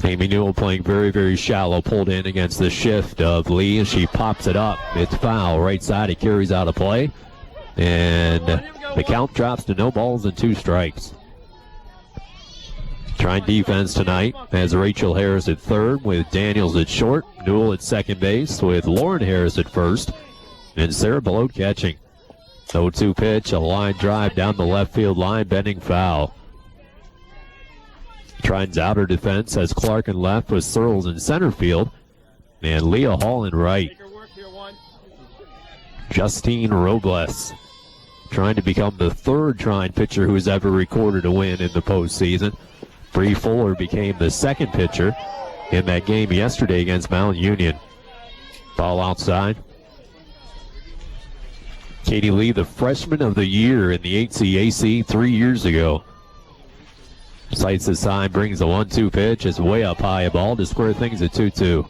Amy Newell playing very, very shallow, pulled in against the shift of Lee, and she pops it up. It's foul. Right side, it carries out a play. And the count drops to no balls and 2 strikes. Trying defense tonight as Rachel Harris at third with Daniels at short, Newell at second base with Lauren Harris at first, and Sarah Belote catching. 0-2 pitch, a line drive down the left field line, bending foul. Trine's outer defense has Clark in left with Searles in center field, and Leah Hall in right. Justine Robles trying to become the 3rd Trine pitcher who's ever recorded a win in the postseason. Bree Fuller became the 2nd pitcher in that game yesterday against Mount Union. Ball outside. Katie Lee, the freshman of the year in the HCAC 3 years ago. Sights the sign, brings a 1-2 pitch. It's way up high, a ball to square things at 2-2.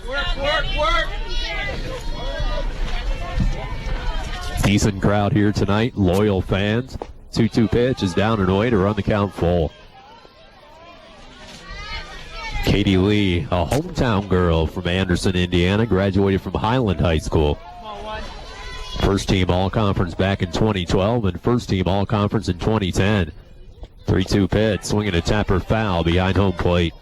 Work. Decent crowd here tonight, loyal fans. 2-2 pitch is down and away to run the count full. Katie Lee, a hometown girl from Anderson, Indiana, graduated from Highland High School. First team All-Conference back in 2012 and first team All-Conference in 2010. 3-2 pitch, swinging a tapper foul behind home plate.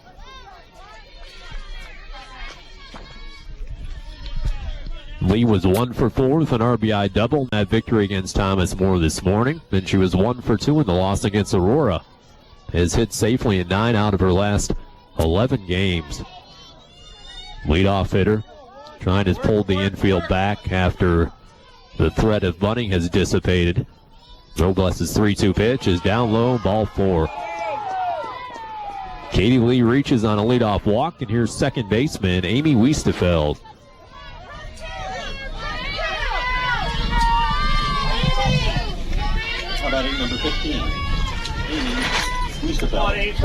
Lee was 1 for 4 with an RBI double in that victory against Thomas More this morning. Then she was 1 for 2 in the loss against Aurora. Has hit safely in 9 out of her last 11 games. Leadoff hitter. Trine has pulled the infield back after the threat of bunting has dissipated. Robles' 3-2 pitch is down low, ball 4. Katie Lee reaches on a leadoff walk, and here's second baseman Amy Wiestefeld. How about number 15?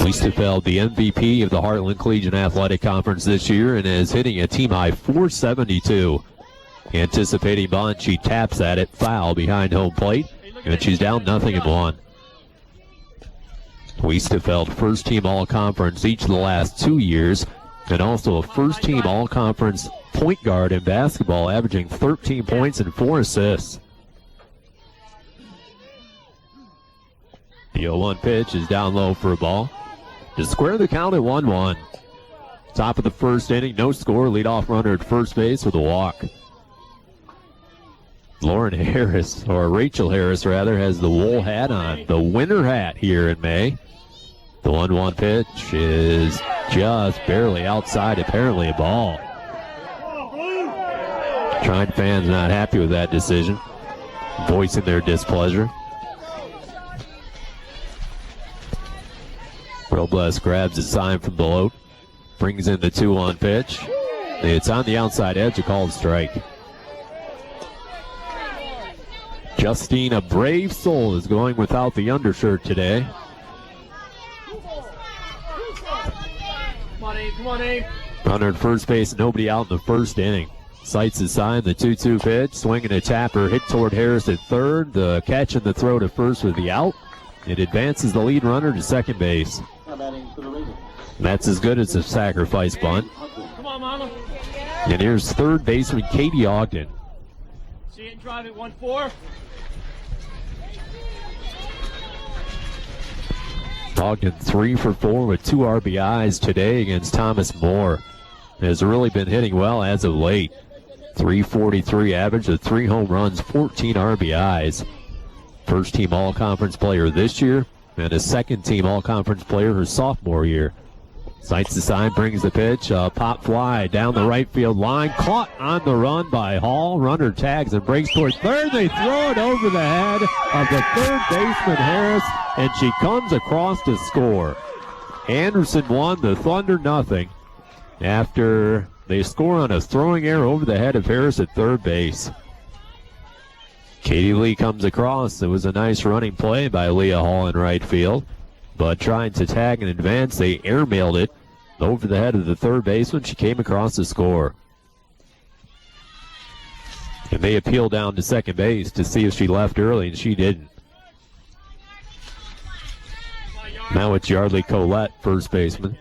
Wiestefeld, the MVP of the Heartland Collegiate Athletic Conference this year, and is hitting a team-high .472. Anticipating bunt, she taps at it, foul behind home plate, and she's down 0-1. Wiestefeld, first-team All-Conference each of the last 2 years, and also a first-team All-Conference point guard in basketball, averaging 13 points and 4 assists. The 0-1 pitch is down low for a ball. To square the count at 1-1. Top of the first inning, no score. Leadoff runner at first base with a walk. Lauren Harris, or Rachel Harris rather, has the wool hat on. The winter hat here in May. The 1-1 pitch is just barely outside, apparently a ball. Trine fans not happy with that decision, voicing their displeasure. Robles grabs a sign from Belote, brings in the 2-1 pitch. It's on the outside edge, a called strike. Justine, a brave soul, is going without the undershirt today. Come on, Abe. Runner at first base, nobody out in the first inning. Sights the sign, the 2-2 pitch, swinging a tapper, hit toward Harris at third. The catch and the throw to first with the out. It advances the lead runner to second base. That's as good as a sacrifice bunt. Come on, Mama. And here's third baseman Katie Ogden. See it and drive it 1-4. Ogden 3 for 4 with 2 RBIs today against Thomas More. Has really been hitting well as of late. .343 average of 3 home runs, 14 RBIs. First team All-Conference player this year, and a second team All-Conference player her sophomore year. Sights the sign, brings the pitch, pop fly down the right field line, caught on the run by Hall. Runner tags and breaks toward third. They throw it over the head of the third baseman Harris, and she comes across to score. Anderson won, the Thunder nothing, after they score on a throwing error over the head of Harris at third base. Katie Lee comes across. It was a nice running play by Leah Hall in right field, but trying to tag and advance, they airmailed it over the head of the third baseman. She came across to score. And they appealed down to second base to see if she left early, and she didn't. Now it's Yardley Colette, first baseman.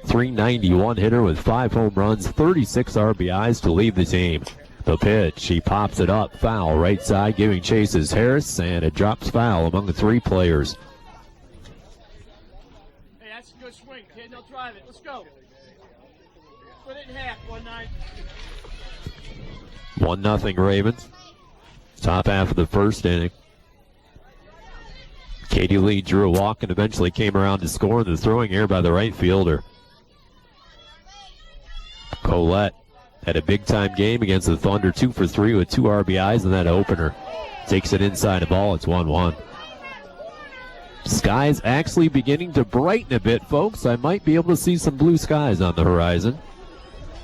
.391 hitter with 5 home runs, 36 RBIs to lead the team. The pitch, he pops it up, foul, right side, giving chase is Harris, and it drops foul among the 3 players. Hey, that's a good swing, kid. Now drive it. Let's go. Split it in half, 1-9. 1-0 Ravens. Top half of the first inning. Katie Lee drew a walk and eventually came around to score in the throwing error by the right fielder. Colette had a big-time game against the Thunder, 2 for 3 with 2 RBIs in that opener. Takes it inside the ball. It's 1-1. Skies actually beginning to brighten a bit, folks. I might be able to see some blue skies on the horizon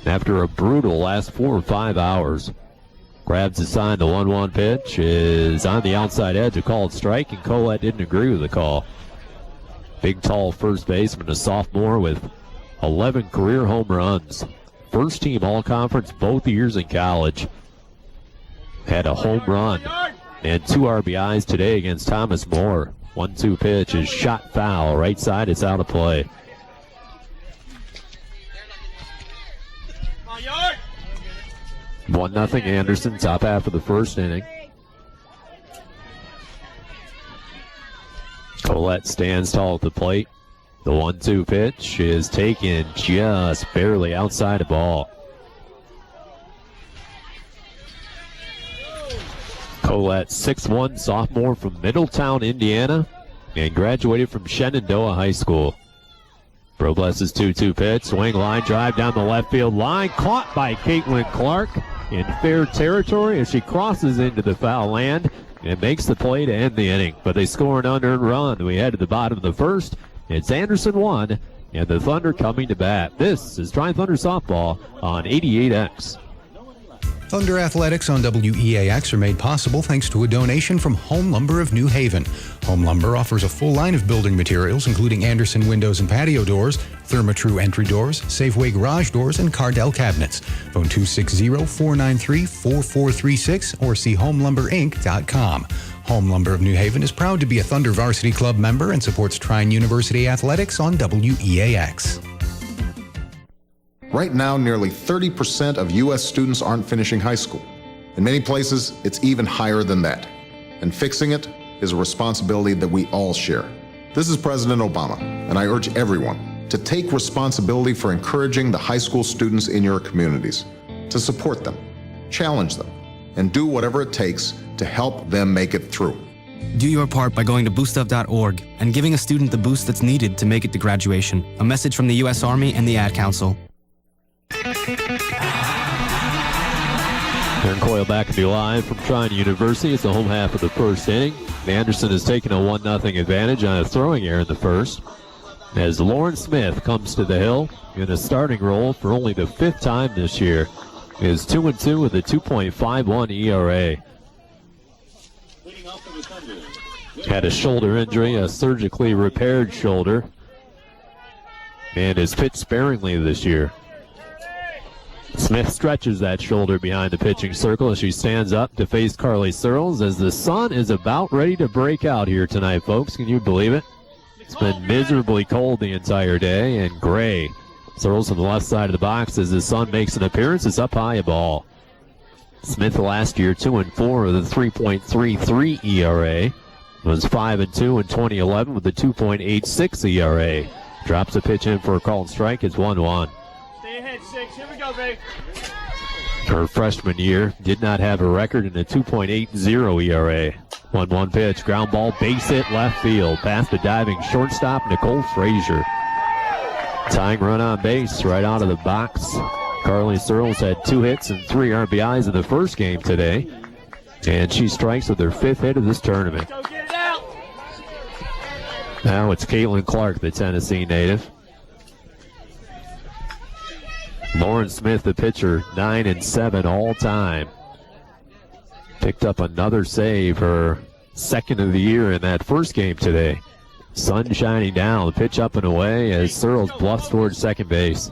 after a brutal last 4 or 5 hours. Grabs the sign. The 1-1 pitch is on the outside edge. A called strike, and Colette didn't agree with the call. Big, tall first baseman, a sophomore with 11 career home runs. First team all-conference both years in college. Had a home run and 2 RBIs today against Thomas More. 1-2 pitch is shot foul. Right side, it's out of play. 1-0 Anderson, top half of the first inning. Colette stands tall at the plate. The 1-2 pitch is taken just barely outside the ball. Colette, 6'1", sophomore from Middletown, Indiana, and graduated from Shenandoah High School. Robles' 2-2 pitch, swing line drive down the left field line, caught by Caitlin Clark in fair territory as she crosses into the foul land and makes the play to end the inning. But they score an unearned run. We head to the bottom of the first. It's Anderson 1, and the Thunder coming to bat. This is Tri Thunder Softball on 88X. Thunder Athletics on WEAX are made possible thanks to a donation from Home Lumber of New Haven. Home Lumber offers a full line of building materials, including Anderson windows and patio doors, Therma-Tru entry doors, Safeway garage doors, and Cardell cabinets. Phone 260-493-4436 or see homelumberinc.com. Home Lumber of New Haven is proud to be a Thunder Varsity Club member and supports Trine University Athletics on WEAX. Right now, nearly 30% of U.S. students aren't finishing high school. In many places, it's even higher than that. And fixing it is a responsibility that we all share. This is President Obama, and I urge everyone to take responsibility for encouraging the high school students in your communities, to support them, challenge them, and do whatever it takes to help them make it through. Do your part by going to boostup.org and giving a student the boost that's needed to make it to graduation. A message from the U.S. Army and the Ad Council. Aaron Coyle back to be live from Trine University. It's the home half of the first inning. Anderson has taken a 1-0 advantage on a throwing error in the first, as Lauren Smith comes to the hill in a starting role for only the 5th time this year. Is 2-2 with a 2.51 ERA. Had a shoulder injury, a surgically repaired shoulder, and has pitched sparingly this year. Smith stretches that shoulder behind the pitching circle as she stands up to face Carly Searles as the sun is about ready to break out here tonight, folks. Can you believe it? It's been miserably cold the entire day and gray. Searles on the left side of the box as the sun makes an appearance. It's up high a ball. Smith last year 2-4 with a 3.33 ERA. Was 5-2 in 2011 with a 2.86 ERA. Drops a pitch in for a called strike. It's 1-1. Stay ahead, 6. Here we go, babe. Her freshman year did not have a record in a 2.80 ERA. 1-1 pitch, ground ball, base hit left field. Past the diving shortstop, Nicole Frazier. Tying run on base right out of the box. Carly Searles had 2 hits and 3 RBIs in the first game today. And she strikes with her 5th hit of this tournament. Go get it out. Now it's Caitlin Clark, the Tennessee native. Lauren Smith, the pitcher, 9-7 all time. Picked up another save, her 2nd of the year in that first game today. Sun shining down, the pitch up and away as Searles bluffs towards second base.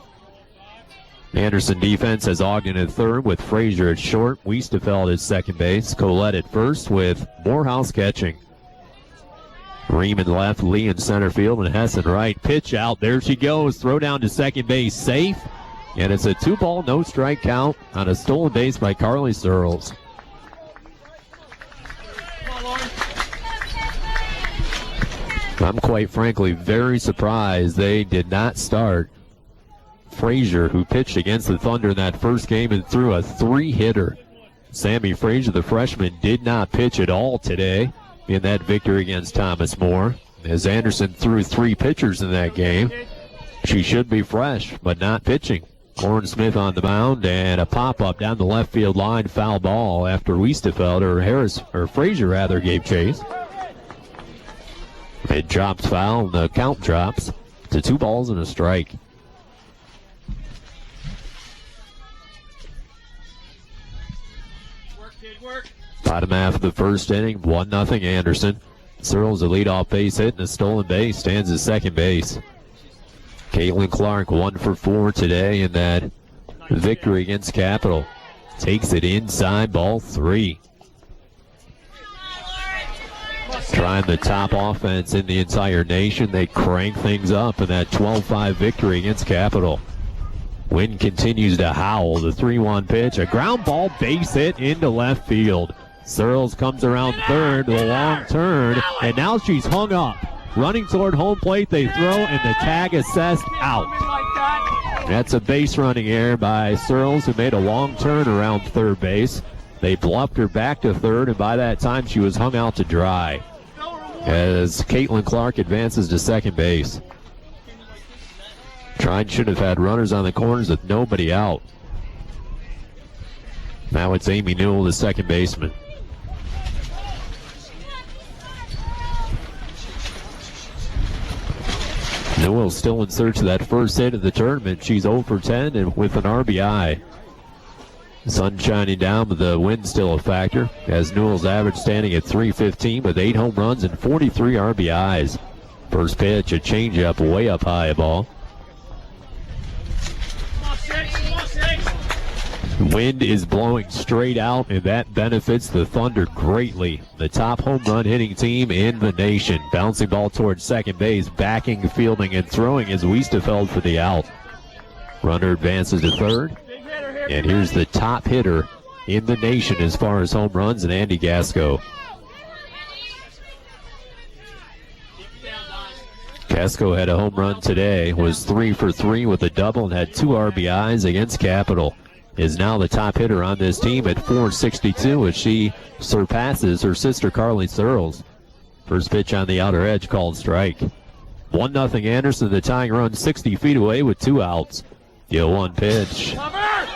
Anderson defense has Ogden at third with Frazier at short. Wiesterfeld at second base. Colette at first with Morehouse catching. Riemann left, Lee in center field, and Hessen right. Pitch out. There she goes. Throw down to second base. Safe. And it's a 2-ball, no-strike count on a stolen base by Carly Searles. I'm quite frankly very surprised they did not start Frazier, who pitched against the Thunder in that first game and threw a 3-hitter. Sammy Frazier, the freshman, did not pitch at all today in that victory against Thomas More. As Anderson threw 3 pitchers in that game, she should be fresh, but not pitching. Lauren Smith on the mound, and a pop-up down the left field line, foul ball after Wiesterfeld, or Frazier gave chase. It drops foul, and the count drops to 2 balls and a strike. Bottom half of the first inning, 1-0 Anderson. Searles a leadoff base hit and a stolen base, stands at second base. Caitlin Clark 1 for 4 today in that victory against Capital. Takes it inside, ball 3. Trying the top offense in the entire nation. They crank things up in that 12-5 victory against Capital. Wind continues to howl. The 3-1 pitch, a ground ball base hit into left field. Searles comes around third, the long turn, and now she's hung up. Running toward home plate, they throw, and the tag assessed out. That's a base running error by Searles, who made a long turn around third base. They bluffed her back to third, and by that time she was hung out to dry as Caitlin Clark advances to second base. Trine should have had runners on the corners with nobody out. Now it's Amy Newell, the second baseman. Newell still in search of that first hit of the tournament. She's 0 for 10 and with an RBI. Sun shining down, but the wind still a factor, as Newell's average standing at .315 with 8 home runs and 43 RBIs. First pitch, a changeup way up high ball. Wind is blowing straight out, and that benefits the Thunder greatly. The top home run hitting team in the nation. Bouncing ball towards second base, backing, fielding, and throwing is Wiesterfeld for the out. Runner advances to third, and here's the top hitter in the nation as far as home runs, and Andy Gasco. Gasco had a home run today, was 3 for 3 with a double, and had 2 RBIs against Capital. Is now the top hitter on this team at .462 as she surpasses her sister Carly Searles. First pitch on the outer edge, called strike. 1-0 Anderson, the tying run 60 feet away with 2 outs. The 0-1 pitch.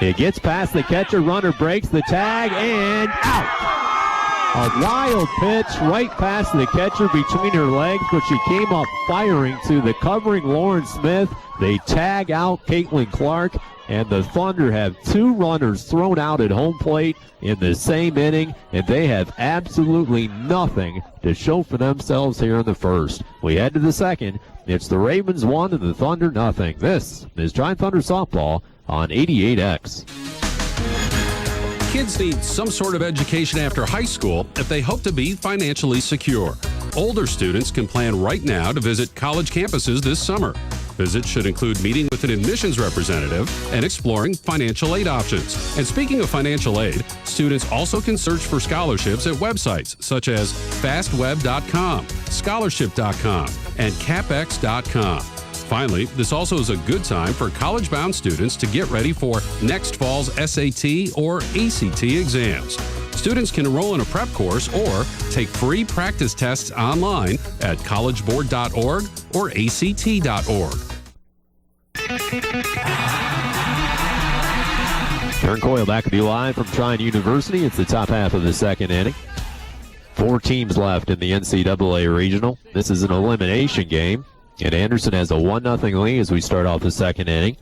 It gets past the catcher, runner breaks the tag, and out! A wild pitch right past the catcher between her legs, but she came up firing to the covering Lauren Smith. They tag out Caitlin Clark, and the Thunder have 2 runners thrown out at home plate in the same inning, and they have absolutely nothing to show for themselves here in the first. We head to the second. It's the Ravens 1 and the Thunder nothing. This is Trine Thunder Softball on 88X. Kids need some sort of education after high school if they hope to be financially secure. Older students can plan right now to visit college campuses this summer. Visits should include meeting with an admissions representative and exploring financial aid options. And speaking of financial aid, students also can search for scholarships at websites such as fastweb.com, scholarship.com, and capex.com. Finally, this also is a good time for college-bound students to get ready for next fall's SAT or ACT exams. Students can enroll in a prep course or take free practice tests online at collegeboard.org or act.org. Karen Coyle back with you live from Trine University. It's the top half of the second inning. 4 teams left in the NCAA Regional. This is an elimination game, and Anderson has a 1-0 lead as we start off the second inning.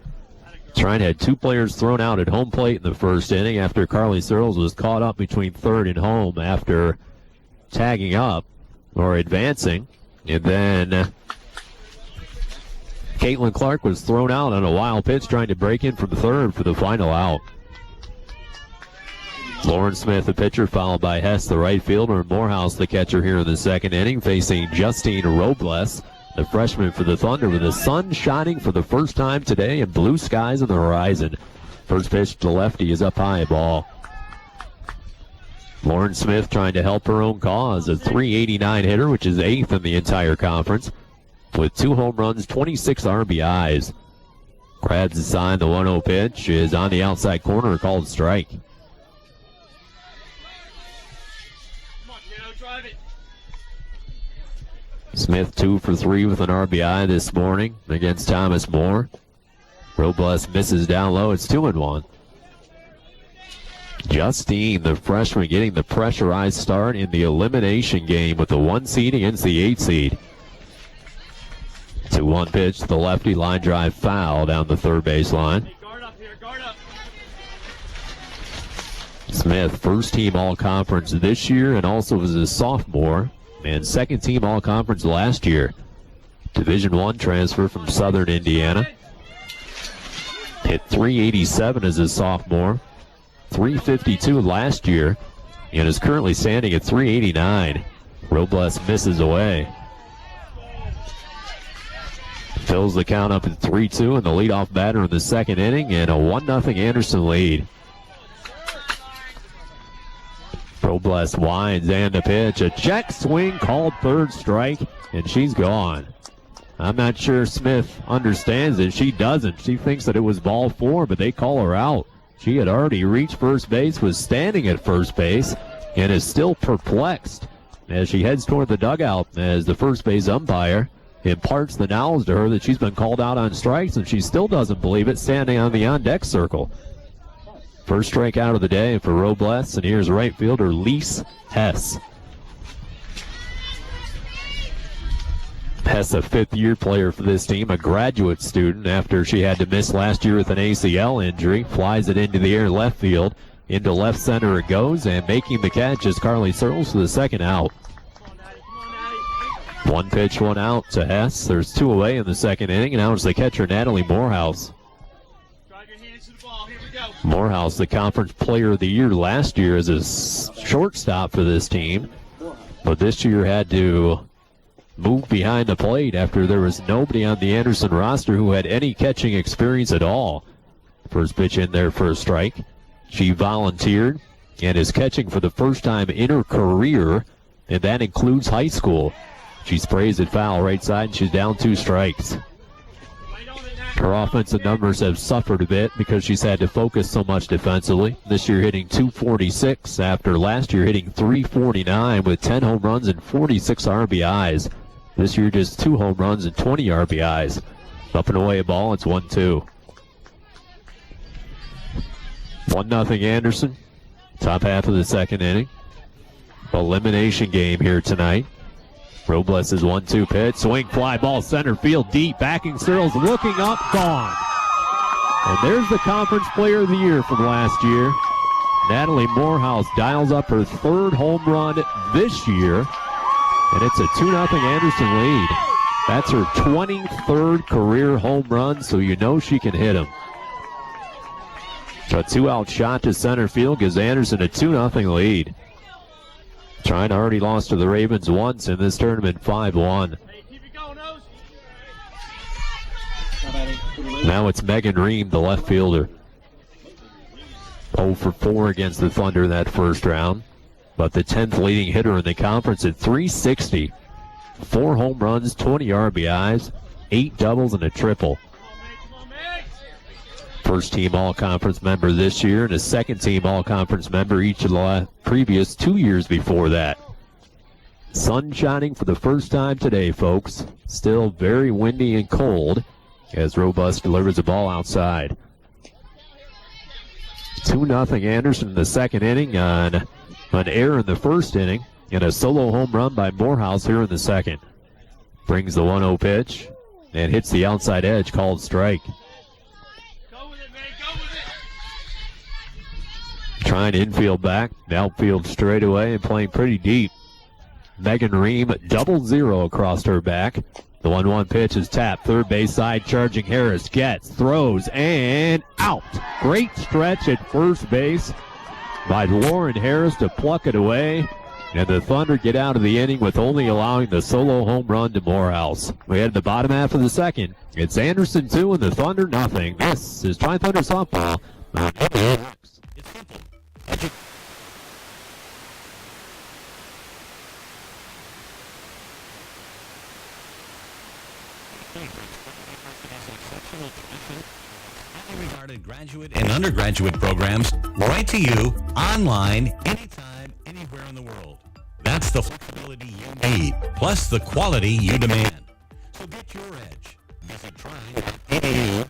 Trine had 2 players thrown out at home plate in the first inning after Carly Searles was caught up between third and home after tagging up or advancing. And then Caitlin Clark was thrown out on a wild pitch trying to break in from third for the final out. Lauren Smith, the pitcher, followed by Hess, the right fielder, and Morehouse, the catcher, here in the second inning, facing Justine Robles, the freshman for the Thunder, with the sun shining for the first time today and blue skies on the horizon. First pitch to lefty is up high, ball. Lauren Smith trying to help her own cause, a .389 hitter, which is 8th in the entire conference, with 2 home runs, 26 RBIs. Grabs the sign, the 1-0 pitch is on the outside corner, called strike. Smith 2 for 3 with an RBI this morning against Thomas More. Robles misses down low. It's 2-1. Justine, the freshman, getting the pressurized start in the elimination game with the 1 seed against the 8 seed. 2-1 pitch to the lefty, line drive foul down the third base line. Hey, guard up here, guard up. Smith, first team All-Conference this year and also as a sophomore, and second team All-Conference last year. Division I transfer from Southern Indiana. Hit .387 as a sophomore, .352 last year, and is currently standing at .389. Robles misses away. Fills the count up at 3-2, and the leadoff batter in the second inning, and a 1-0 Anderson lead. Robles winds and the pitch. A check swing called third strike, and she's gone. I'm not sure Smith understands it. She doesn't. She thinks that it was ball 4, but they call her out. She had already reached first base, was standing at first base, and is still perplexed as she heads toward the dugout as the first base umpire imparts the knowledge to her that she's been called out on strikes, and she still doesn't believe it, standing on the on-deck circle. First strikeout of the day for Robles, and here's right fielder Lise Hess. Hess, a fifth-year player for this team, a graduate student after she had to miss last year with an ACL injury. Flies it into the air left field. Into left center it goes, and making the catch is Carly Searles for the second out. One pitch, one out to Hess. There's 2 away in the second inning, and now it's the catcher Natalie Morehouse. Drive your hands to the ball. Here we go. Morehouse, the conference player of the year last year as a shortstop for this team, but this year had to move behind the plate after there was nobody on the Anderson roster who had any catching experience at all. First pitch in there for a strike. She volunteered and is catching for the first time in her career, and that includes high school. She sprays it foul right side, and she's down 2 strikes. Her offensive numbers have suffered a bit because she's had to focus so much defensively. This year hitting .246 after last year hitting .349 with 10 home runs and 46 RBIs. This year just 2 home runs and 20 RBIs. Up and away a ball, it's 1-2. 1-0 Anderson. Top half of the second inning. Elimination game here tonight. Robles' 1-2 pitch. Swing, fly ball, center field, deep. Backing Searles, looking up, gone. And there's the conference player of the year from last year. Natalie Morehouse dials up her 3rd home run this year. And it's a 2-0 Anderson lead. That's her 23rd career home run, so you know she can hit them. A 2-out shot to center field gives Anderson a 2-0 lead. Trine already lost to the Ravens once in this tournament, 5-1. Hey, keep it going, O's. Now it's Megan Ream, the left fielder. 0 for 4 against the Thunder that first round. But the 10th leading hitter in the conference at .360. 4 home runs, 20 RBIs, 8 doubles, and a triple. First team All-Conference member this year and a second team All-Conference member each of the previous 2 years before that. Sun shining for the first time today, folks. Still very windy and cold as Robust delivers the ball outside. 2-0 Anderson in the second inning on an error in the first inning and a solo home run by Morehouse here in the second. Brings the 1-0 pitch and hits the outside edge, called strike. Trying infield back, outfield straightaway, and playing pretty deep. Megan Ream 0-0 across her back. The 1-1 pitch is tapped. Third base side, charging Harris. Gets, throws, and out. Great stretch at first base. by Lauren Harris to pluck it away. And the Thunder get out of the inning with only allowing the solo home run to Morehouse. We had the bottom half of the second. It's Anderson 2 and the Thunder nothing. This is Tri Thunder Softball. It's simple. Regarded graduate and undergraduate programs right to you, online, anytime, anywhere in the world. That's the flexibility you need, plus the quality you demand. So get your edge. Visit trine.edu/.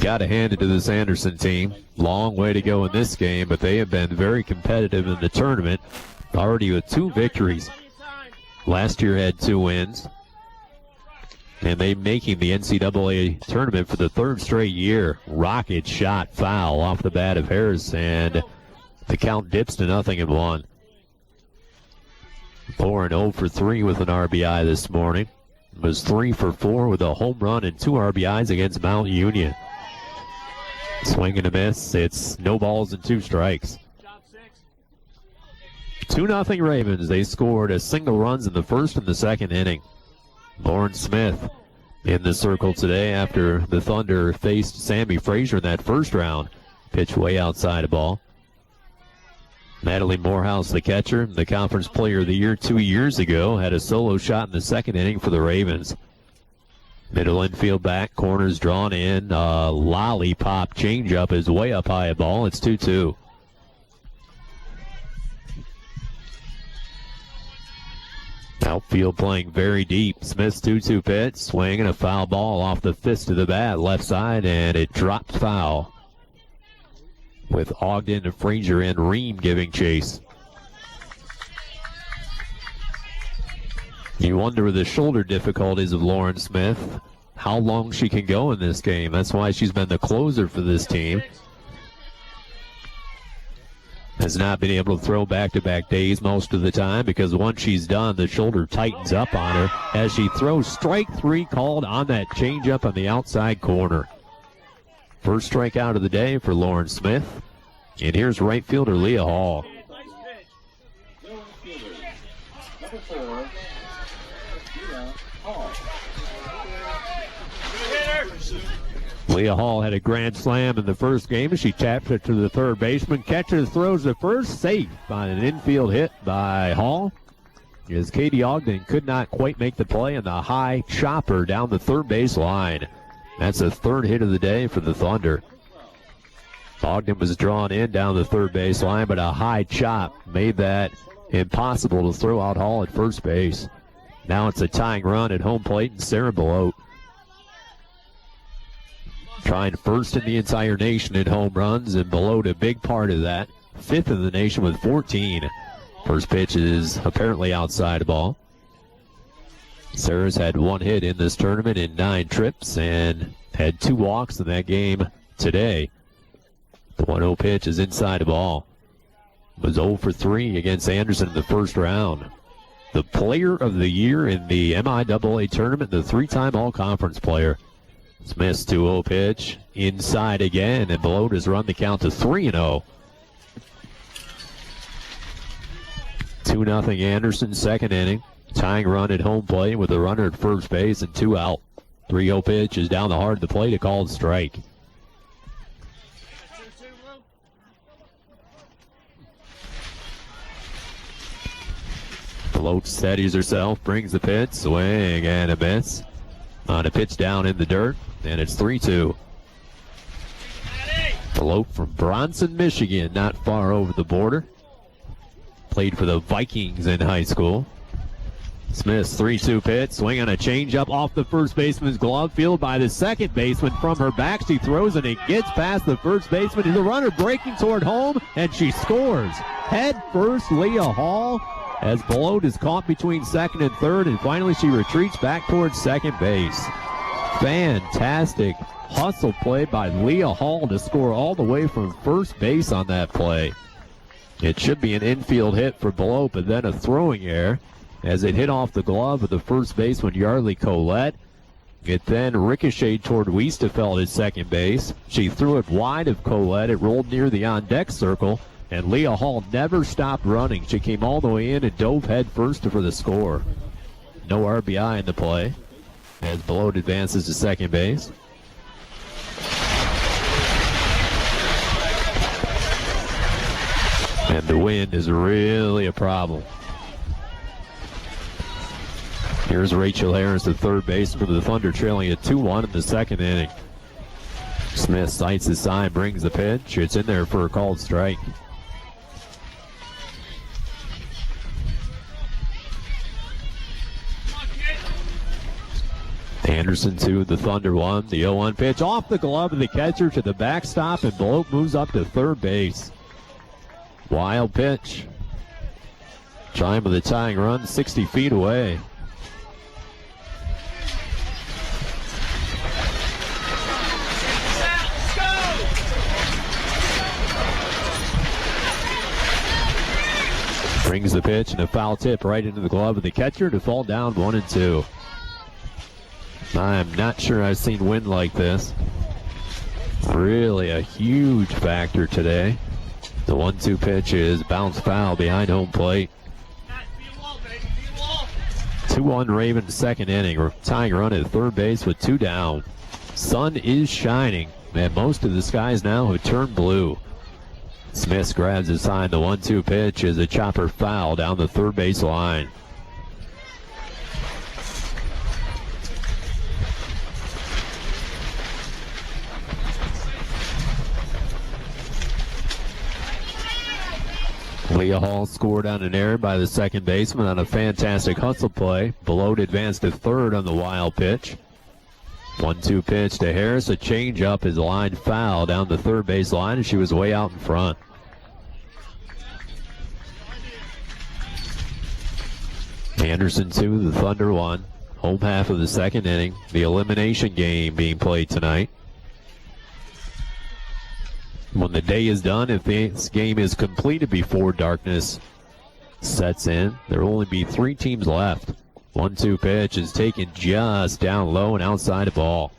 Got to hand it to this Anderson team. Long way to go in this game, but they have been very competitive in the tournament. Already with 2 victories. Last year had 2 wins. And they making the NCAA tournament for the 3rd straight year. Rocket shot foul off the bat of Harris, and the count dips to 0-1. Pouring 0 for 3 with an RBI this morning. Was 3 for 4 with a home run and 2 RBIs against Mount Union. Swing and a miss. It's no balls and 2 strikes. 2-0 Ravens. They scored a single runs in the first and the second inning. Lauren Smith in the circle today after the Thunder faced Sammy Frazier in that first round. Pitch way outside a ball. Natalie Morehouse, the catcher, the Conference Player of the Year 2 years ago, had a solo shot in the second inning for the Ravens. Middle infield back, corners drawn in. Lollipop changeup is way up high a ball. It's 2-2. Outfield playing very deep. Smith's 2-2 pitch, swing and a foul ball off the fist of the bat, left side, and it dropped foul. With Ogden, Frazier, and Ream giving chase. You wonder with the shoulder difficulties of Lauren Smith, how long she can go in this game. That's why she's been the closer for this team. Has not been able to throw back-to-back days most of the time because once she's done, the shoulder tightens up on her as she throws strike 3 called on that changeup on the outside corner. First strikeout of the day for Lauren Smith. And here's right fielder Leah Hall. Leah Hall had a grand slam in the first game as she taps it to the third baseman. Catcher throws the first, safe by an infield hit by Hall. As Katie Ogden could not quite make the play on the high chopper down the third base line. That's the 3rd hit of the day for the Thunder. Ogden was drawn in down the third base line, but a high chop made that impossible to throw out Hall at first base. Now it's a tying run at home plate, and Sarah Belote trying first in the entire nation in home runs, and Belote a big part of that. 5th in the nation with 14. First pitch is apparently outside the ball. Sarah's had 1 hit in this tournament in 9 trips and had 2 walks in that game today. The 1-0 pitch is inside the ball. Was 0 for 3 against Anderson in the first round. the player of the year in the MIAA tournament, the 3-time all-conference player. Smith's 2-0 pitch inside again, and Belote has run the count to 3-0. 2-0 Anderson, second inning. Tying run at home plate with a runner at first base and 2 out. 3-0 pitch is down the heart of the plate, a called strike. Belote steadies herself, brings the pitch, swing and a miss. On a pitch down in the dirt, and it's 3-2. Belote from Bronson, Michigan, not far over the border. Played for the Vikings in high school. Smith's 3-2 pitch, swing on a changeup off the first baseman's glove, fielded by the second baseman from her back. She throws and it gets past the first baseman. The runner breaking toward home, and she scores. Head first, Leah Hall, as Belote is caught between second and third, and finally she retreats back towards second base. Fantastic hustle play by Leah Hall to score all the way from first base on that play. It should be an infield hit for Belote, but then a throwing error as it hit off the glove of the first baseman, Yardley Collette. It then ricocheted toward Weistefeld at second base. She threw it wide of Collette. It rolled near the on-deck circle, and Leah Hall never stopped running. She came all the way in and dove head first for the score. No RBI in the play as Belote advances to second base. And the wind is really a problem. Here's Rachel Harris, the third baseman for the Thunder, trailing at 2-1 in the second inning. Smith sights the sign, brings the pitch. It's in there for a called strike. Anderson 2, the Thunder 1. The 0-1 pitch off the glove of the catcher to the backstop, and Belote moves up to third base. Wild pitch. Trying with a tying run 60 feet away. Brings the pitch and a foul tip right into the glove of the catcher to fall down 1-2. I'm not sure I've seen wind like this. Really a huge factor today. The 1-2 pitch is bounced foul behind home plate. 2-1 Ravens second inning. We're tying run at third base with 2 down. Sun is shining, and most of the skies now have turned blue. Smith grabs his sign. The 1-2 pitch is a chopper foul down the third base line. Leah Hall scored on an error by the second baseman on a fantastic hustle play. Belote advanced to third on the wild pitch. 1-2 pitch to Harris. A changeup is lined foul down the third base line, and she was way out in front. Anderson 2, the Thunder 1. Home half of the second inning. The elimination game being played tonight. When the day is done, if this game is completed before darkness sets in, there will only be 3 teams left. 1-2 pitch is taken just down low and outside the ball.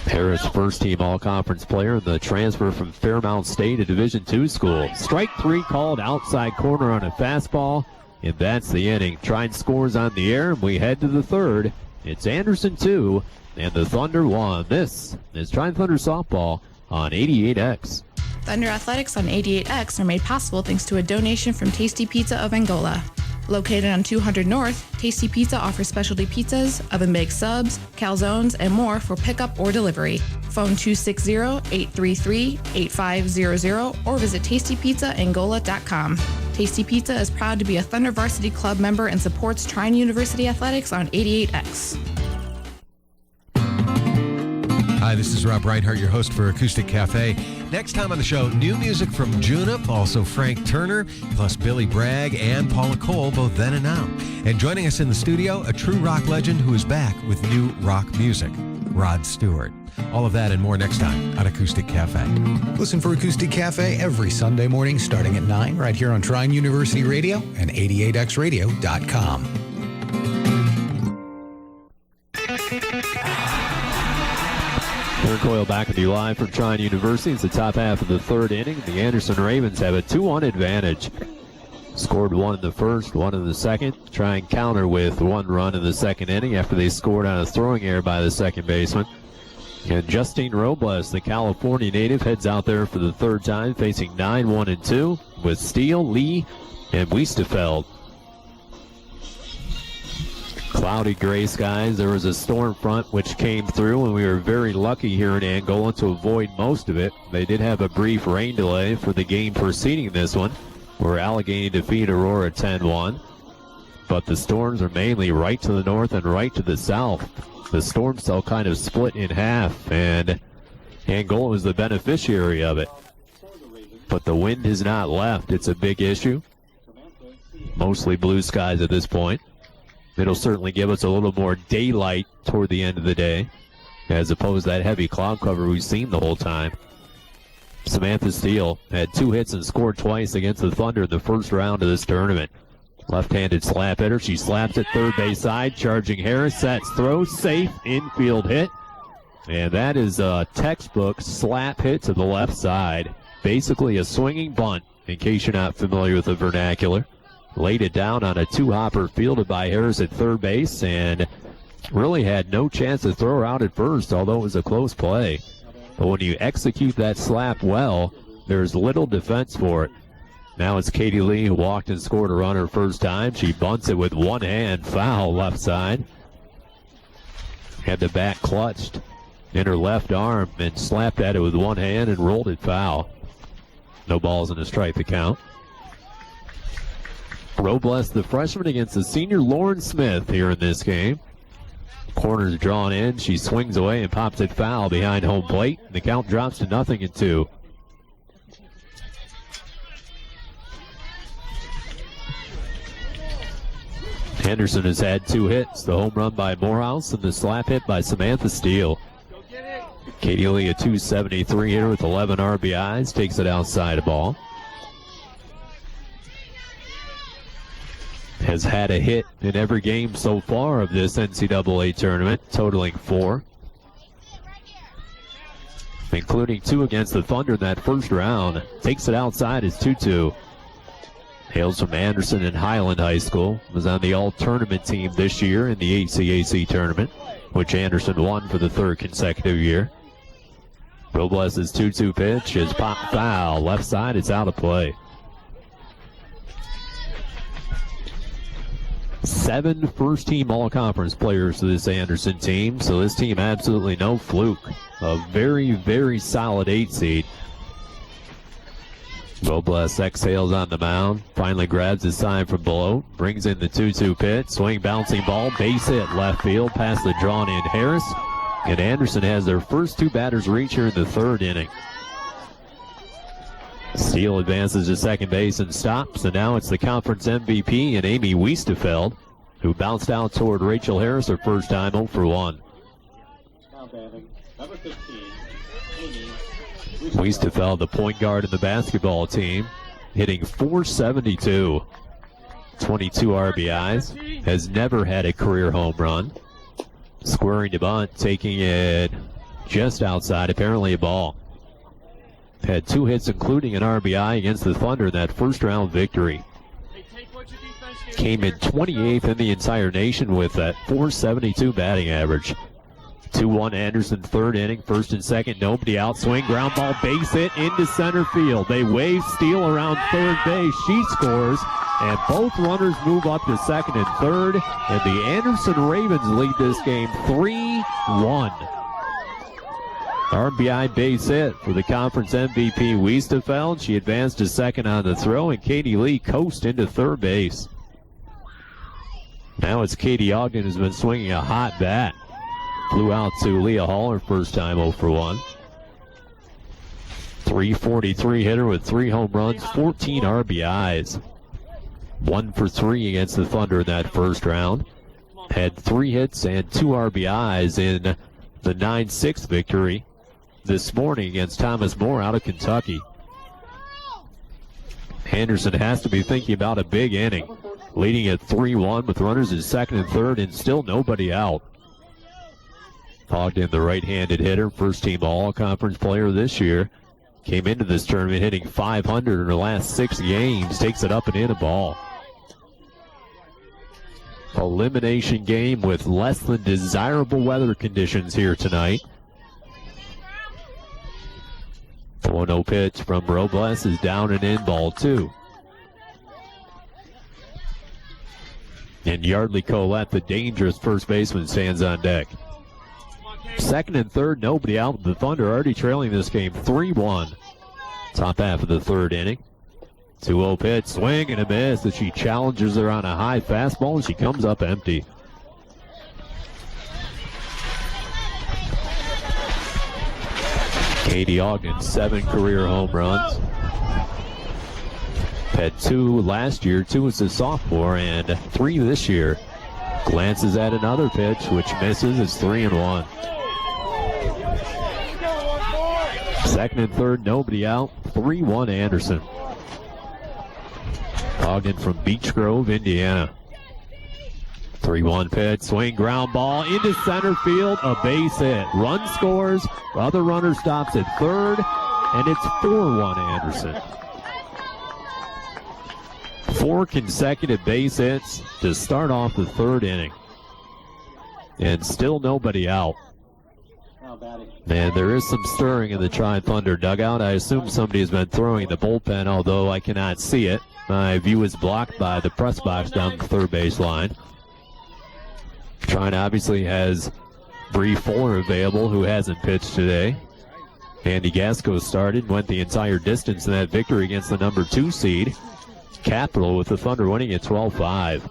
Harris, first team all-conference player, and the transfer from Fairmount State, a Division II school. Strike 3 called outside corner on a fastball, and that's the inning. Trine scores on the air, and we head to the third. It's Anderson 2. And the Thunder 1. This is Trine Thunder Softball on 88X. Thunder Athletics on 88X are made possible thanks to a donation from Tasty Pizza of Angola. Located on 200 North, Tasty Pizza offers specialty pizzas, oven-baked subs, calzones, and more for pickup or delivery. Phone 260-833-8500 or visit tastypizzaangola.com. Tasty Pizza is proud to be a Thunder Varsity Club member and supports Trine University Athletics on 88X. Hi, this is Rob Reinhart, your host for Acoustic Cafe. Next time on the show, new music from Junip, also Frank Turner, plus Billy Bragg and Paula Cole, both then and now. And joining us in the studio, a true rock legend who is back with new rock music. Rod Stewart. All of that and more next time on Acoustic Cafe. Listen for Acoustic Cafe every Sunday morning starting at 9 right here on Trine University Radio and 88xradio.com. Aaron Coyle back with you live from Trine University. It's the top half of the third inning. The Anderson Ravens have a 2-1 advantage. Scored one in the first, one in the second. Try and counter with one run in the second inning after they scored on a throwing error by the second baseman. And Justine Robles, the California native, heads out there for the third time, facing 9-1-2 with Steele, Lee, and Weistefeld. Cloudy gray skies. There was a storm front which came through, and we were very lucky here in Angola to avoid most of it. They did have a brief rain delay for the game preceding this one, where Allegheny defeated Aurora 10-1. But the storms are mainly right to the north and right to the south. The storm cell kind of split in half, and Angola was the beneficiary of it. But the wind has not left. It's a big issue. Mostly blue skies at this point. It'll certainly give us a little more daylight toward the end of the day, as opposed to that heavy cloud cover we've seen the whole time. Samantha Steele had 2 hits and scored twice against the Thunder in the first round of this tournament. Left-handed slap hitter. She slaps at third base side. Charging Harris. Sets, throws, safe, infield hit. And that is a textbook slap hit to the left side. Basically a swinging bunt, in case you're not familiar with the vernacular. Laid it down on a 2-hopper fielded by Harris at third base and really had no chance to throw her out at first, although it was a close play. But when you execute that slap well, there's little defense for it. Now it's Katie Lee, who walked and scored a run her first time. She bunts it with one hand, foul left side. Had the bat clutched in her left arm and slapped at it with one hand and rolled it foul. No balls and a strike to count. Robles, the freshman, against the senior Lauren Smith here in this game. Corner's drawn in. She swings away and pops it foul behind home plate. The count drops to 0-2. Henderson has had 2 hits. The home run by Morehouse and the slap hit by Samantha Steele. Katie Lee, a .273 hitter with 11 RBIs, takes it outside a ball. Has had a hit in every game so far of this NCAA tournament, totaling 4. Including 2 against the Thunder in that first round. Takes it outside as 2-2. Hails from Anderson and Highland High School. Was on the all-tournament team this year in the HCAC tournament, which Anderson won for the 3rd consecutive year. Robles' 2-2 pitch is popped foul. Left side, it's out of play. 7 first-team all-conference players to this Anderson team, so this team absolutely no fluke. A very, very solid 8 seed. Robles exhales on the mound, finally grabs his sign from below, brings in the 2-2 pitch, swing, bouncing ball, base hit left field, past the drawn-in Harris, and Anderson has their first 2 batters reach here in the 3rd inning. Steele advances to second base and stops, and now it's the conference MVP and Amy Weistefeld, who bounced out toward Rachel Harris her first time 0-for-1. Weistefeld, the point guard in the basketball team, hitting .472, 22 RBIs, has never had a career home run. Squaring to bunt, taking it just outside, apparently a ball. Had 2 hits, including an RBI against the Thunder in that first round victory. Came in 28th in the entire nation with that .472 batting average. 2-1 Anderson, 3rd inning, 1st and 2nd, nobody out, swing, ground ball, base hit into center field. They wave Steele around 3rd base. She scores, and both runners move up to 2nd and 3rd, and the Anderson Ravens lead this game 3-1. RBI base hit for the conference MVP Weistefeld. She advanced to 2nd on the throw, and Katie Lee coast into 3rd base. Now it's Katie Ogden, who's been swinging a hot bat. Flew out to Leah Hall her first time 0-for-1. .343 hitter with 3 home runs, 14 RBIs. 1 for 3 against the Thunder in that first round. Had 3 hits and 2 RBIs in the 9-6 victory this morning against Thomas More out of Kentucky. Anderson has to be thinking about a big inning, leading at 3-1 with runners at second and third and still nobody out. Ogden, the right-handed hitter, first-team All-Conference player this year, came into this tournament hitting .500 in her last 6 games, takes it up and in a ball. Elimination game with less than desirable weather conditions here tonight. The 1-0 pitch from Robles is down and in, ball 2. And Yardley Collette, the dangerous first baseman, stands on deck. Second and third, nobody out. The Thunder already trailing this game 3-1. Top half of the third inning. 2-0 pitch, swing and a miss as she challenges her on a high fastball and she comes up empty. Katie Ogden, 7 career home runs. Had 2 last year, 2 as a sophomore, and 3 this year. Glances at another pitch, which misses. It's 3-1. Second and third, nobody out. 3-1 Anderson. Ogden from Beech Grove, Indiana. 3-1 pitch, swing, ground ball into center field, a base hit. Run scores, other runner stops at third, and it's 4-1 Anderson. 4 consecutive base hits to start off the third inning. And still nobody out. And there is some stirring in the Tri-Thunder dugout. I assume somebody has been throwing the bullpen, although I cannot see it. My view is blocked by the press box down the third base line. Trine obviously has Bree Fuller available, who hasn't pitched today. Andy Gasco started, went the entire distance in that victory against the number 2 seed, Capital, with the Thunder winning at 12-5.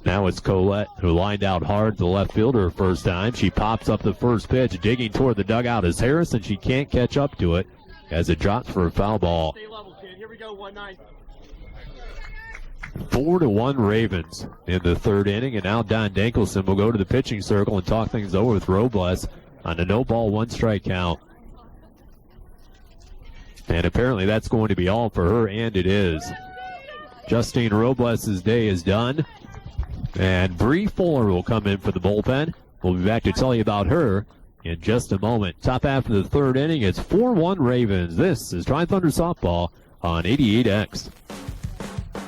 Now it's Collette, who lined out hard to the left fielder first time. She pops up the first pitch, digging toward the dugout is Harris, and she can't catch up to it as it drops for a foul ball. Stay level, kid. Here we go, 1-9. 4-1 Ravens in the third inning, and now Don Dankelson will go to the pitching circle and talk things over with Robles on a no-ball, 1-strike count. And apparently that's going to be all for her, and it is. Justine Robles' day is done, and Bree Fuller will come in for the bullpen. We'll be back to tell you about her in just a moment. Top half of the third inning, it's 4-1 Ravens. This is Tri-Thunder Softball on 88X.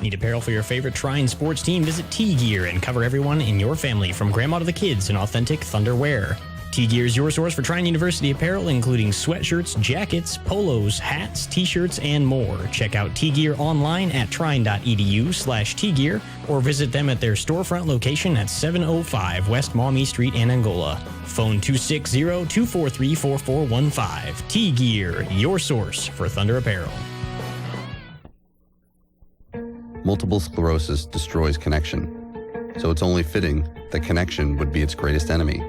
Need apparel for your favorite Trine sports team? Visit T-Gear and cover everyone in your family, from grandma to the kids, in authentic Thunder wear. T-Gear is your source for Trine University apparel, including sweatshirts, jackets, polos, hats, t-shirts, and more. Check out T-Gear online at trine.edu/T-Gear or visit them at their storefront location at 705 West Maumee Street in Angola. Phone 260-243-4415. T-Gear, your source for Thunder apparel. Multiple sclerosis destroys connection, so it's only fitting that connection would be its greatest enemy,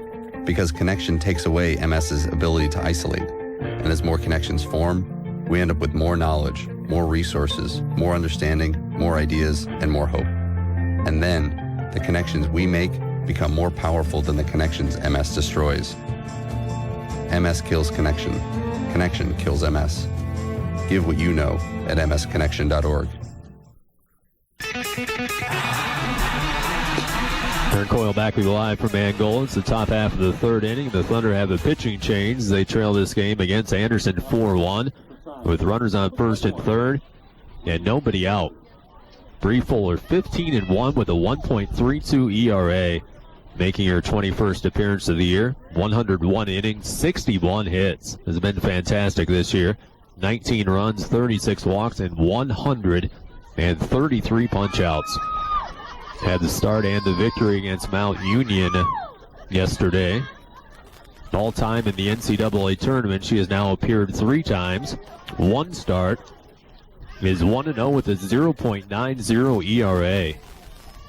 because connection takes away MS's ability to isolate. And as more connections form, we end up with more knowledge, more resources, more understanding, more ideas, and more hope. And then the connections we make become more powerful than the connections MS destroys. MS kills connection. Connection kills MS. Give what you know at msconnection.org. Aaron Coyle back live from Angola. It's the top half of the third inning. The Thunder have a pitching change. They trail this game against Anderson 4-1 with runners on first and third and nobody out. Bree Fuller 15-1 with a 1.32 ERA, making her 21st appearance of the year. 101 innings, 61 hits. Has been fantastic this year. 19 runs, 36 walks, and 133 punch-outs. Had the start and the victory against Mount Union yesterday. All time in the NCAA tournament, she has now appeared 3 times. 1 start, is 1-0 with a 0.90 ERA.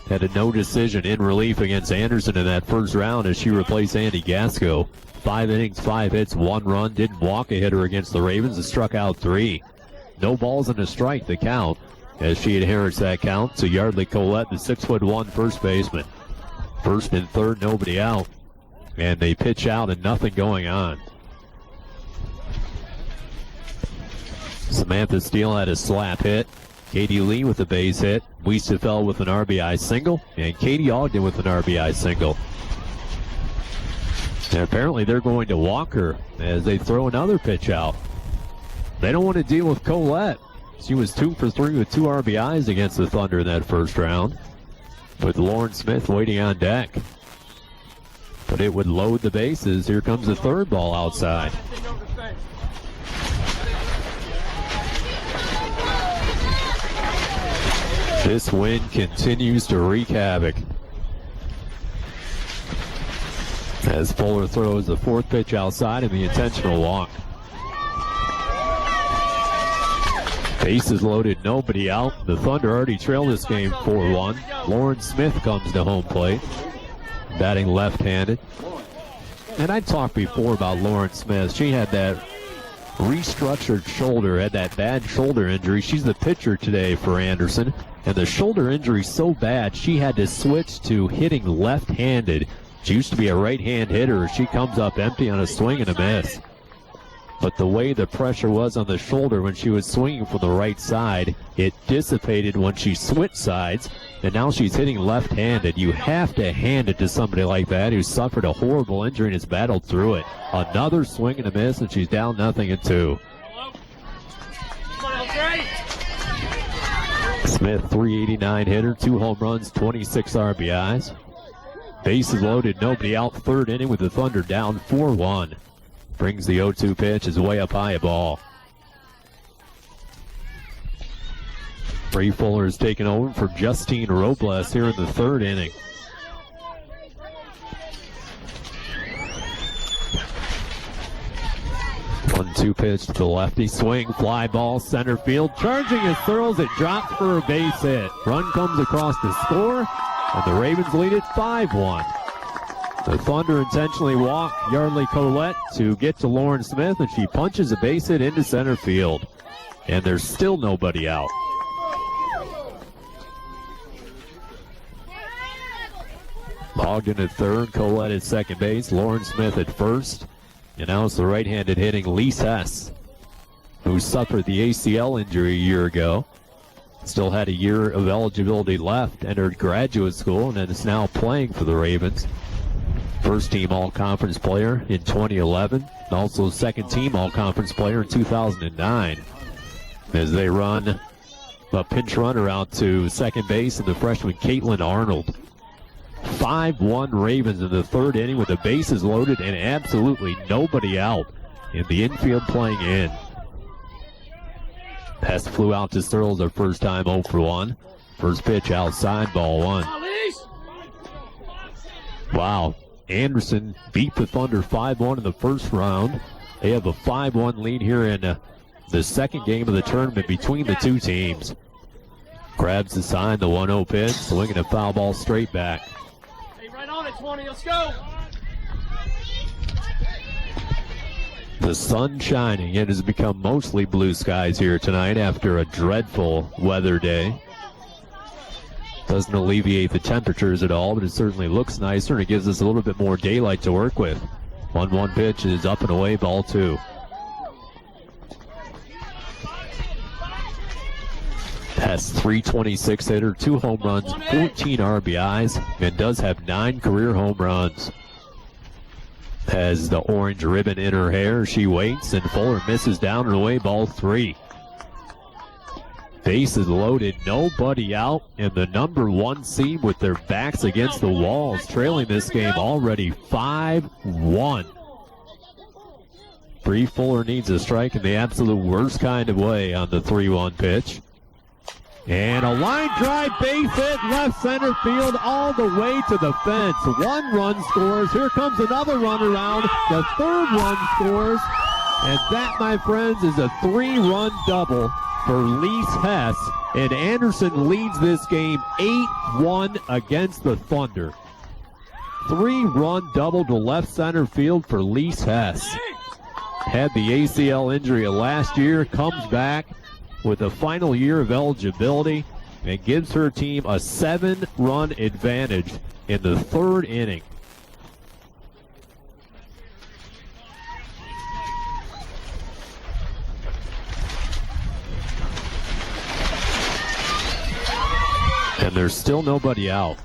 Had a no decision in relief against Anderson in that first round as she replaced Andy Gasco. 5 innings, 5 hits, 1 run. Didn't walk a hitter against the Ravens and struck out 3. No balls and a strike, the count, as she inherits that count to Yardley Collette, the 6'1" first baseman. First and third, nobody out. And they pitch out and nothing going on. Samantha Steele had a slap hit. Katie Lee with a base hit. Wiestefeld with an RBI single. And Katie Ogden with an RBI single. And apparently they're going to walk her as they throw another pitch out. They don't want to deal with Colette. She was 2 for 3 with 2 RBIs against the Thunder in that first round, with Lauren Smith waiting on deck. But it would load the bases. Here comes the third ball outside. This wind continues to wreak havoc as Fuller throws the fourth pitch outside and the intentional walk. Bases loaded, nobody out. The Thunder already trail this game 4-1. Lauren Smith comes to home plate, batting left-handed. And I talked before about Lauren Smith. She had that restructured shoulder, had that bad shoulder injury. She's the pitcher today for Anderson. And the shoulder injury so bad, she had to switch to hitting left-handed. She used to be a right-hand hitter. She comes up empty on a swing and a miss. But the way the pressure was on the shoulder when she was swinging from the right side, it dissipated when she switched sides, and now she's hitting left-handed. You have to hand it to somebody like that who suffered a horrible injury and has battled through it. Another swing and a miss, and she's down 0-2. Smith, 389 hitter, 2 home runs, 26 RBIs. Bases loaded, nobody out, third inning with the Thunder down 4-1. Brings the 0-2 pitch, is way up high, a ball. Bree Fuller is taking over for Justine Robles here in the third inning. One-two pitch to the lefty, swing, fly ball, center field, charging his Searles, it drops for a base hit. Run comes across the score, and the Ravens lead it 5-1. The Thunder intentionally walk Yardley Colette to get to Lauren Smith, and she punches a base hit into center field. And there's still nobody out. Ogden at third, Colette at second base, Lauren Smith at first. And now it's the right-handed hitting Lise Hess, who suffered the ACL injury a year ago. Still had a year of eligibility left, entered graduate school, and is now playing for the Ravens. First-team All-Conference player in 2011, and also second-team All-Conference player in 2009. As they run a pinch runner out to second base, and the freshman Caitlin Arnold. 5-1 Ravens in the third inning with the bases loaded and absolutely nobody out, and the infield playing in. Pass flew out to Searles their first time 0 for 1. First pitch outside, ball 1. Wow. Anderson beat the Thunder 5-1 in the first round. They have a 5-1 lead here in the second game of the tournament between the two teams. Grabs the sign, the 1-0 pitch, swinging a foul ball straight back. Hey, right on it, 20, let's go. The sun shining. It has become mostly blue skies here tonight after a dreadful weather day. Doesn't alleviate the temperatures at all, but it certainly looks nicer, and it gives us a little bit more daylight to work with. 1-1 pitch is up and away, ball 2. Has 326 hitter, 2 home runs, 14 RBIs, and does have 9 career home runs. Has the orange ribbon in her hair. She waits, and Fuller misses down and away, ball 3. Bases loaded, nobody out, and the number 1 seed with their backs against the walls, trailing this game already 5-1. Bree Fuller needs a strike in the absolute worst kind of way on the 3-1 pitch. And a line drive base hit left center field all the way to the fence. 1 run scores. Here comes another run around. The 3rd run scores. And that, my friends, is a 3-run double for Lise Hess. And Anderson leads this game 8-1 against the Thunder. 3-run double to left center field for Lise Hess. Had the ACL injury last year, comes back with a final year of eligibility, and gives her team a 7-run advantage in the 3rd inning. And there's still nobody out.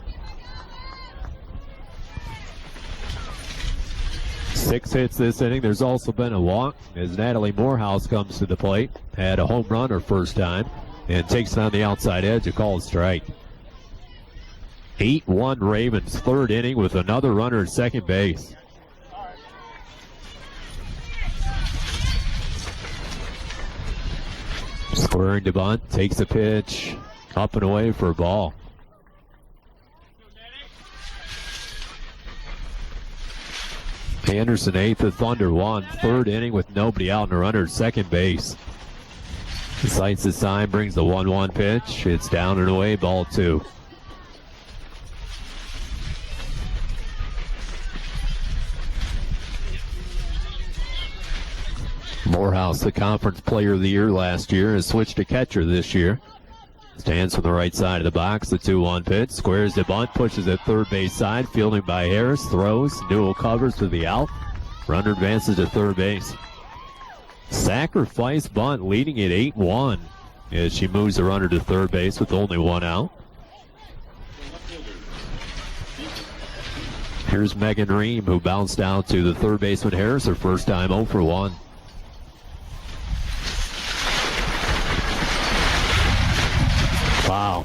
6 hits this inning. There's also been a walk as Natalie Morehouse comes to the plate. Had a home run her first time and takes it on the outside edge. A called strike. 8-1 Ravens, third inning with another runner at second base. Squaring to bunt, takes a pitch, up and away for a ball. Anderson 8th, the Thunder 1, third inning with nobody out and a runner at second base. Sights the sign, brings the 1-1 pitch. It's down and away, ball 2. Morehouse, the conference player of the year last year, has switched to catcher this year. Stands from the right side of the box, the 2-1 pitch. Squares the bunt, pushes at third base side. Fielding by Harris, throws. Newell covers to the out. Runner advances to third base. Sacrifice bunt, leading at 8-1 as she moves the runner to third base with only one out. Here's Megan Ream, who bounced out to the third baseman Harris, her first time 0 for 1. Wow.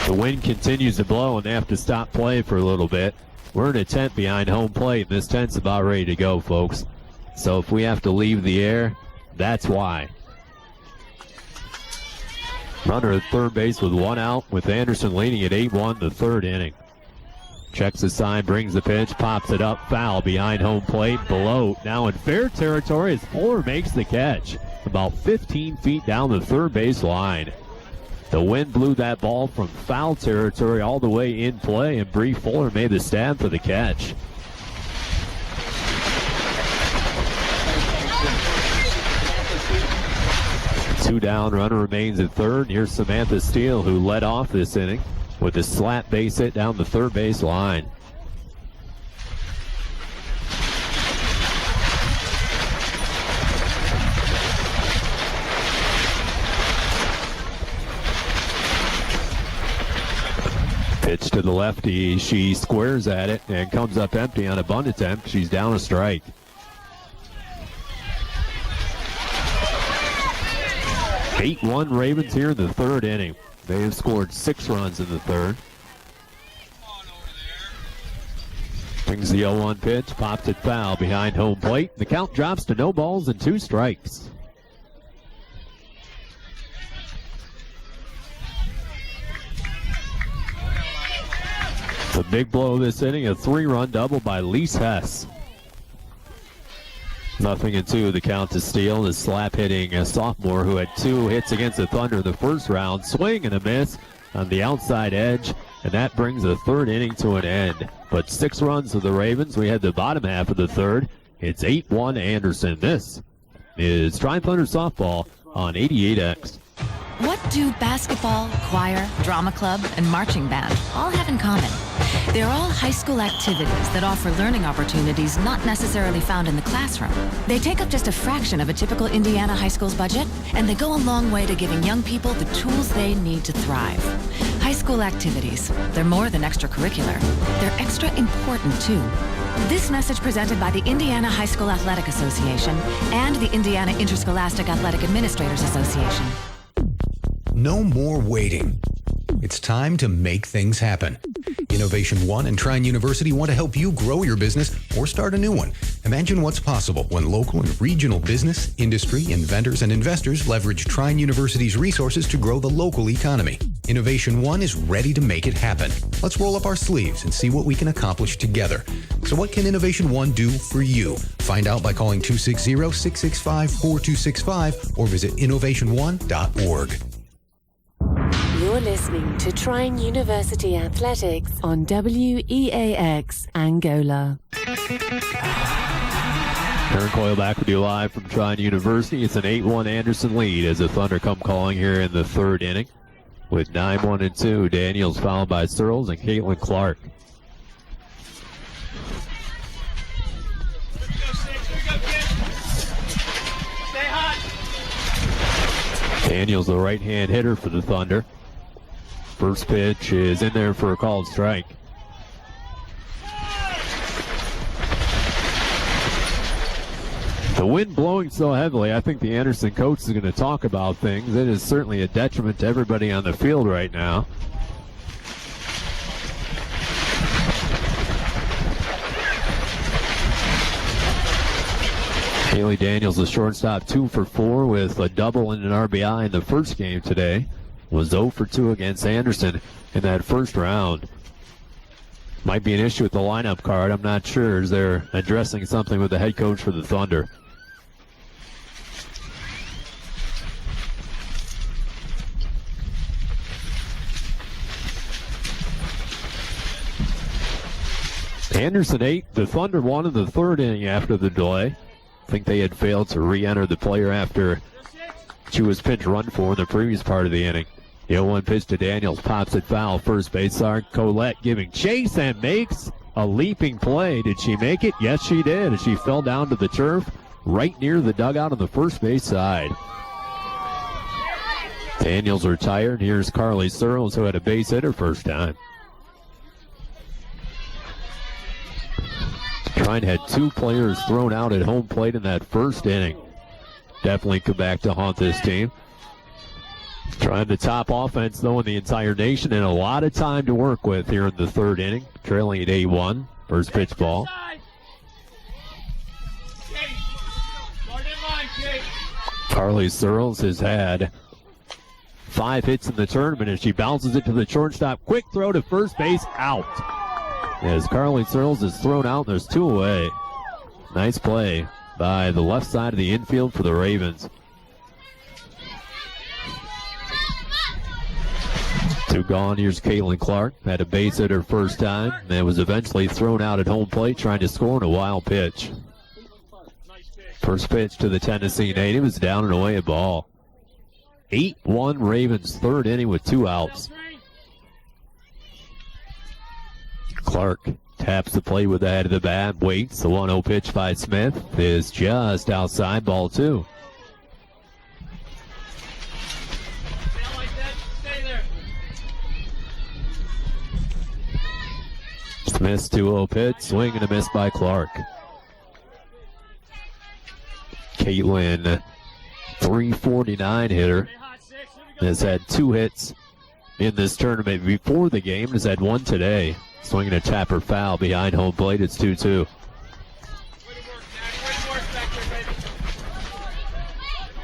The wind continues to blow and they have to stop play for a little bit. We're in a tent behind home plate and this tent's about ready to go, folks. So if we have to leave the air, that's why. Runner at third base with one out, with Anderson leading at 8-1 the third inning. Checks the sign, brings the pitch, pops it up, foul behind home plate. Below, now in fair territory as Fuller makes the catch. About 15 feet down the third base line. The wind blew that ball from foul territory all the way in play, and Bree Fuller made the stab for the catch. Two down, runner remains at third. Here's Samantha Steele, who led off this inning with a slap base hit down the third base line. Pitch to the lefty. She squares at it and comes up empty on a bunt attempt. She's down a strike. Eight-1 Ravens here in the third inning. They have scored 6 runs in the third. Brings the 0-1 pitch, pops it foul behind home plate. The count drops to no balls and 2 strikes. The big blow of this inning, a 3-run double by Lise Hess. 0-2, the count to Steele. The slap hitting a sophomore who had 2 hits against the Thunder in the first round. Swing and a miss on the outside edge, and that brings the third inning to an end. But 6 runs for the Ravens. We had the bottom half of the third. It's 8-1 Anderson. This is Trine Thunder Softball on 88X. What do basketball, choir, drama club, and marching band all have in common? They're all high school activities that offer learning opportunities not necessarily found in the classroom. They take up just a fraction of a typical Indiana high school's budget, and they go a long way to giving young people the tools they need to thrive. High school activities, they're more than extracurricular. They're extra important, too. This message presented by the Indiana High School Athletic Association and the Indiana Interscholastic Athletic Administrators Association. No more waiting. It's time to make things happen. Innovation One and Trine University want to help you grow your business or start a new one. Imagine what's possible when local and regional business, industry, inventors, and investors leverage Trine University's resources to grow the local economy. Innovation One is ready to make it happen. Let's roll up our sleeves and see what we can accomplish together. So what can Innovation One do for you? Find out by calling 260-665-4265 or visit innovationone.org. You're listening to Trine University Athletics on WEAX Angola. Aaron Coyle back with you live from Trine University. It's an 8-1 Anderson lead as the Thunder come calling here in the third inning with 9-1-2. Daniels followed by Searles and Caitlin Clark. Daniels, the right-hand hitter for the Thunder. First pitch is in there for a called strike. The wind blowing so heavily, I think the Anderson coach is going to talk about things. It is certainly a detriment to everybody on the field right now. Haley Daniels, the shortstop, 2 for 4 with a double and an RBI in the first game today. Was 0 for 2 against Anderson in that first round. Might be an issue with the lineup card. I'm not sure as they're addressing something with the head coach for the Thunder. Anderson 8, the Thunder won in the third inning after the delay. I think they had failed to re-enter the player after she was pinch run for in the previous part of the inning. The 0-1 pitch to Daniels, pops it foul, first base Colette giving chase and makes a leaping play. Did she make it? Yes, she did. As she fell down to the turf right near the dugout on the first base side. Daniels retired. Here's Carly Searles, who had a base hit her first time. Trine had 2 players thrown out at home plate in that first inning. Definitely come back to haunt this team. Trying the top offense, though, in the entire nation, and a lot of time to work with here in the third inning. Trailing at 8-1. First pitch ball. Carly Searles has had 5 hits in the tournament as she bounces it to the shortstop. Quick throw to first base, out. As Carly Searles is thrown out, there's 2 away. Nice play by the left side of the infield for the Ravens. 2 gone. Here's Caitlin Clark. Had a base hit her first time and was eventually thrown out at home plate trying to score in a wild pitch. First pitch to the Tennessee native is down and away a ball. 8-1 Ravens, third inning with 2 outs. Clark taps the plate with the head of the bat, waits. The 1-0 pitch by Smith is just outside, ball 2. Smith's 2-0 pitch, swing and a miss by Clark. Caitlin, 349 hitter, has had 2 hits in this tournament before the game, has had 1 today. Swinging a tapper foul behind home plate, it's 2-2.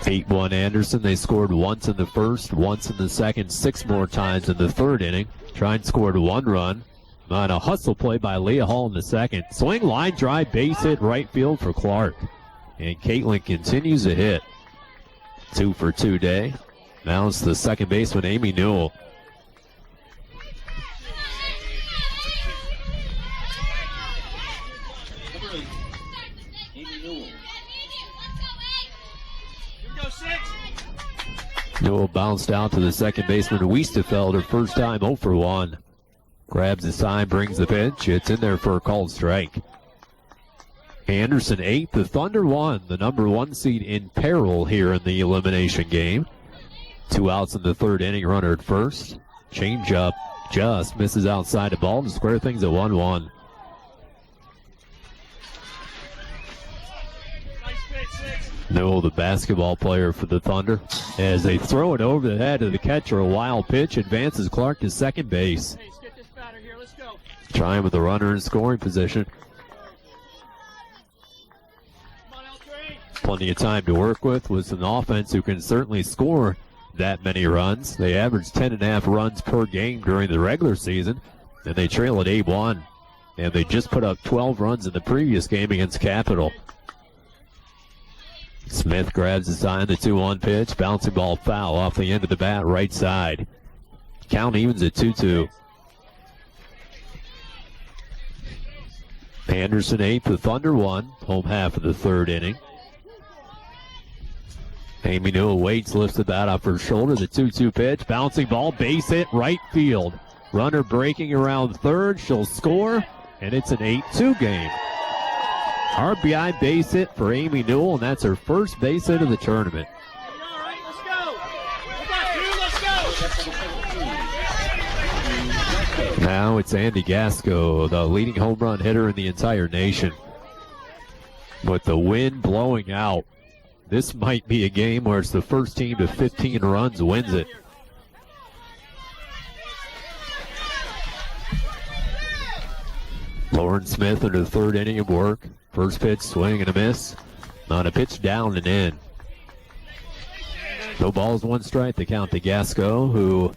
8-1 Anderson, they scored once in the first, once in the second, 6 more times in the third inning. Trine scored 1 run on a hustle play by Leah Hall in the second. Swing, line drive, base hit, right field for Clark. And Caitlin continues to hit. 2 for 2 day. Now it's the second baseman, Amy Newell. Newell bounced out to the second baseman, Weistefeld, her first time 0 for 1. Grabs the sign, brings the pitch. It's in there for a called strike. Anderson 8, the Thunder 1, the number 1 seed in peril here in the elimination game. 2 outs in the third inning, runner at first. Changeup just misses outside the ball to square things at 1-1. Newell, the basketball player for the Thunder, as they throw it over the head of the catcher. A wild pitch advances Clark to second base. Trying with the runner in scoring position. Plenty of time to work with an offense who can certainly score that many runs. They averaged 10.5 runs per game during the regular season, and they trail at 8-1. And they just put up 12 runs in the previous game against Capital. Smith grabs the sign, the 2-1 pitch, bouncing ball foul off the end of the bat, right side. Count evens at 2-2. Anderson 8, the Thunder 1, home half of the third inning. Amy Newell waits, lifts the bat off her shoulder, the 2-2 pitch, bouncing ball, base hit, right field. Runner breaking around third, she'll score, and it's an 8-2 game. RBI base hit for Amy Newell, and that's her first base hit of the tournament. Now it's Andy Gasco, the leading home run hitter in the entire nation. With the wind blowing out, this might be a game where it's the first team to 15 runs wins it. Lauren Smith into the third inning of work. First pitch, swing and a miss. On a pitch down and in. No balls, one strike. The count to Gasco, who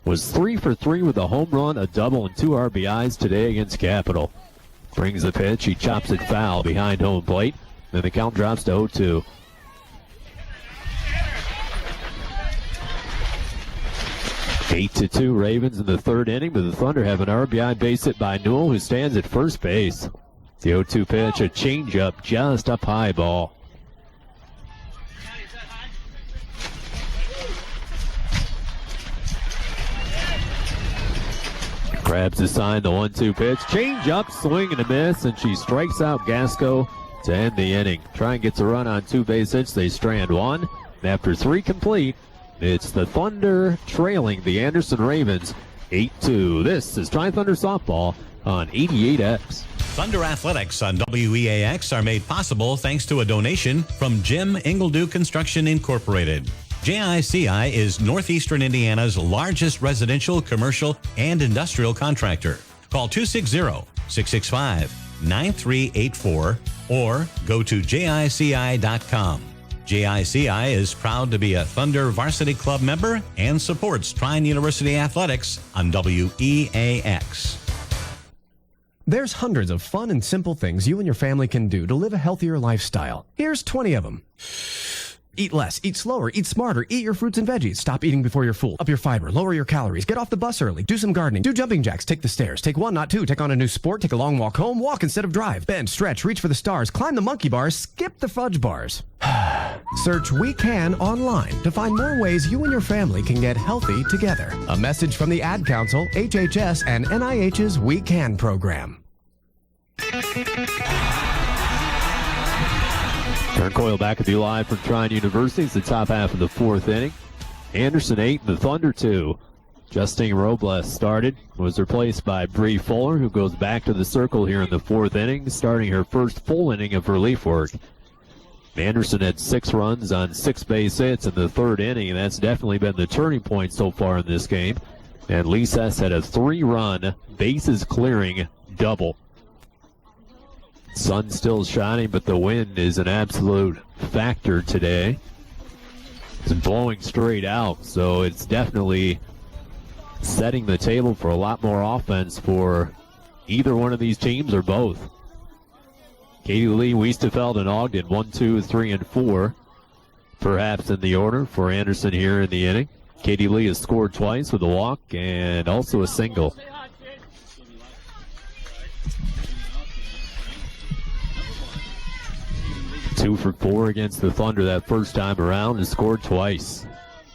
was 3 for 3 with a home run, a double, and 2 RBIs today against Capital. Brings the pitch. He chops it foul behind home plate. Then the count drops to 0-2. Eight to 2 Ravens in the third inning, but the Thunder have an RBI base hit by Newell, who stands at first base. The 0-2 pitch, a changeup, just up high ball. Grabs the sign, the 1-2 pitch, changeup, swing and a miss, and she strikes out Gasco to end the inning. Trine gets a run on 2 base hits, they strand 1. And after 3 complete, it's the Thunder trailing the Anderson Ravens 8-2. This is Trine Thunder Softball on 88X. Thunder Athletics on WEAX are made possible thanks to a donation from Jim Ingledew Construction Incorporated. JICI is Northeastern Indiana's largest residential, commercial, and industrial contractor. Call 260-665-9384 or go to jici.com. JICI is proud to be a Thunder Varsity Club member and supports Trine University Athletics on WEAX. There's hundreds of fun and simple things you and your family can do to live a healthier lifestyle. Here's 20 of them. Eat less, eat slower, eat smarter, eat your fruits and veggies. Stop eating before you're full. Up your fiber, lower your calories, get off the bus early, do some gardening, do jumping jacks, take the stairs, take 1, not 2, take on a new sport, take a long walk home, walk instead of drive, bend, stretch, reach for the stars, climb the monkey bars, skip the fudge bars. Search We Can online to find more ways you and your family can get healthy together. A message from the Ad Council, HHS, and NIH's We Can program. Turn Coyle back with you live from Trine University. It's the top half of the fourth inning. Anderson 8 and the Thunder 2. Justine Robles started, was replaced by Bree Fuller, who goes back to the circle here in the fourth inning, starting her first full inning of relief work. Anderson had 6 runs on 6 base hits in the third inning, and that's definitely been the turning point so far in this game. And Lisas had a 3-run, bases clearing double. Sun still shining, but the wind is an absolute factor today. It's blowing straight out, so it's definitely setting the table for a lot more offense for either one of these teams or both. Katie Lee, Wiestefeld, and Ogden, 1, 2, 3, and 4, perhaps in the order for Anderson here in the inning. Katie Lee has scored twice with a walk and also a single. 2 for 4 against the Thunder that first time around and scored twice.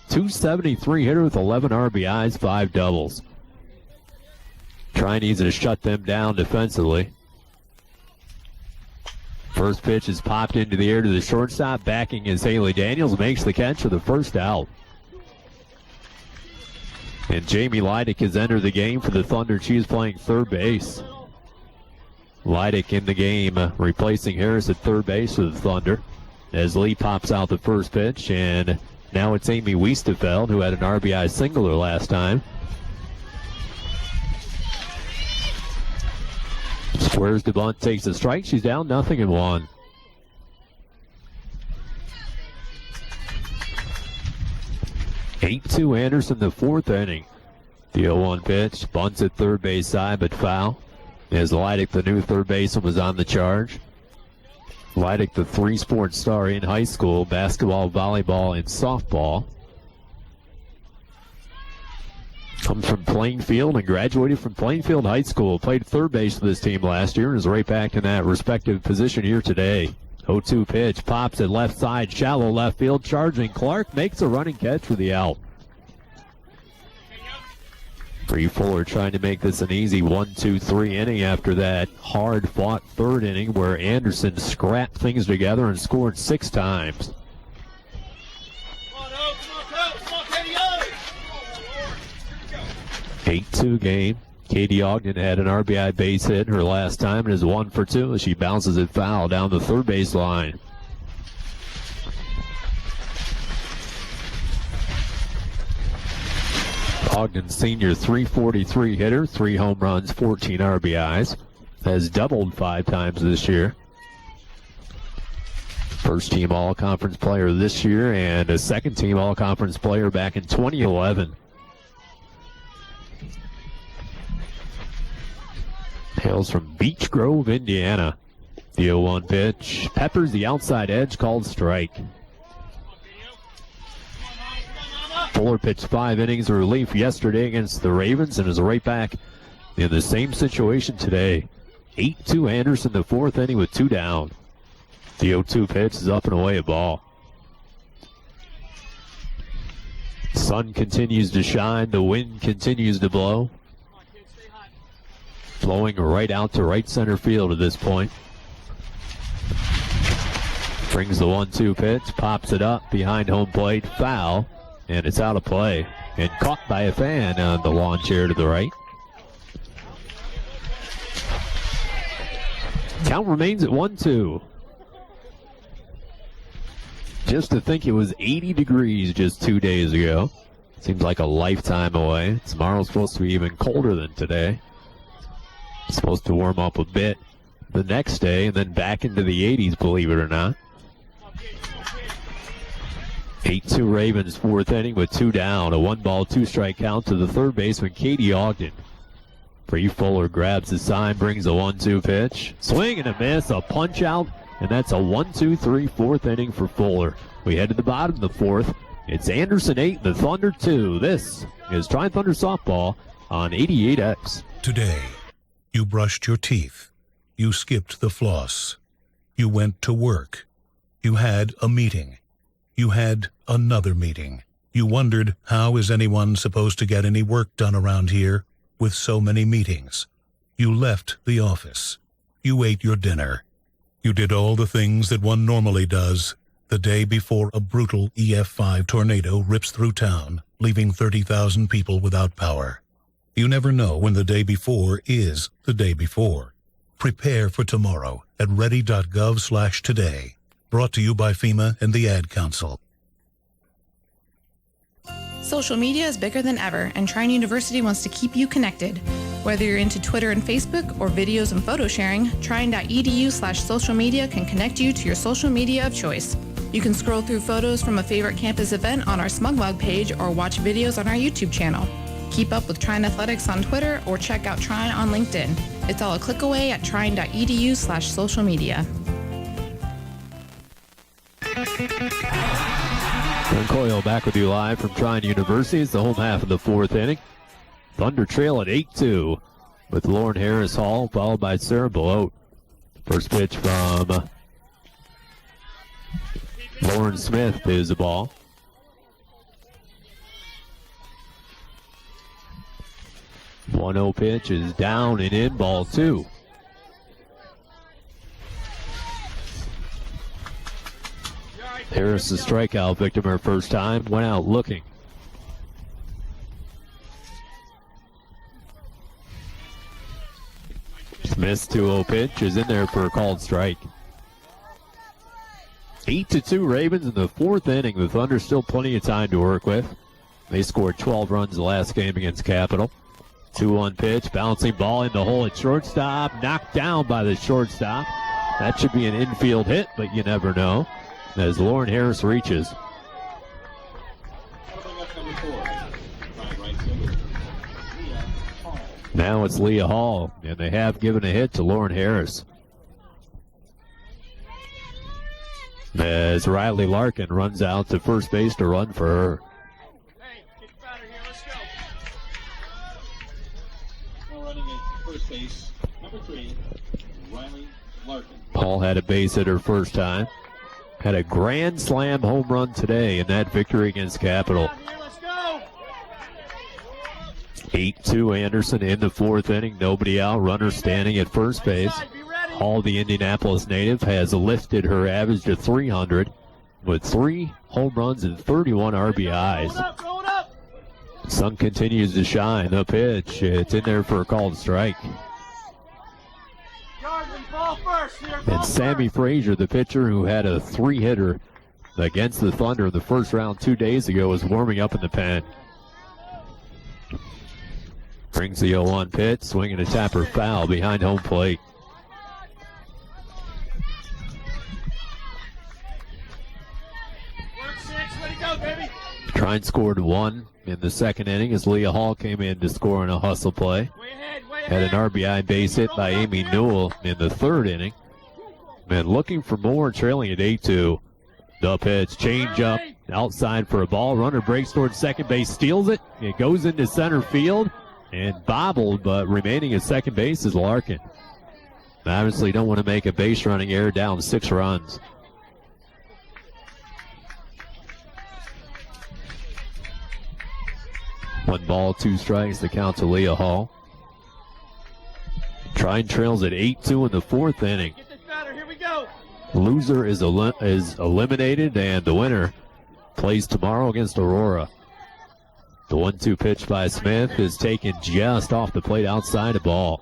273 hitter with 11 RBIs, 5 doubles. Trine needs to shut them down defensively. First pitch is popped into the air to the shortstop. Backing is Haley Daniels, makes the catch for the first out. And Jamie Leidick has entered the game for the Thunder. She is playing third base. Leidick in the game, replacing Harris at third base for the Thunder. As Lee pops out the first pitch, and now it's Amy Wiestefeld, who had an RBI singler last time. Squares to bunt, takes a strike. She's down 0-1. (8-2) Anderson, the fourth inning. The 0-1 pitch, bunts at third base side, but foul. As Leidick, the new third baseman, was on the charge. Leidick, the 3-sport star in high school, basketball, volleyball, and softball. Comes from Plainfield and graduated from Plainfield High School. Played third base for this team last year and is right back in that respective position here today. 0-2 pitch, pops at left side, shallow left field, charging Clark, makes a running catch for the out. Bree Fuller trying to make this an easy 1-2-3 inning after that hard-fought third inning where Anderson scrapped things together and scored 6 times. 8-2 game. Katie Ogden had an RBI base hit her last time and is 1 for 2 as she bounces it foul down the third base line. Ogden, senior, 343 hitter, 3 home runs, 14 RBIs. Has doubled 5 times this year. First team All-Conference player this year and a second team All-Conference player back in 2011. Hails from Beech Grove, Indiana. The 0-1 pitch. Peppers the outside edge, called strike. Fuller pitched 5 innings of relief yesterday against the Ravens and is right back in the same situation today. 8-2 Anderson, the 4th inning with 2 down. The 0-2 pitch is up and away, a ball. Sun continues to shine. The wind continues to blow. Flowing right out to right center field at this point. Brings the 1-2 pitch, pops it up behind home plate, foul, and it's out of play. And caught by a fan on the lawn chair to the right. Count remains at 1-2. Just to think it was 80 degrees just 2 days ago. Seems like a lifetime away. Tomorrow's supposed to be even colder than today. It's supposed to warm up a bit the next day and then back into the 80s, believe it or not. 8-2 Ravens, 4th inning with 2 down. A 1-ball, 2-strike count to the third baseman, Katie Ogden. Bree Fuller grabs the sign, brings a 1-2 pitch. Swing and a miss, a punch out, and that's a 1-2-3 4th inning for Fuller. We head to the bottom of the 4th. It's Anderson 8 and the Thunder 2. This is Trine Thunder Softball on 88X. Today, you brushed your teeth. You skipped the floss. You went to work. You had a meeting. You had another meeting. You wondered, how is anyone supposed to get any work done around here with so many meetings? You left the office. You ate your dinner. You did all the things that one normally does the day before a brutal EF5 tornado rips through town, leaving 30,000 people without power. You never know when the day before is the day before. Prepare for tomorrow at ready.gov/today. Brought to you by FEMA and the Ad Council. Social media is bigger than ever, and Trine University wants to keep you connected. Whether you're into Twitter and Facebook or videos and photo sharing, trine.edu/social media can connect you to your social media of choice. You can scroll through photos from a favorite campus event on our Smugmug page or watch videos on our YouTube channel. Keep up with Trine Athletics on Twitter or check out Trine on LinkedIn. It's all a click away at trine.edu/social media. Glenn Coyle back with you live from Trine University. It's the home half of the 4th inning. Thunder trail at 8-2 with Lauren Harris Hall, followed by Sarah Belote. First pitch from Lauren Smith is the ball. The 1-0 pitch is down and in, ball 2. Harris, the strikeout victim her first time, went out looking. Smith's 2-0 pitch is in there for a called strike. 8-2 Ravens in the 4th inning. The Thunder still plenty of time to work with. They scored 12 runs the last game against Capital. 2-1 pitch, bouncing ball in the hole at shortstop, knocked down by the shortstop. That should be an infield hit, but you never know, as Lauren Harris reaches. Now it's Leah Hall, and they have given a hit to Lauren Harris. As Riley Larkin runs out to first base to run for her. Hey, get the batter here. Let's go. We're running at first base, number 3, Riley Larkin. Hall had a base hit her first time. Had a grand slam home run today in that victory against Capital. 8-2 Anderson in the 4th inning. Nobody out. Runner standing at first base. Hall, the Indianapolis native, has lifted her average to 300 with 3 home runs and 31 RBIs. Sun continues to shine. The pitch, it's in there for a called strike. And Sammy Frazier, the pitcher who had a 3-hitter against the Thunder in the first round 2 days ago, is warming up in the pen. Brings the 0-1 pitch, swinging a tapper foul behind home plate. Trine scored 1 in the second inning as Leah Hall came in to score on a hustle play. Had an RBI base hit by Amy Newell in the third inning. And looking for more, trailing at 8-2. The pitch, change up, outside for a ball. Runner breaks towards second base, steals it. It goes into center field and bobbled, but remaining at second base is Larkin. Obviously don't want to make a base running error, down 6 runs. One ball, 2 strikes, the count to Leah Hall. Trine trails at 8-2 in the fourth inning. Loser is eliminated, and the winner plays tomorrow against Aurora. The 1-2 pitch by Smith is taken just off the plate outside a ball.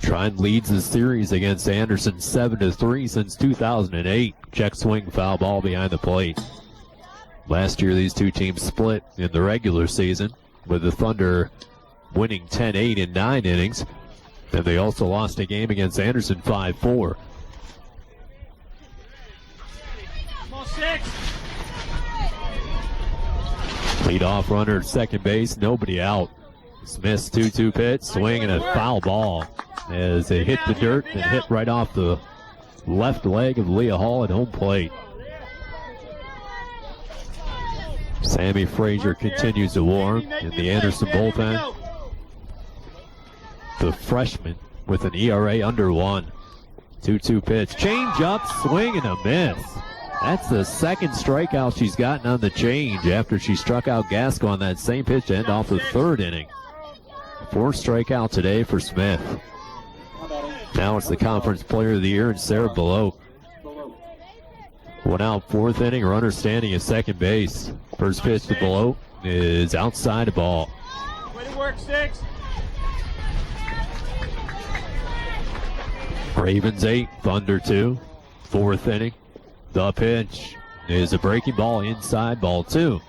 Trine leads the series against Anderson 7-3 since 2008. Check swing, foul ball behind the plate. Last year, these two teams split in the regular season, with the Thunder winning 10-8 in 9 innings. And they also lost a game against Anderson 5-4. Lead-off runner at second base, nobody out. Smith's 2-2 pitch, swing and a foul ball as it hit the dirt and hit right off the left leg of Leah Hall at home plate. Sammy Frazier continues to warm in the Anderson bullpen. The freshman with an ERA under 1. 2-2 pitch, change up, swing and a miss. That's the second strikeout she's gotten on the change after she struck out Gasco on that same pitch to end off the third inning. 4th strikeout today for Smith. Now it's the Conference Player of the Year and Sarah Below. 1 out, 4th inning, runner standing at second base. First pitch to Below is outside the ball. Way to work, 6. Ravens 8, Thunder 2. 4th inning. The pitch is a breaking ball inside, ball 2.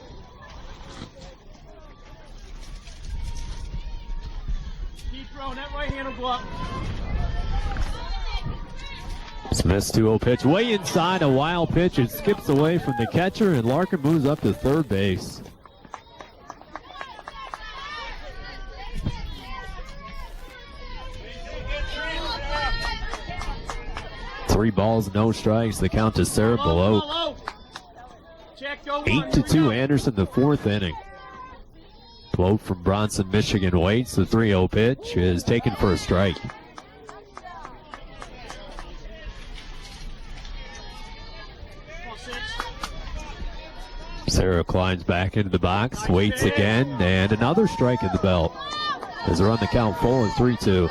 Keep throwing, that right hand will go up. Smith's 2-0 pitch, way inside, a wild pitch. It skips away from the catcher, and Larkin moves up to third base. Three balls, no strikes. The count to Sarah Below. 8-2 Anderson, the 4th inning. Below from Bronson, Michigan waits. The 3-0 pitch is taken for a strike. Sarah climbs back into the box, waits again, and another strike at the belt. As they're on the count full and 3-2.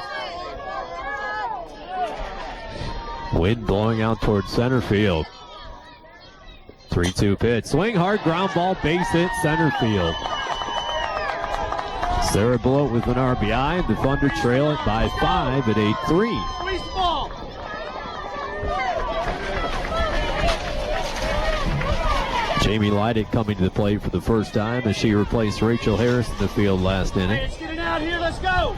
Wind blowing out towards center field. 3-2 pitch. Swing hard, ground ball, base hit, center field. Sarah Below with an RBI. The Thunder trail it by 5 at 8-3. Jamie Leidick coming to the plate for the first time as she replaced Rachel Harris in the field last inning. Hey, let's get it out here, let's go!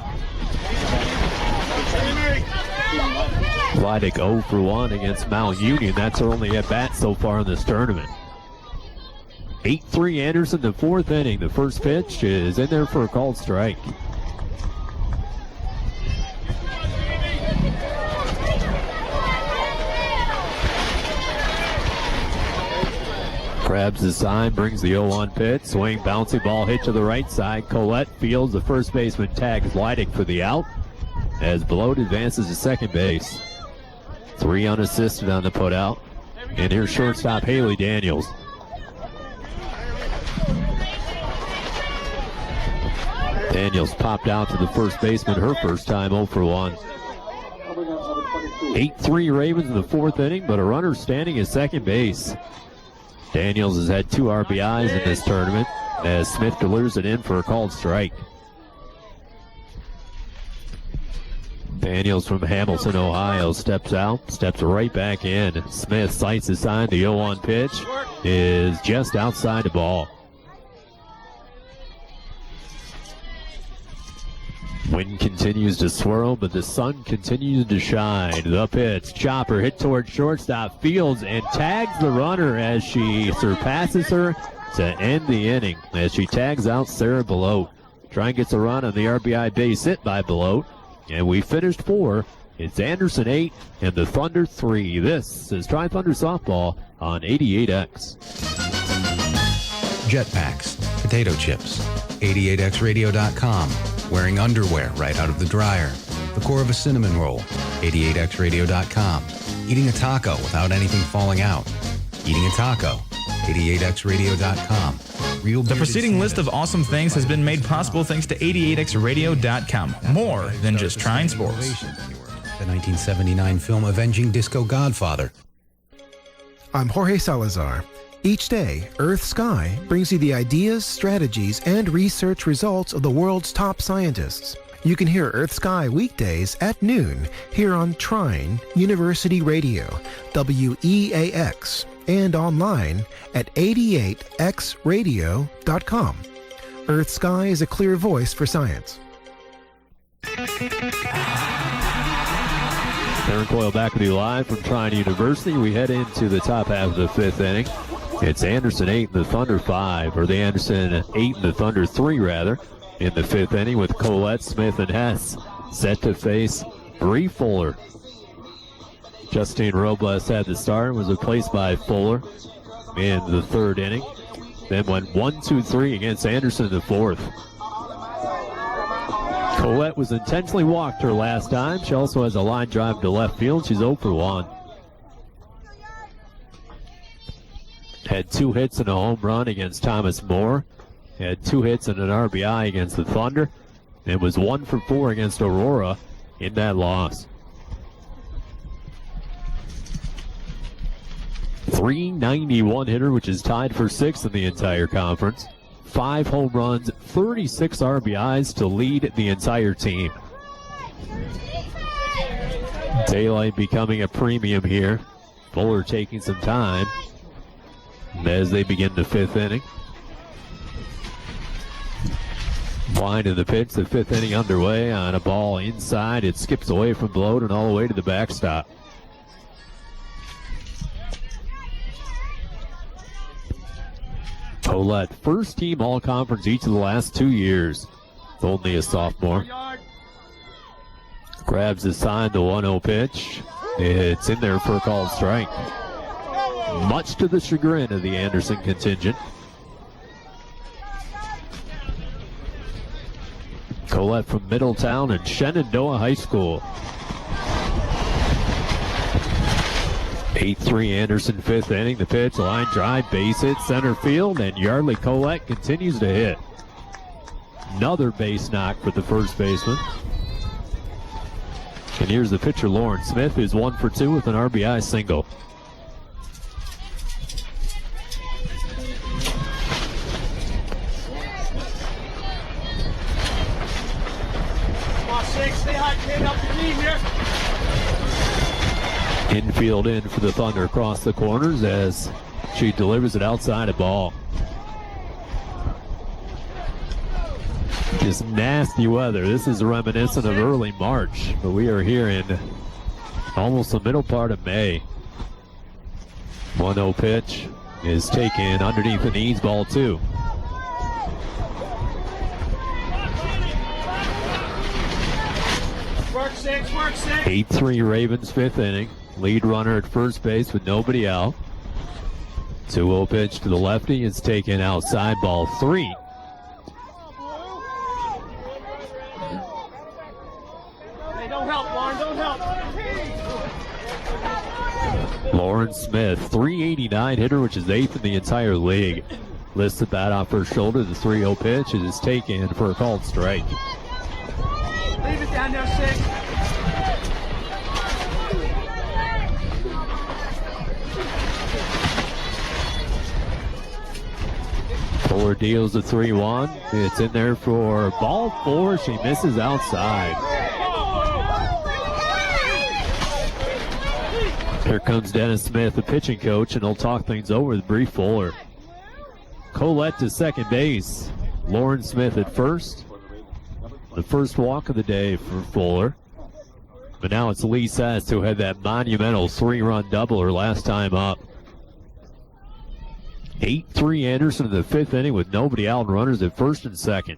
Leidick 0 for 1 against Mount Union. That's her only at-bat so far in this tournament. 8-3 Anderson, the 4th inning. The first pitch is in there for a called strike. Grabs the sign, brings the 0-1 pitch. Swing, bouncy ball hit to the right side. Colette fields, the first baseman tags Leidick for the out as Below advances to second base. 3 unassisted on the putout. And here's shortstop Haley Daniels. Daniels popped out to the first baseman her first time, 0 for 1. 8-3 Ravens in the fourth inning, but a runner standing at second base. Daniels has had 2 RBIs in this tournament as Smith delivers it in for a called strike. Daniels from Hamilton, Ohio steps out, steps right back in. Smith sights aside. The 0-1 pitch is just outside the ball. Wind continues to swirl, but the sun continues to shine. The pitch, chopper hit towards shortstop Fields and tags the runner as she surpasses her to end the inning. As she tags out Sarah Belote. Trying gets a run on the RBI base hit by Belote. And we finished 4. It's Anderson 8 and the Thunder 3. This is Tri Thunder Softball on 88X. Jetpacks, potato chips, 88xradio.com, wearing underwear right out of the dryer, the core of a cinnamon roll, 88xradio.com, eating a taco without anything falling out, eating a taco, 88xradio.com. The preceding list of awesome things has been made possible thanks to 88xradio.com. More than just Trine Sports. The 1979 film Avenging Disco Godfather. I'm Jorge Salazar. Each day, Earth Sky brings you the ideas, strategies, and research results of the world's top scientists. You can hear Earth Sky weekdays at noon here on Trine University Radio, WEAX, and online at 88xradio.com. Earth Sky is a clear voice for science. Aaron Coyle back with you live from Trine University. We head into the top half of the 5th inning. It's Anderson 8 and the Thunder 5, or the Anderson 8 and the Thunder 3 rather, in the 5th inning with Colette, Smith, and Hess set to face Bree Fuller. Justine Robles had the start, was replaced by Fuller in the 3rd inning. Then went 1-2-3 against Anderson in the 4th. Colette was intentionally walked her last time. She also has a line drive to left field. She's 0 for 1. Had 2 hits and a home run against Thomas More. Had 2 hits and an RBI against the Thunder. And was 1 for 4 against Aurora in that loss. .391 hitter, which is tied for 6th in the entire conference. 5 home runs, 36 RBIs to lead the entire team. Daylight becoming a premium here. Fuller taking some time as they begin the 5th inning. Blind in the pitch, the 5th inning underway on a ball inside. It skips away from Belote and all the way to the backstop. Colette, first team all-conference each of the last 2 years. Only a sophomore. Grabs aside the 1-0 pitch. It's in there for a called strike. Much to the chagrin of the Anderson contingent. Colette from Middletown and Shenandoah High School. 8-3 Anderson, 5th inning. The pitch, line drive, base hit, center field, and Yardley Colette continues to hit. Another base knock for the first baseman. And here's the pitcher, Lauren Smith, who's 1 for 2 with an RBI single. Come on, 6, stay high, kid, help the team here. Infield in for the Thunder across the corners as she delivers it outside a ball. Just nasty weather. This is reminiscent of early March, but we are here in almost the middle part of May. 1-0 pitch is taken underneath the knees, ball 2. Work 6, work 6. 8-3 Ravens, 5th inning. Lead runner at first base with nobody out. 2-0 pitch to the lefty. It's taken outside, ball 3. Hey, don't help, Lauren, don't help. Lauren Smith, .389 hitter, which is 8th in the entire league. Lifts the bat off her shoulder. The 3-0 pitch is taken for a called strike. Leave it down there, 6. Fuller deals the 3-1. It's in there for ball 4. She misses outside. Here comes Dennis Smith, the pitching coach, and he'll talk things over with Bree Fuller. Colette to second base. Lauren Smith at first. The first walk of the day for Fuller. But now it's Lee Sass who had that monumental 3-run double her last time up. 8-3 Anderson in the 5th inning with nobody out and runners at first and second.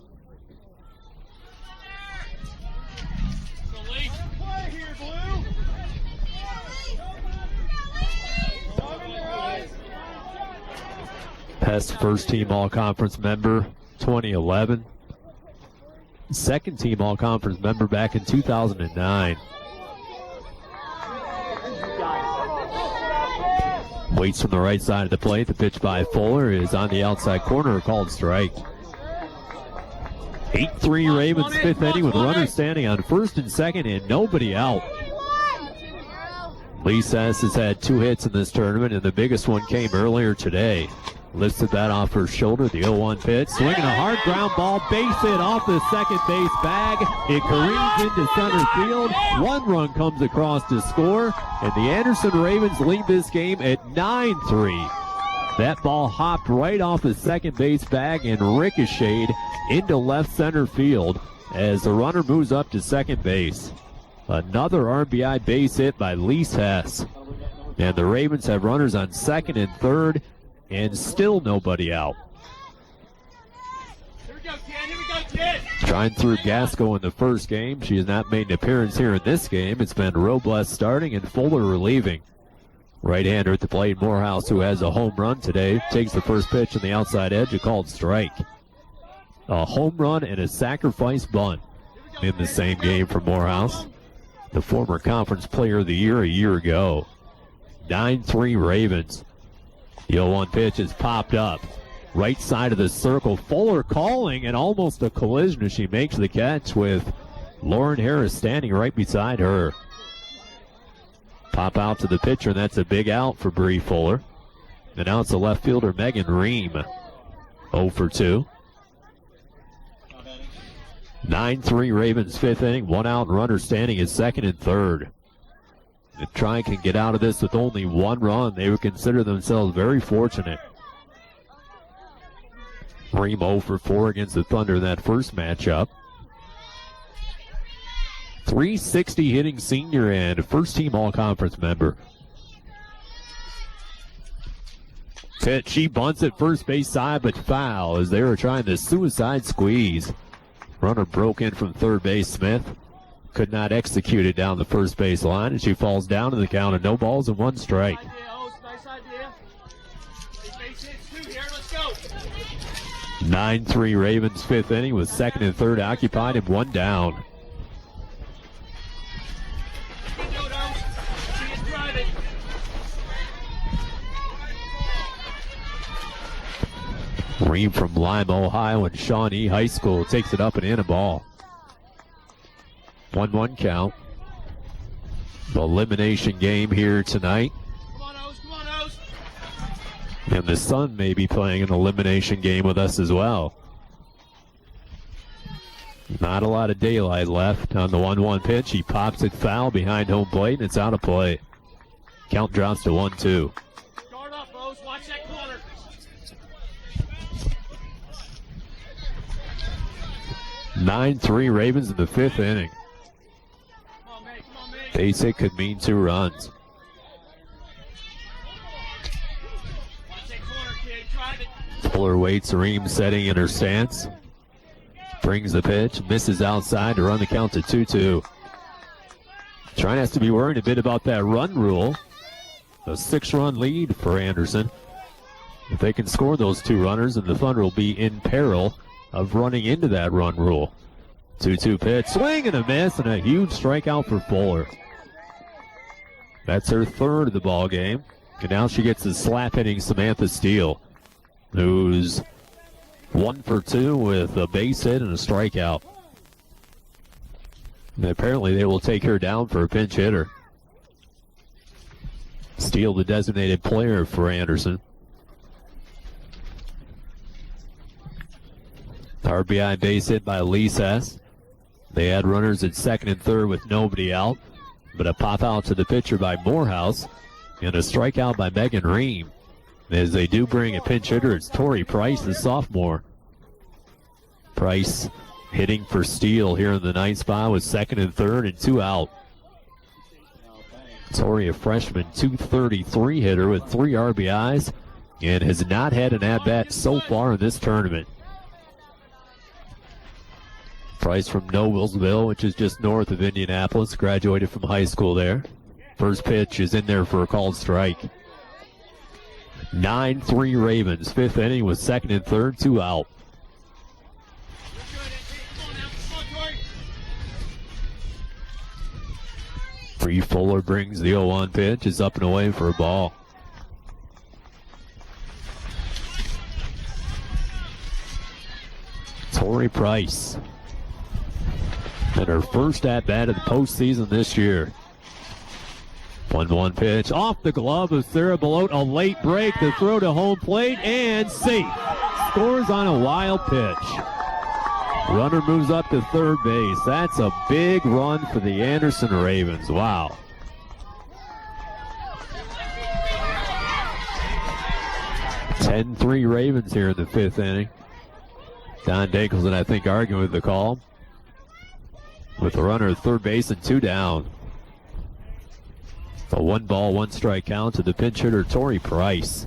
Hess, first team All-Conference member, 2011. Second team All-Conference member back in 2009. Waits from the right side of the plate. The pitch by Fuller is on the outside corner, called strike. 8-3 Ravens, 5th inning with runners standing on first and second and nobody out. Lee Sass has had 2 hits in this tournament, and the biggest one came earlier today. Lifted that off her shoulder, the 0-1 pitch. Swinging a hard ground ball, base hit off the second base bag. It careens into center field. 1 run comes across to score, and the Anderson Ravens lead this game at 9-3. That ball hopped right off the second base bag and ricocheted into left center field as the runner moves up to second base. Another RBI base hit by Lee Hess. And the Ravens have runners on second and third, and still nobody out. Here we go, Ken. Here we go, Ken. Trying through Gasco in the first game. She has not made an appearance here in this game. It's been Robles starting and Fuller relieving. Right-hander at the plate, Morehouse, who has a home run today, takes the first pitch on the outside edge, a called strike. A home run and a sacrifice bunt in the same game for Morehouse, the former Conference Player of the Year a year ago. 9-3 Ravens. The 0-1 pitch is popped up. Right side of the circle. Fuller calling, and almost a collision as she makes the catch with Lauren Harris standing right beside her. Pop out to the pitcher, and that's a big out for Bree Fuller. And now it's the left fielder, Megan Ream. 0 for 2. 9-3 Ravens, 5th inning. 1 out and runner standing at second and third. If Trine can get out of this with only 1 run, they would consider themselves very fortunate. Ream 0 for 4 against the Thunder in that first matchup. 360 hitting senior and first team All-Conference member. She bunts at first base side, but foul as they were trying the suicide squeeze. Runner broke in from third base. Smith could not execute it down the first base line, and she falls down to the count of no balls and 1 strike. Nice idea. Base hits 2 here. Let's go. 9-3 Ravens, 5th inning with second and third occupied and 1 down. Ream from Lima, Ohio, and Shawnee High School takes it up and in a ball. 1-1 count. The elimination game here tonight. And the Sun may be playing an elimination game with us as well. Not a lot of daylight left on the 1-1 pitch. He pops it foul behind home plate, and it's out of play. Count drops to 1-2. Guard up, Rose. Watch that corner. 9-3 Ravens in the 5th inning. Base hit could mean 2 runs. Fuller waits. Ream setting in her stance. Brings the pitch. Misses outside to run the count to 2-2. Trine has to be worried a bit about that run rule. A 6-run lead for Anderson. If they can score those 2 runners, then the Thunder will be in peril of running into that run rule. 2-2 pitch. Swing and a miss, and a huge strikeout for Fuller. That's her 3rd of the ball game. And now she gets the slap hitting Samantha Steele, who's 1 for 2 with a base hit and a strikeout. And apparently they will take her down for a pinch hitter. Steele, the designated player for Anderson. RBI base hit by Lee Sess. They had runners at second and third with nobody out, but a pop out to the pitcher by Morehouse and a strikeout by Megan Ream. As they do bring a pinch hitter, it's Tori Price, the sophomore. Price hitting for Steele here in the ninth spot with second and third and 2 out. Tori, a freshman, 233 hitter with 3 RBIs and has not had an at-bat so far in this tournament. Price from Noblesville, which is just north of Indianapolis, graduated from high school there. First pitch is in there for a called strike. 9-3 Ravens. Fifth inning with second and third, 2 out. Bree Fuller brings the 0-1 pitch. Is up and away for a ball. Tori Price. And her first at-bat of the postseason this year. 1-1 pitch off the glove of Sarah Belote. A late break. The throw to home plate and safe. Scores on a wild pitch. Runner moves up to third base. That's a big run for the Anderson Ravens. Wow. (10-3) Ravens here in the fifth inning. Don Dankelson, I think, arguing with the call. With the runner at third base and 2 down. A 1-ball, 1-strike count to the pinch hitter, Tori Price.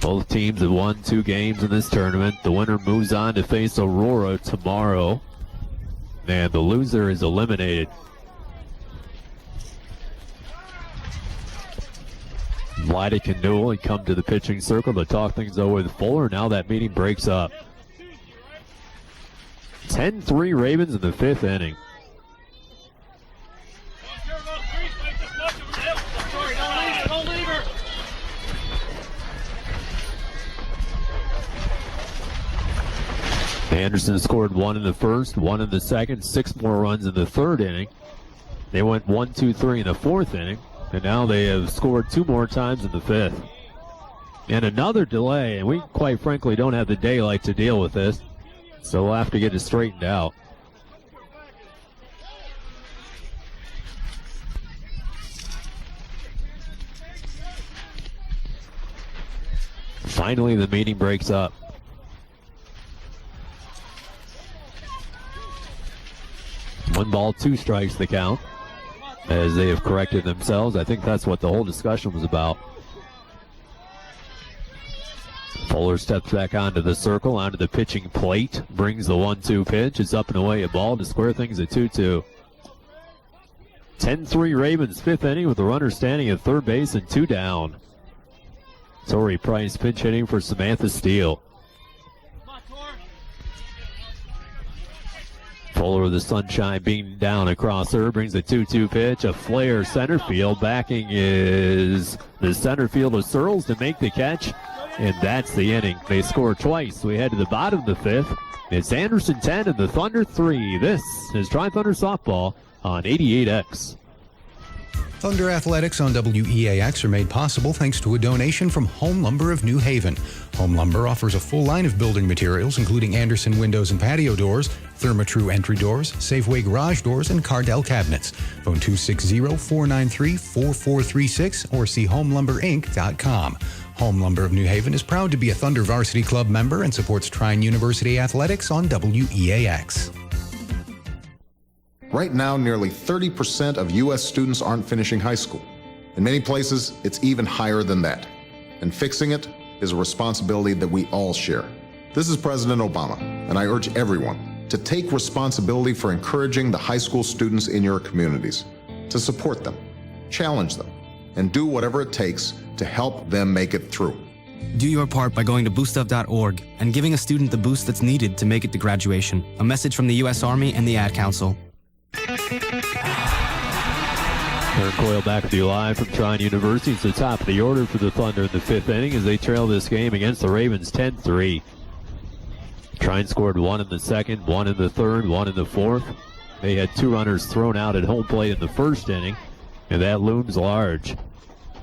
Both teams have won 2 games in this tournament. The winner moves on to face Aurora tomorrow. And the loser is eliminated. Lydic and Newell had come to the pitching circle to talk things over with Fuller. Now that meeting breaks up. 10-3 Ravens in the fifth inning. Anderson scored 1 in the first, 1 in the second, 6 more runs in the third inning. They went 1, 2, 3 in the fourth inning, and now they have scored 2 more times in the fifth. And another delay, and we quite frankly don't have the daylight to deal with this, so we'll have to get it straightened out. Finally, the meeting breaks up. One ball, 2 strikes the count as they have corrected themselves. I think that's what the whole discussion was about. Fuller steps back onto the circle, onto the pitching plate, brings the 1-2 pitch. It's up and away, a ball to square things at 2-2. 10-3 Ravens, fifth inning with the runner standing at third base and 2 down. Tori Price pinch hitting for Samantha Steele. Fuller with the sunshine beating down across her, brings a 2-2 pitch, a flare center field. Backing is the center fielder Searles to make the catch, and that's the inning. They score twice. We head to the bottom of the fifth. It's Anderson 10 and the Thunder 3. This is Tri-Thunder Softball on 88X. Thunder Athletics on WEAX are made possible thanks to a donation from Home Lumber of New Haven. Home Lumber offers a full line of building materials, including Anderson windows and patio doors, Therma-Tru entry doors, Safeway garage doors, and Cardell cabinets. Phone 260-493-4436 or see homelumberinc.com. Home Lumber of New Haven is proud to be a Thunder Varsity Club member and supports Trine University Athletics on WEAX. Right now, nearly 30% of U.S. students aren't finishing high school. In many places, it's even higher than that. And fixing it is a responsibility that we all share. This is President Obama, and I urge everyone to take responsibility for encouraging the high school students in your communities, to support them, challenge them, and do whatever it takes to help them make it through. Do your part by going to boostup.org and giving a student the boost that's needed to make it to graduation. A message from the U.S. Army and the Ad Council. Aaron Coyle back with you live from Trine University. It's the top of the order for the Thunder in the fifth inning as they trail this game against the Ravens 10-3. Trine scored 1 in the second, 1 in the third, 1 in the fourth. They had 2 runners thrown out at home plate in the first inning, and that looms large.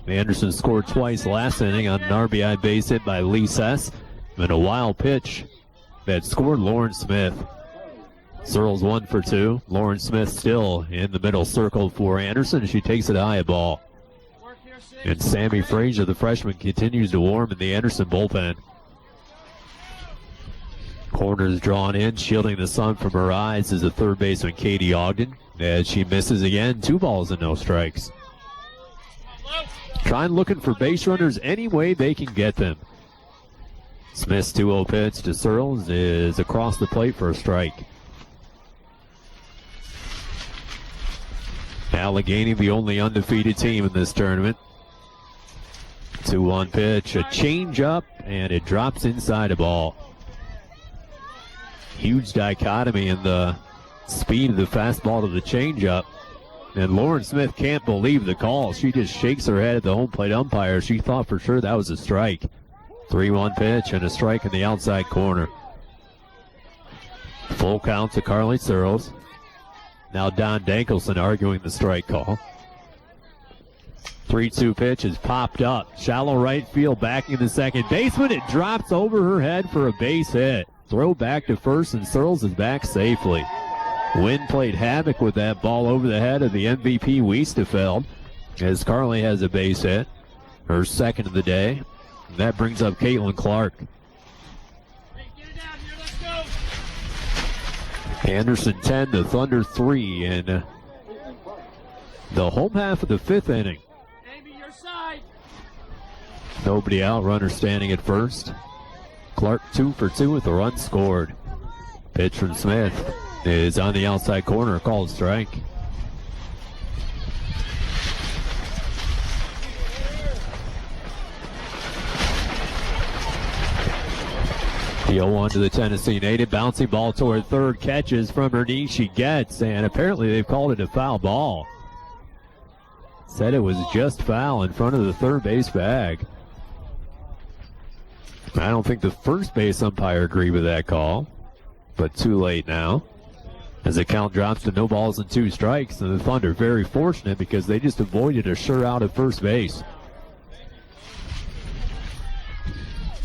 Anderson scored twice last inning on an RBI base hit by Lee Sess, and a wild pitch that scored Lauren Smith. Searles 1 for 2. Lauren Smith still in the middle circle for Anderson. She takes it high ball. And Sammy Frazier, the freshman, continues to warm in the Anderson bullpen. Corners drawn in, shielding the sun from her eyes is the third baseman Katie Ogden. As she misses again, 2 balls and no strikes. Trying looking for base runners any way they can get them. Smith's 2-0 pitch to Searles is across the plate for a strike. Allegheny, the only undefeated team in this tournament. 2-1 pitch, a change up, and it drops inside a ball. Huge dichotomy in the speed of the fastball to the changeup. And Lauren Smith can't believe the call. She just shakes her head at the home plate umpire. She thought for sure that was a strike. 3-1 pitch and a strike in the outside corner. Full count to Carly Searles. Now Don Dankelson arguing the strike call. 3-2 pitch is popped up. Shallow right field, backing the second baseman. It drops over her head for a base hit. Throw back to first, and Searles is back safely. Wind played havoc with that ball over the head of the MVP Weistefeld, as Carly has a base hit, her second of the day. And that brings up Caitlin Clark. Anderson 10, the Thunder 3 in the home half of the 5th inning. Nobody out, runner standing at first. Clark 2 for 2 with a run scored. Pitch from Smith is on the outside corner, called strike. The 0-1 to the Tennessee native, bouncing ball toward third, catches from her knee, she gets, and apparently they've called it a foul ball. Said it was just foul in front of the third base bag. I don't think the first base umpire agreed with that call, but too late now. As the count drops to no balls and 2 strikes, and the Thunder very fortunate because they just avoided a sure out at first base.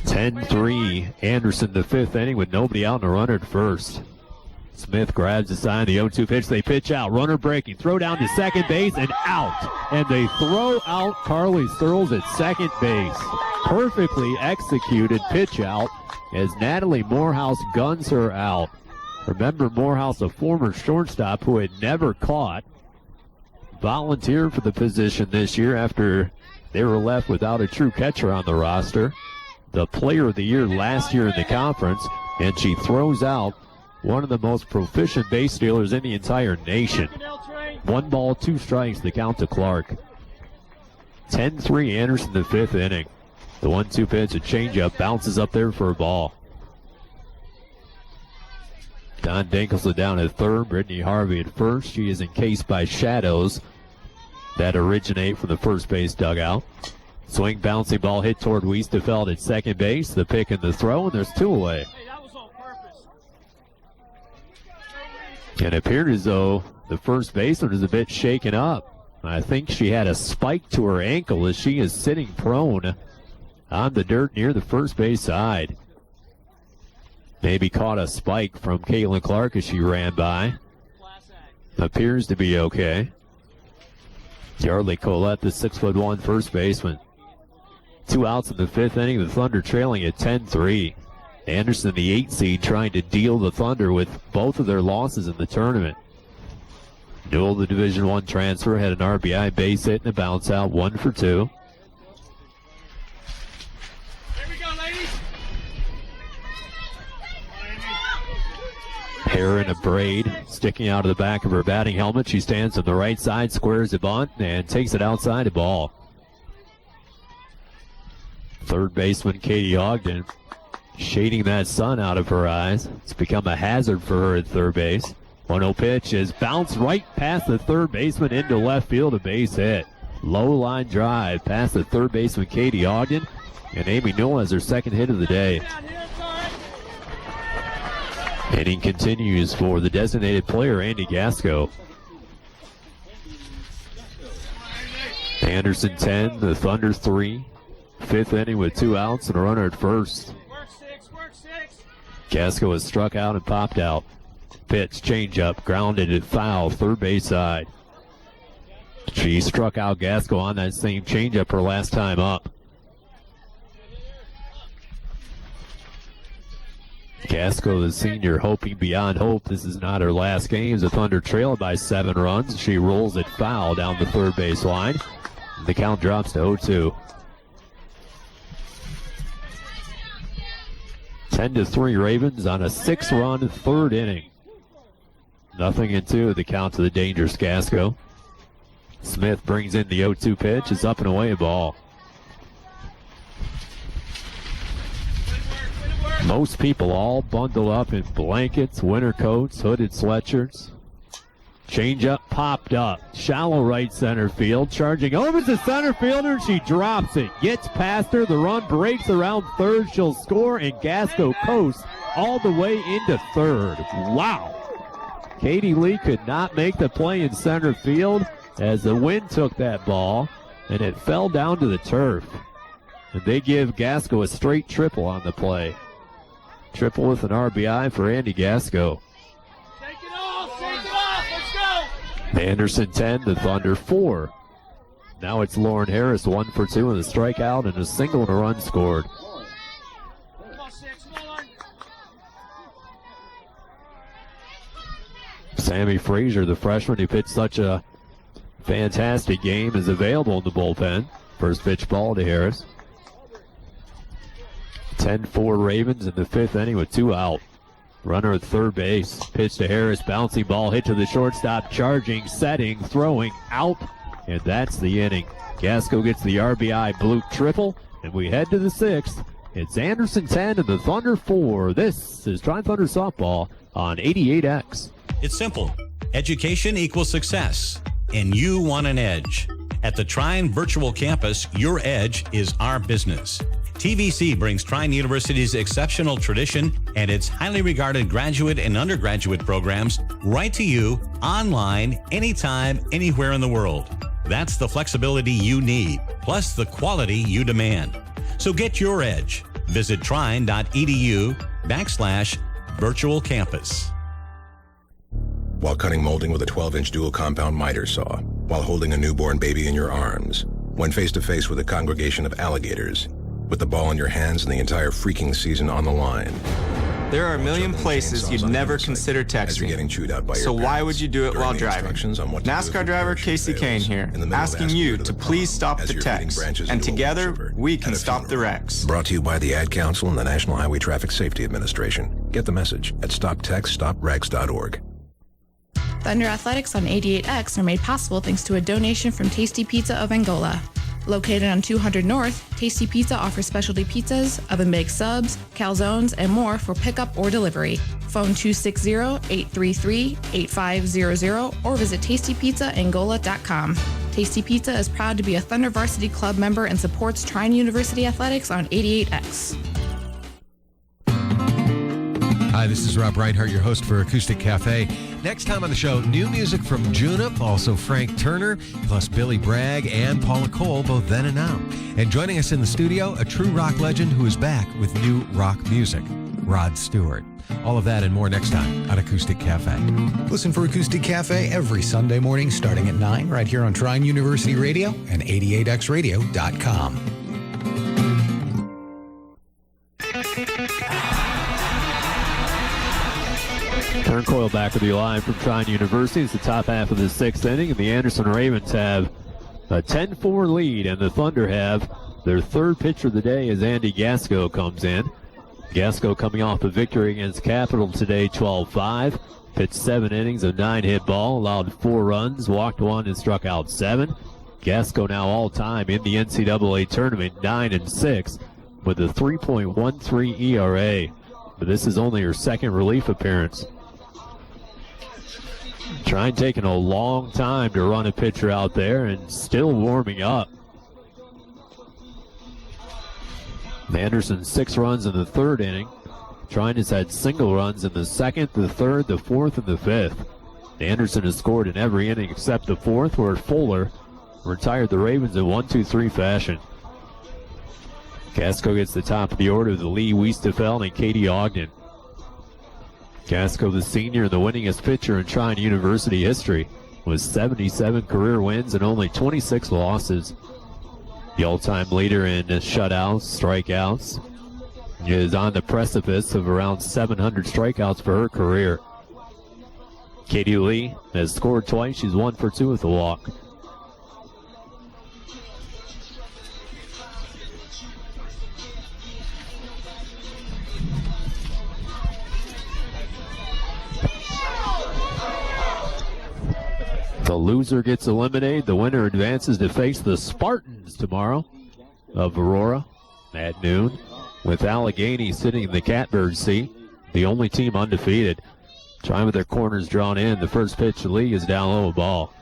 10-3, Anderson the 5th inning with nobody out and a runner at first. Smith grabs the sign, the 0-2 pitch, they pitch out, runner breaking, throw down to second base and out. And they throw out Carly Searles at second base. Perfectly executed pitch out as Natalie Morehouse guns her out. Remember, Morehouse, a former shortstop who had never caught, volunteered for the position this year after they were left without a true catcher on the roster. The player of the year last year in the conference, and she throws out one of the most proficient base stealers in the entire nation. 1 ball, 2 strikes, the count to Clark. 10-3, Anderson the 5th inning. The 1-2 pitch, a changeup, bounces up there for a ball. Don Dankelson down at third, Brittany Harvey at first. She is encased by shadows that originate from the first base dugout. Swing, bouncing ball hit toward Weistefeld at second base. The pick and the throw, and there's 2 away. And it appeared as though the first baseman is a bit shaken up. I think she had a spike to her ankle as she is sitting prone on the dirt near the first base side. Maybe caught a spike from Caitlin Clark as she ran by. Appears to be okay. Yardley Collette, the 6'1" first baseman. 2 outs in the 5th inning, the Thunder trailing at 10-3. Anderson, the 8 seed, trying to deal the Thunder with both of their losses in the tournament. Newell, the Division I transfer, had an RBI base hit and a bounce out, 1 for 2. Hair in a braid sticking out of the back of her batting helmet. She stands on the right side, squares the bunt, and takes it outside the ball. Third baseman Katie Ogden shading that sun out of her eyes. It's become a hazard for her at third base. 1-0 pitch is bounced right past the third baseman into left field, a base hit. Low line drive past the third baseman Katie Ogden, and Amy Newell has her second hit of the day. Inning continues for the designated player, Andy Gasco. Anderson 10, the Thunder 3. 5th inning with 2 outs and a runner at first. Gasco is struck out and popped out. Pitch, changeup, grounded at foul, third base side. She struck out Gasco on that same changeup her last time up. Gasco, the senior, hoping beyond hope. This is not her last game. The Thunder trail by 7 runs. She rolls it foul down the third base line. The count drops to 0-2. 10-3 Ravens on a 6-run third inning. 0-2 the count to the dangerous Gasco. Smith brings in the 0-2 pitch. It's up and away, a ball. Most people all bundled up in blankets, winter coats, hooded sweatshirts. Changeup popped up. Shallow right center field. Charging over to center fielder. She drops it. Gets past her. The run breaks around third. She'll score, and Gasco coasts all the way into third. Wow. Katie Lee could not make the play in center field as the wind took that ball, and it fell down to the turf. And they give Gasco a straight triple on the play. Triple with an RBI for Andy Gasco. Take it off, let's go! Anderson 10, the Thunder 4. Now it's Lauren Harris, 1 for 2 with a strikeout and a single and a run scored. Sammy Frazier, the freshman who pitched such a fantastic game, is available in the bullpen. First pitch ball to Harris. 10-4 Ravens in the 5th inning with 2 out. Runner at third base. Pitch to Harris. Bouncing ball hit to the shortstop. Charging, setting, throwing, out. And that's the inning. Gasco gets the RBI Blue triple. And we head to the 6th. It's Anderson 10 and the Thunder 4. This is Trine Thunder Softball on 88X. It's simple. Education equals success. And you want an edge. At the Trine Virtual Campus, your edge is our business. TVC brings Trine University's exceptional tradition and its highly regarded graduate and undergraduate programs right to you, online, anytime, anywhere in the world. That's the flexibility you need, plus the quality you demand. So get your edge. Visit trine.edu/virtual campus. While cutting molding with a 12-inch dual compound miter saw, while holding a newborn baby in your arms, when face to face with a congregation of alligators, with the ball in your hands and the entire freaking season on the line. There are a million places you'd never consider texting. So why would you do it while driving? NASCAR driver Casey Kane here, asking you to please stop the text. And together, we can stop the wrecks. Brought to you by the Ad Council and the National Highway Traffic Safety Administration. Get the message at stoptextstopwrecks.org. Thunder Athletics on 88X are made possible thanks to a donation from Tasty Pizza of Angola. Located on 200 North, Tasty Pizza offers specialty pizzas, oven-baked subs, calzones, and more for pickup or delivery. Phone 260-833-8500 or visit tastypizzaangola.com. Tasty Pizza is proud to be a Thunder Varsity Club member and supports Trine University Athletics on 88X. Hi, this is Rob Reinhart, your host for Acoustic Cafe. Next time on the show, new music from Junip, also Frank Turner, plus Billy Bragg and Paula Cole, both then and now. And joining us in the studio, a true rock legend who is back with new rock music, Rod Stewart. All of that and more next time on Acoustic Cafe. Listen for Acoustic Cafe every Sunday morning starting at 9 right here on Trine University Radio and 88xradio.com. Turn Coyle back with you live from Trine University. It's the top half of the 6th inning, and the Anderson Ravens have a 10-4 lead, and the Thunder have their third pitcher of the day as Andy Gasco comes in. Gasco coming off a victory against Capital today, 12-5. Pitched 7 innings, a 9-hit ball, allowed 4 runs, walked 1, and struck out 7. Gasco now all-time in the NCAA tournament, 9-6, with a 3.13 ERA. But this is only her second relief appearance. Trine taking a long time to run a pitcher out there and still warming up. Anderson 6 runs in the 3rd inning. Trine has had single runs in the 2nd, the 3rd, the 4th, and the 5th. Anderson has scored in every inning except the 4th, where Fuller retired the Ravens in 1-2-3 fashion. Gasco gets the top of the order with Lee Wiestefeld and Katie Ogden. Gasco, the senior, the winningest pitcher in Trine University history, with 77 career wins and only 26 losses. The all-time leader in shutouts, strikeouts, is on the precipice of around 700 strikeouts for her career. Katie Lee has scored twice. She's 1 for 2 with a walk. The loser gets eliminated. The winner advances to face the Spartans tomorrow of Aurora at noon, with Allegheny sitting in the catbird seat, the only team undefeated. Trying with their corners drawn in. The first pitch to Lee is down low, a ball.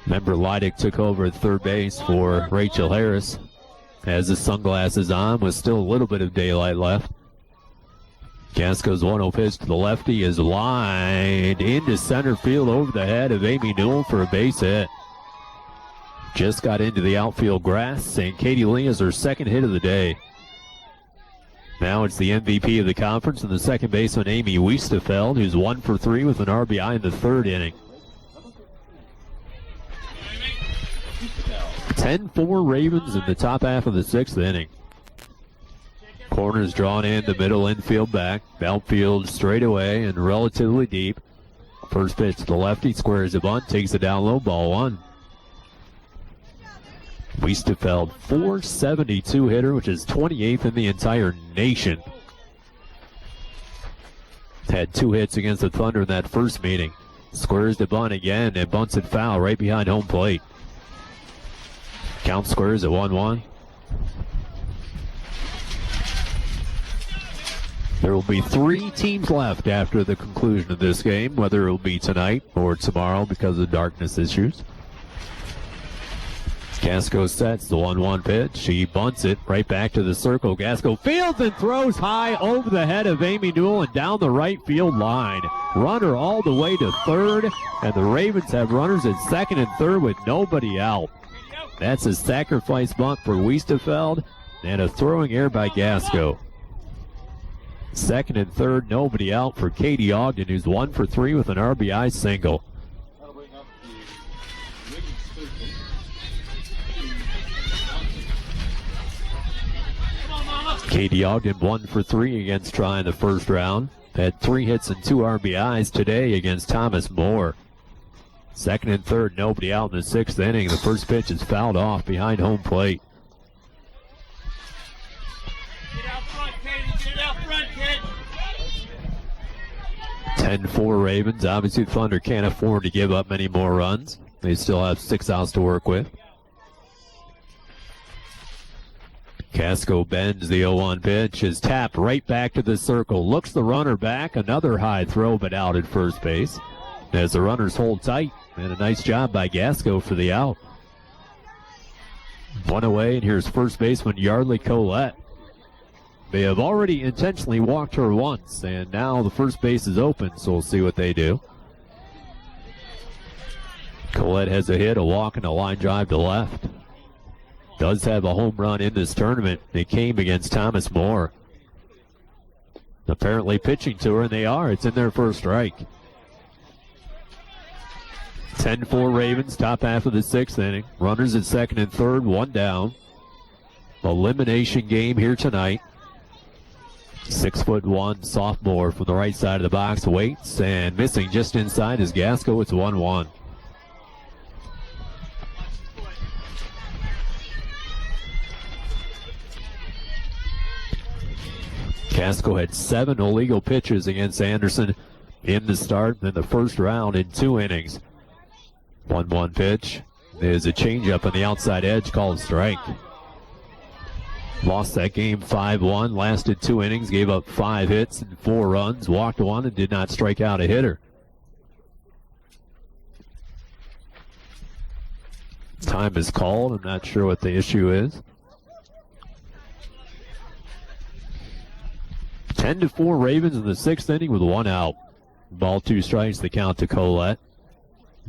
Member Leidick took over at third base for Rachel Harris. Has his sunglasses on with still a little bit of daylight left. Gasco's 1-0 pitch to the lefty is lined into center field over the head of Amy Newell for a base hit. Just got into the outfield grass, and Katie Lee is her second hit of the day. Now it's the MVP of the conference and the second baseman, Amy Wiestefeld, who's 1 for 3 with an RBI in the third inning. 10-4 Ravens in the top half of the sixth inning. Corners drawn in, the middle infield back. Outfield straight away and relatively deep. First pitch to the lefty, squares a bunt, takes it down low, ball 1. Wiestefeld, .472 hitter, which is 28th in the entire nation. Had 2 hits against the Thunder in that first meeting. Squares the bunt again and bunts it foul right behind home plate. Count squares at 1-1. There will be 3 teams left after the conclusion of this game, whether it will be tonight or tomorrow because of darkness issues. Gasco sets the 1-1 pitch. She bunts it right back to the circle. Gasco fields and throws high over the head of Amy Newell and down the right field line. Runner all the way to third, and the Ravens have runners at second and third with nobody out. That's a sacrifice bunt for Wiestefeld and a throwing error by Gasco. Second and third, nobody out for Katie Ogden, who's 1 for 3 with an RBI single. Katie Ogden 1 for 3 against Trine the first round. Had 3 hits and 2 RBIs today against Thomas More. Second and third, nobody out in the sixth inning. The first pitch is fouled off behind home plate. Get out front, Katie. Get out front, kid. 10-4 Ravens. Obviously, Thunder can't afford to give up many more runs. They still have 6 outs to work with. Casco bends the 0-1 pitch, is tapped right back to the circle. Looks the runner back. Another high throw, but out at first base. As the runners hold tight, and a nice job by Gasco for the out. 1 away, and here's first baseman Yardley Collette. They have already intentionally walked her once, and now the first base is open, so we'll see what they do. Collette has a hit, a walk, and a line drive to left. Does have a home run in this tournament. It came against Thomas More. Apparently pitching to her, and they are. It's in their first strike. 10-4 Ravens, top half of the sixth inning. Runners at second and third, 1 down. Elimination game here tonight. 6'1" sophomore from the right side of the box waits, and missing just inside is Gasco. It's 1-1. Gasco had 7 illegal pitches against Anderson in the start in the first round in 2 innings. 1-1 pitch. There's a changeup on the outside edge called strike. Lost that game 5-1, lasted 2 innings, gave up 5 hits and 4 runs, walked 1 and did not strike out a hitter. Time is called. I'm not sure what the issue is. 10-4 Ravens in the 6th inning with 1 out. Ball 2 strikes, the count to Collette.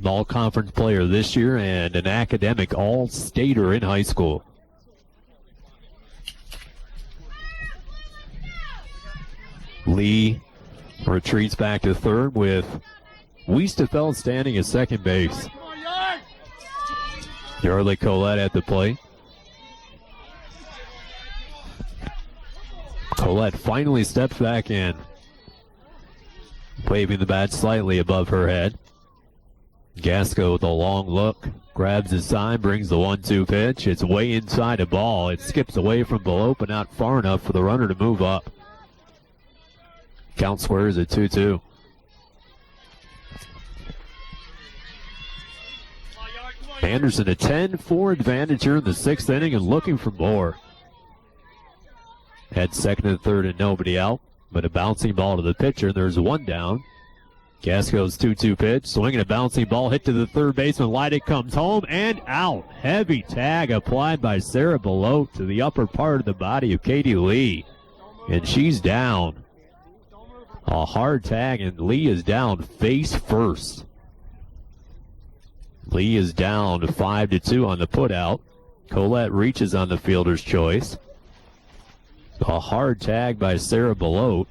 All-conference player this year and an academic all-stater in high school. Lee retreats back to third with Weistefeld standing at second base. Yardley Colette at the plate. Colette finally steps back in, waving the bat slightly above her head. Gasco with a long look, grabs his sign, brings the 1-2 pitch. It's way inside a ball. It skips away from below, but not far enough for the runner to move up. Count squares at 2-2. Anderson a 10-4 advantage here in the sixth inning and looking for more. Had second and third and nobody out, but a bouncing ball to the pitcher. There's one down. Gasco's 2-2 pitch, swinging a bouncing ball, hit to the third baseman. Leidig comes home and out. Heavy tag applied by Sarah Belote to the upper part of the body of Katie Lee, and she's down. A hard tag, and Lee is down face first. Lee is down 5-2 on the putout. Colette reaches on the fielder's choice. A hard tag by Sarah Belote.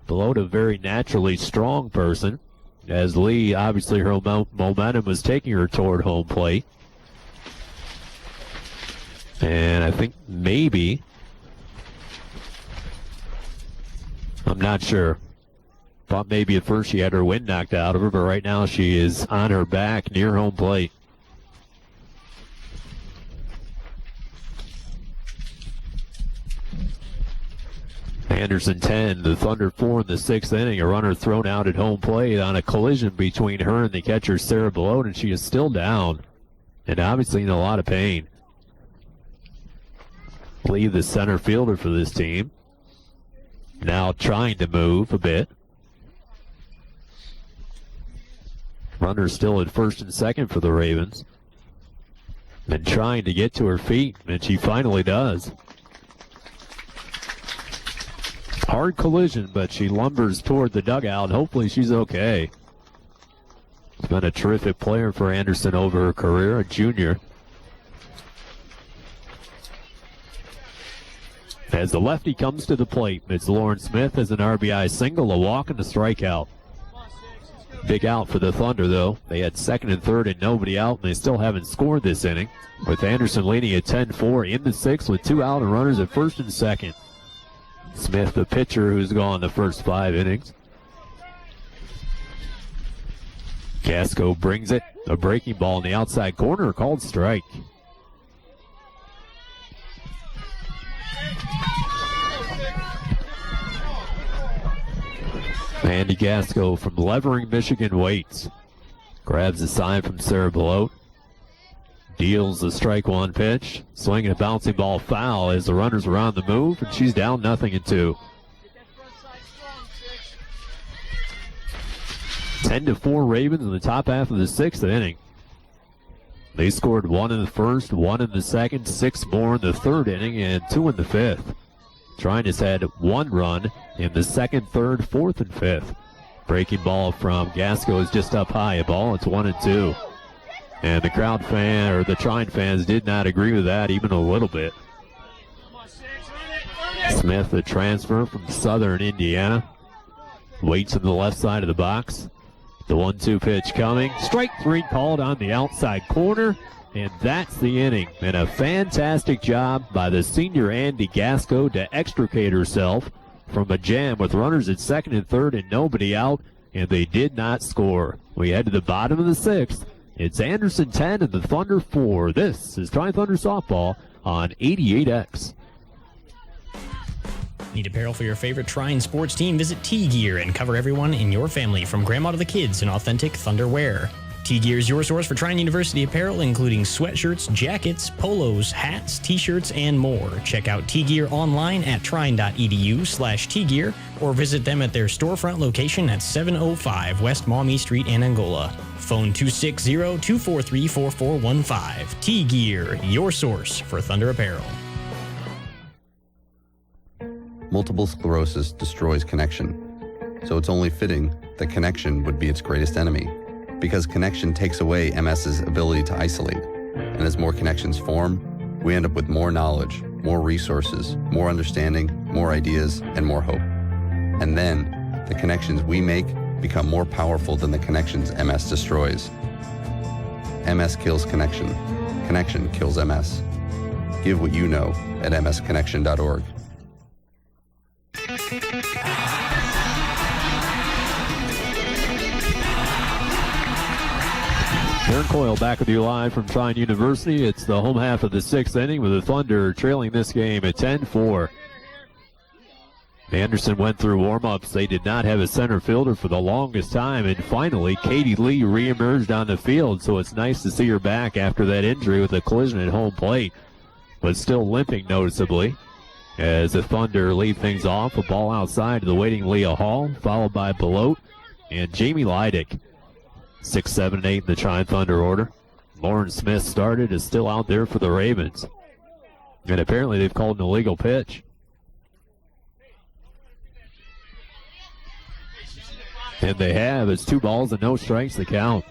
Belote, a very naturally strong person, as Lee, obviously her momentum was taking her toward home plate. And I think maybe, I'm not sure. Thought maybe at first she had her wind knocked out of her, but right now she is on her back near home plate. Anderson 10, the Thunder 4 in the sixth inning. A runner thrown out at home plate on a collision between her and the catcher Sarah Belote, and she is still down and obviously in a lot of pain. Lee, the center fielder for this team, now trying to move a bit. Runner still at first and second for the Ravens, and trying to get to her feet, and she finally does. Hard collision, but she lumbers toward the dugout. Hopefully she's okay. She's been a terrific player for Anderson over her career, a junior. As the lefty comes to the plate, it's Lauren Smith as an RBI single, a walk, and a strikeout. Big out for the Thunder, though. They had second and third and nobody out, and they still haven't scored this inning, with Anderson leading at 10-4 in the sixth with 2 out and runners at first and second. Smith, the pitcher, who's gone the first 5 innings. Gasco brings it. A breaking ball in the outside corner, called strike. Andy Gasco from Levering, Michigan waits. Grabs a sign from Sarah Belote. Deals the strike one pitch. Swinging a bouncing ball foul as the runners are on the move, and she's down 0-2. 10-4 Ravens in the top half of the sixth inning. They scored 1 in the first, 1 in the second, 6 more in the third inning, and 2 in the fifth. Trine has had 1 run in the second, third, fourth, and fifth. Breaking ball from Gasco is just up high. A ball, it's 1-2. And the the Trine fans did not agree with that even a little bit. Smith, the transfer from Southern Indiana, waits on the left side of the box. The 1-2 pitch coming. Strike 3 called on the outside corner, and that's the inning. And a fantastic job by the senior Andy Gasco to extricate herself from a jam with runners at second and third and nobody out, and they did not score. We head to the bottom of the sixth. It's Anderson 10 and the Thunder 4. This is Trine Thunder Softball on 88X. Need apparel for your favorite Trine sports team? Visit T-Gear and cover everyone in your family, from grandma to the kids, in authentic Thunder wear. T-Gear is your source for Trine University apparel, including sweatshirts, jackets, polos, hats, t-shirts, and more. Check out T-Gear online at trine.edu/T-Gear or visit them at their storefront location at 705 West Maumee Street in Angola. Phone 260-243-4415. T-Gear, your source for Thunder apparel. Multiple sclerosis destroys connection, so it's only fitting that connection would be its greatest enemy, because connection takes away MS's ability to isolate. And as more connections form, we end up with more knowledge, more resources, more understanding, more ideas, and more hope. And then The connections we make become more powerful than the connections MS destroys. MS kills connection. Connection kills MS. Give what you know at msconnection.org. Aaron Coyle back with you live from Trine University. It's the home half of the sixth inning with the Thunder trailing this game at 10-4. Anderson went through warm-ups. They did not have a center fielder for the longest time, and finally Katie Lee reemerged on the field, so it's nice to see her back after that injury with a collision at home plate, but still limping noticeably. As the Thunder lead things off, a ball outside to the waiting Leah Hall, followed by Belote and Jamie Leidick. 6, 7, and 8 in the Trine Thunder order. Lauren Smith started, is still out there for the Ravens. And apparently they've called an illegal pitch. And they have. It's 2 balls and no strikes to count.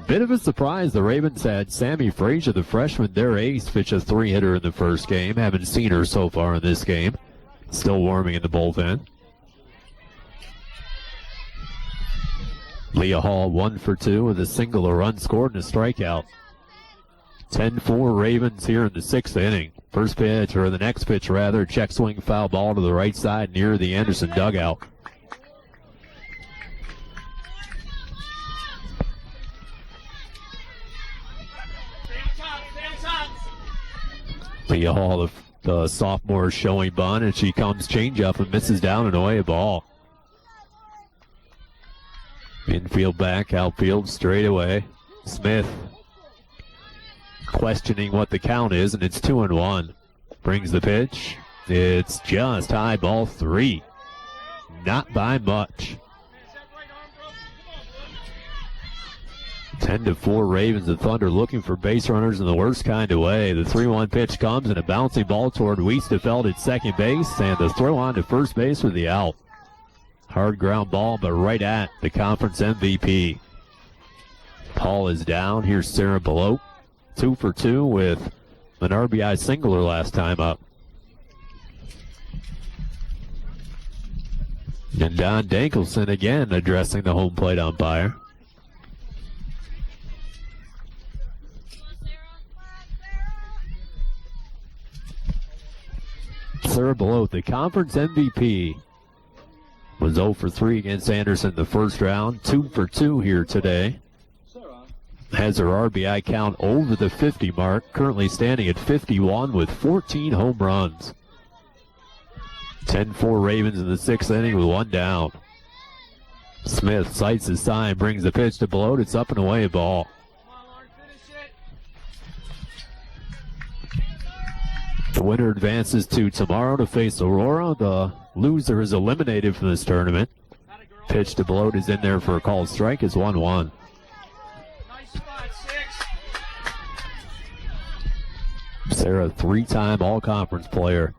Bit of a surprise. The Ravens had Sammy Frazier, the freshman, their ace, pitch a 3-hitter in the first game. Haven't seen her so far in this game. Still warming in the bullpen. Leah Hall 1 for 2 with a single, a run scored, and a strikeout. 10-4 Ravens here in the sixth inning. First pitch, or the next pitch rather, check swing foul ball to the right side near the Anderson dugout. Leah Hall, the sophomore, showing bunt, and she comes change up and misses down and away a ball. Infield back, outfield, straight away. Smith questioning what the count is, and it's 2-1. Brings the pitch. It's just high, ball 3. Not by much. 10-4 Ravens. The Thunder looking for base runners in the worst kind of way. The 3-1 pitch comes, and a bouncing ball toward Wiestefeld at second base, and the throw on to first base with the out. Hard ground ball, but right at the conference MVP. Paul is down. Here's Sarah Belote. 2 for 2 with an RBI single her last time up. And Don Dankelson again addressing the home plate umpire. Sarah Belote, the conference MVP, was 0 for 3 against Anderson in the first round. 2 for 2 here today. Has her RBI count over the 50 mark, currently standing at 51 with 14 home runs. 10-4 Ravens in the sixth inning with 1 down. Smith sights his sign, brings the pitch to Belote. It's up and away a ball. The winner advances to tomorrow to face Aurora. The loser is eliminated from this tournament. Pitch to Belote is in there for a called strike. Is 1-1. Sarah, 3-time all-conference player.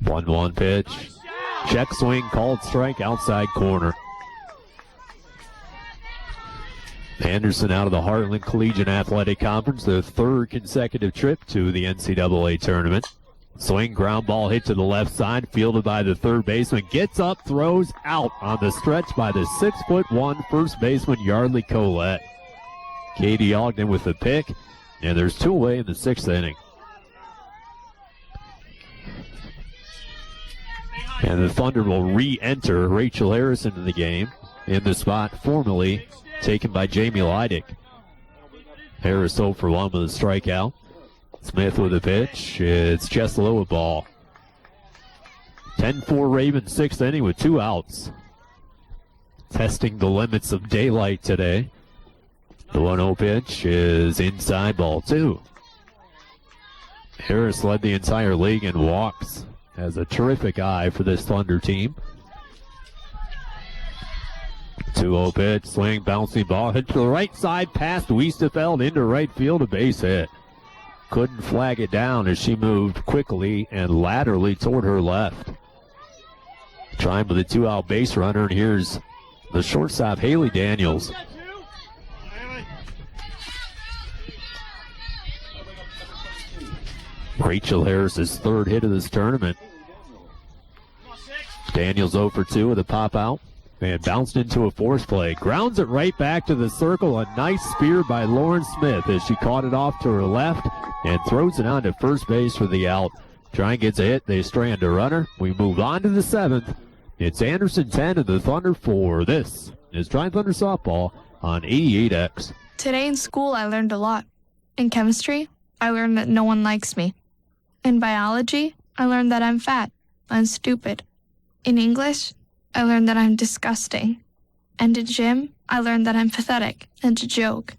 1-1 pitch. Check swing, called strike, outside corner. Anderson out of the Heartland Collegiate Athletic Conference, their third consecutive trip to the NCAA tournament. Swing, ground ball hit to the left side, fielded by the third baseman. Gets up, throws out on the stretch by the 6'1" first baseman Yardley Collette. Katie Ogden with the pick, and there's 2 away in the sixth inning. And the Thunder will re-enter Rachel Harris into the game in the spot formerly taken by Jamie Leidick. Harris 0 for 1 with a strikeout. Smith with a pitch. It's just low a ball. 10-4 Ravens, sixth inning with 2 outs. Testing the limits of daylight today. The 1-0 pitch is inside, ball 2. Harris led the entire league in walks. Has a terrific eye for this Thunder team. 2-0 pitch, swing, bouncing ball, hit to the right side, past Wiestefeld into right field, a base hit. Couldn't flag it down as she moved quickly and laterally toward her left. Trying with a 2-out base runner, and here's the shortstop, Haley Daniels. Rachel Harris's third hit of this tournament. Daniels 0 for 2 with a pop out. And bounced into a force play. Grounds it right back to the circle. A nice spear by Lauren Smith as she caught it off to her left and throws it on to first base for the out. Trine gets a hit. They strand a runner. We move on to the 7th. It's Anderson 10 and the Thunder 4. This is Trine Thunder Softball on 88X. Today in school, I learned a lot. In chemistry, I learned that no one likes me. In biology, I learned that I'm fat and stupid. In English, I learned that I'm disgusting. And in gym, I learned that I'm pathetic and a joke.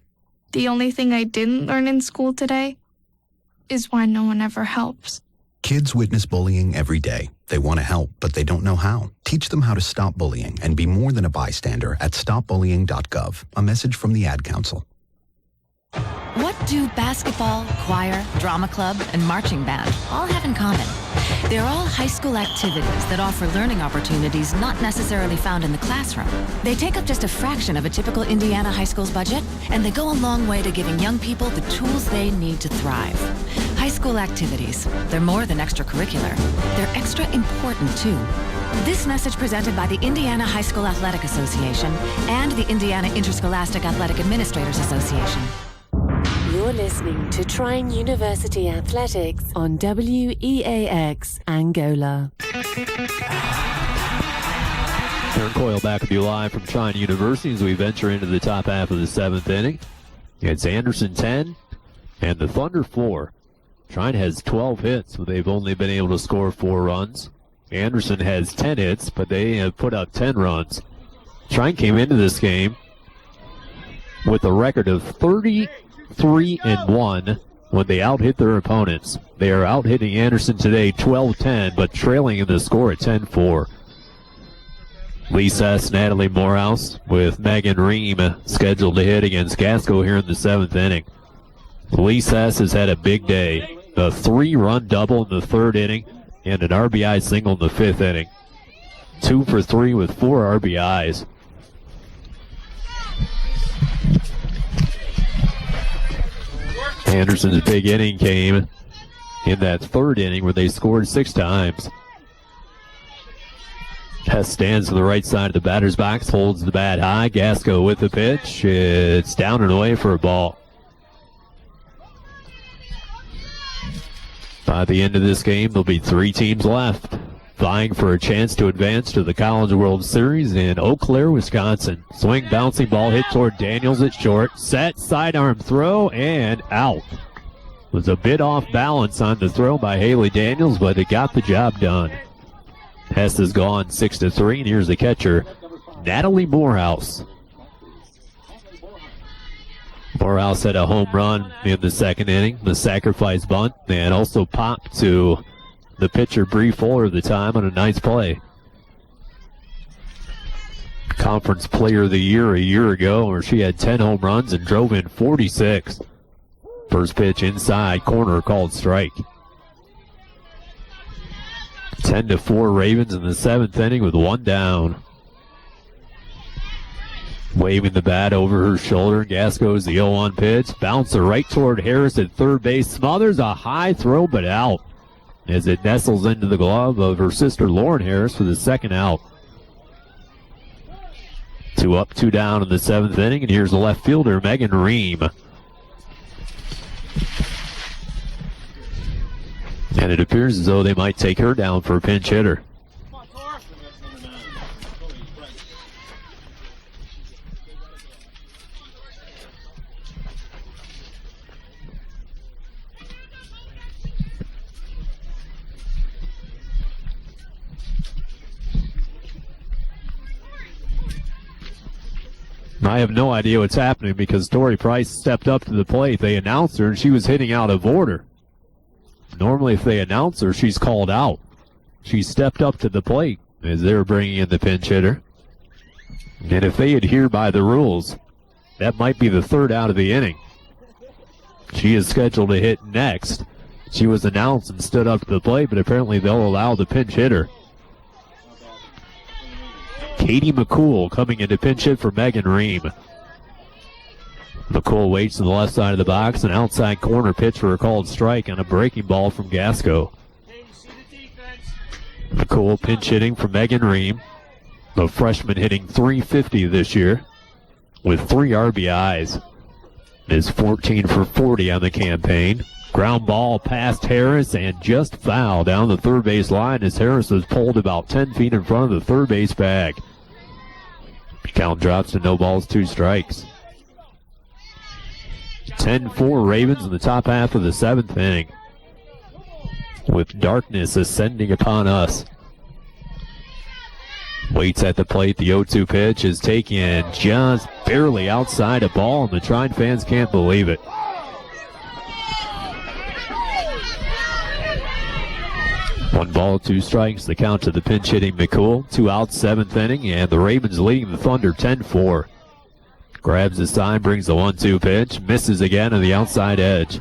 The only thing I didn't learn in school today is why no one ever helps. Kids witness bullying every day. They want to help, but they don't know how. Teach them how to stop bullying and be more than a bystander at stopbullying.gov. A message from the Ad Council. What do basketball, choir, drama club, and marching band all have in common? They're all high school activities that offer learning opportunities not necessarily found in the classroom. They take up just a fraction of a typical Indiana high school's budget, and they go a long way to giving young people the tools they need to thrive. High school activities, they're more than extracurricular. They're extra important, too. This message presented by the Indiana High School Athletic Association and the Indiana Interscholastic Athletic Administrators Association. You're listening to Trine University Athletics on WEAX Angola. Aaron Coyle back with you live from Trine University as we venture into the top half of the 7th inning. It's Anderson 10 and the Thunder 4. Trine has 12 hits, but they've only been able to score 4 runs. Anderson has 10 hits, but they have put up 10 runs. Trine came into this game with a record of 33-1 when they out-hit their opponents. They are out-hitting Anderson today 12-10, but trailing in the score at 10-4. Lee Sess, Natalie Morehouse with Megan Ream scheduled to hit against Gasco here in the 7th inning. Lee Sess has had a big day. A 3-run double in the 3rd inning and an RBI single in the 5th inning. 2 for 3 with 4 RBIs. Anderson's big inning came in that 3rd inning where they scored 6 times. Hess stands to the right side of the batter's box, holds the bat high. Gasco with the pitch. It's down and away for a ball. By the end of this game, there'll be 3 teams left, vying for a chance to advance to the College World Series in Eau Claire, Wisconsin. Swing, bouncing ball hit toward Daniels at short. Set, sidearm throw, and out. Was a bit off balance on the throw by Haley Daniels, but it got the job done. Hess is gone 6-3, and here's the catcher, Natalie Morehouse. Morehouse had a home run in the 2nd inning, the sacrifice bunt, and also popped to the pitcher Bree Fuller at the time on a nice play. Conference Player of the Year a year ago, where she had 10 home runs and drove in 46. First pitch inside, corner called strike. 10-4 Ravens in the 7th inning with 1 down. Waving the bat over her shoulder. Gasco's the 0-1 pitch. Bouncer right toward Harris at third base. Smothers a high throw, but out as it nestles into the glove of her sister Lauren Harris for the 2nd out. 2 up, 2 down in the 7th inning, and here's the left fielder, Megan Ream. And it appears as though they might take her down for a pinch hitter. I have no idea what's happening because Tori Price stepped up to the plate. They announced her, and she was hitting out of order. Normally, if they announce her, she's called out. She stepped up to the plate as they were bringing in the pinch hitter. And if they adhere by the rules, that might be the 3rd out of the inning. She is scheduled to hit next. She was announced and stood up to the plate, but apparently they'll allow the pinch hitter. Katie McCool coming in to pinch hit for Megan Ream. McCool waits to the left side of the box, an outside corner pitch for a called strike on a breaking ball from Gasco. McCool pinch hitting for Megan Ream, the freshman hitting .350 this year with 3 RBIs. Is 14 for 40 on the campaign. Ground ball past Harris and just foul down the third base line as Harris was pulled about 10 feet in front of the third base bag. Count drops to no balls, 2 strikes. 10-4 Ravens in the top half of the 7th inning, with darkness ascending upon us. Waits at the plate. The 0-2 pitch is taken just barely outside a ball, and the Trine fans can't believe it. One ball, 2 strikes. The count to the pinch hitting McCool. 2 outs, 7th inning, and the Ravens leading the Thunder 10-4. Grabs the sign, brings the 1-2 pitch, misses again on the outside edge.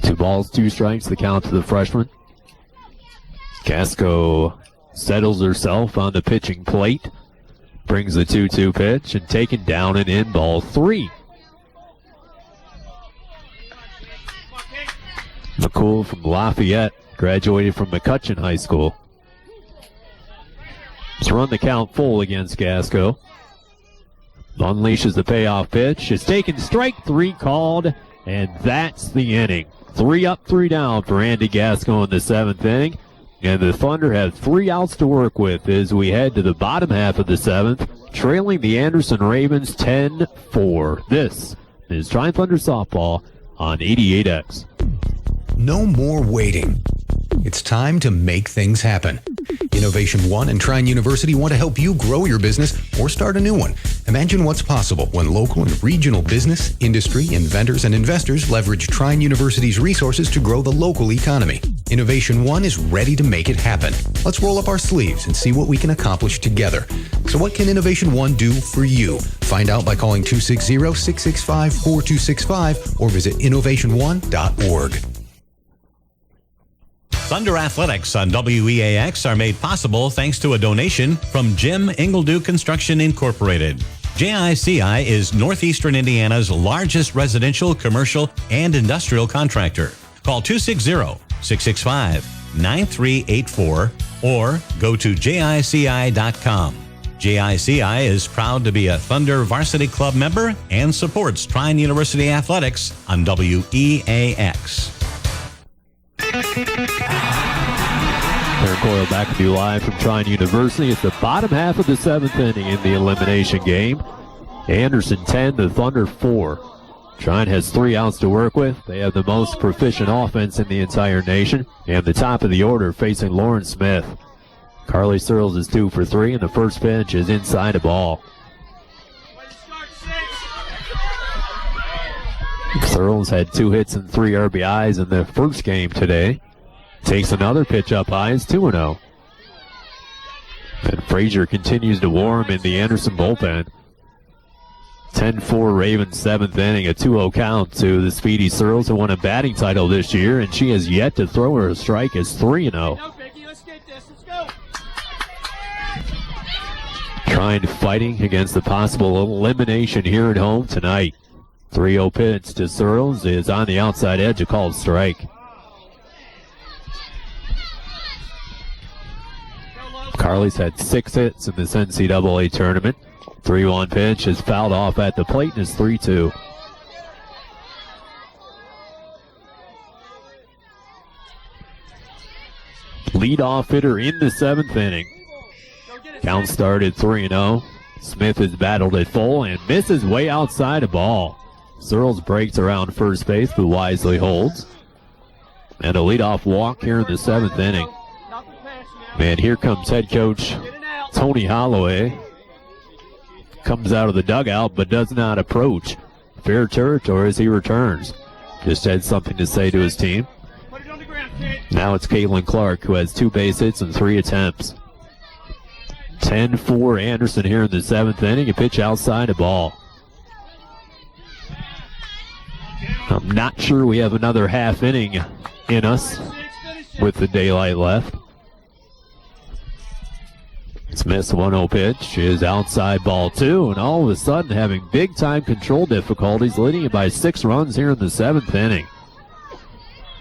Two balls, 2 strikes, the count to the freshman. Casco settles herself on the pitching plate, brings the 2-2 pitch, and taken down and in, ball 3. McCool from Lafayette, graduated from McCutcheon High School. He's run the count full against Casco. Unleashes the payoff pitch. It's taken, strike 3 called, and that's the inning. 3 up, 3 down for Andy Gasco in the 7th inning. And the Thunder have 3 outs to work with as we head to the bottom half of the 7th, trailing the Anderson Ravens 10-4. This is Trine Thunder Softball on 88X. No more waiting. It's time to make things happen. Innovation One and Trine University want to help you grow your business or start a new one. Imagine what's possible when local and regional business, industry, inventors, and investors leverage Trine University's resources to grow the local economy. Innovation One is ready to make it happen. Let's roll up our sleeves and see what we can accomplish together. So what can Innovation One do for you? Find out by calling 260-665-4265 or visit innovationone.org. Thunder Athletics on WEAX are made possible thanks to a donation from Jim Ingledew Construction Incorporated. JICI is Northeastern Indiana's largest residential, commercial, and industrial contractor. Call 260-665-9384 or go to jici.com. JICI is proud to be a Thunder Varsity Club member and supports Trine University Athletics on WEAX. Aaron Coyle back with you live from Trine University. It's the bottom half of the 7th inning in the elimination game. Anderson 10, the Thunder 4. Trine has 3 outs to work with. They have the most proficient offense in the entire nation. And the top of the order facing Lauren Smith. Carly Searles is 2 for 3, and the first pitch is inside a ball. Searles had 2 hits and 3 RBIs in the first game today. Takes another pitch up high. It's 2-0. And Frazier continues to warm in the Anderson bullpen. 10-4 Ravens 7th inning, a 2-0 count to the speedy Searles, who won a batting title this year, and she has yet to throw her a strike. It's 3-0. Trine fighting against the possible elimination here at home tonight. 3-0 pitch to Searles is on the outside edge, a called strike. Carly's had 6 hits in this NCAA tournament. 3-1 pitch is fouled off at the plate and is 3-2. Leadoff hitter in the 7th inning. Count started 3-0. Smith has battled it full and misses way outside a ball. Searles breaks around first base, but wisely holds. And a leadoff walk here in the 7th inning. And here comes head coach Tony Holloway. Comes out of the dugout, but does not approach. Fair territory as he returns. Just had something to say to his team. Now it's Caitlin Clark, who has 2 base hits and 3 attempts. 10-4 Anderson here in the 7th inning. A pitch outside a ball. I'm not sure we have another half inning in us with the daylight left. Smith's 1-0 pitch is outside ball 2, and all of a sudden having big-time control difficulties, leading it by 6 runs here in the 7th inning.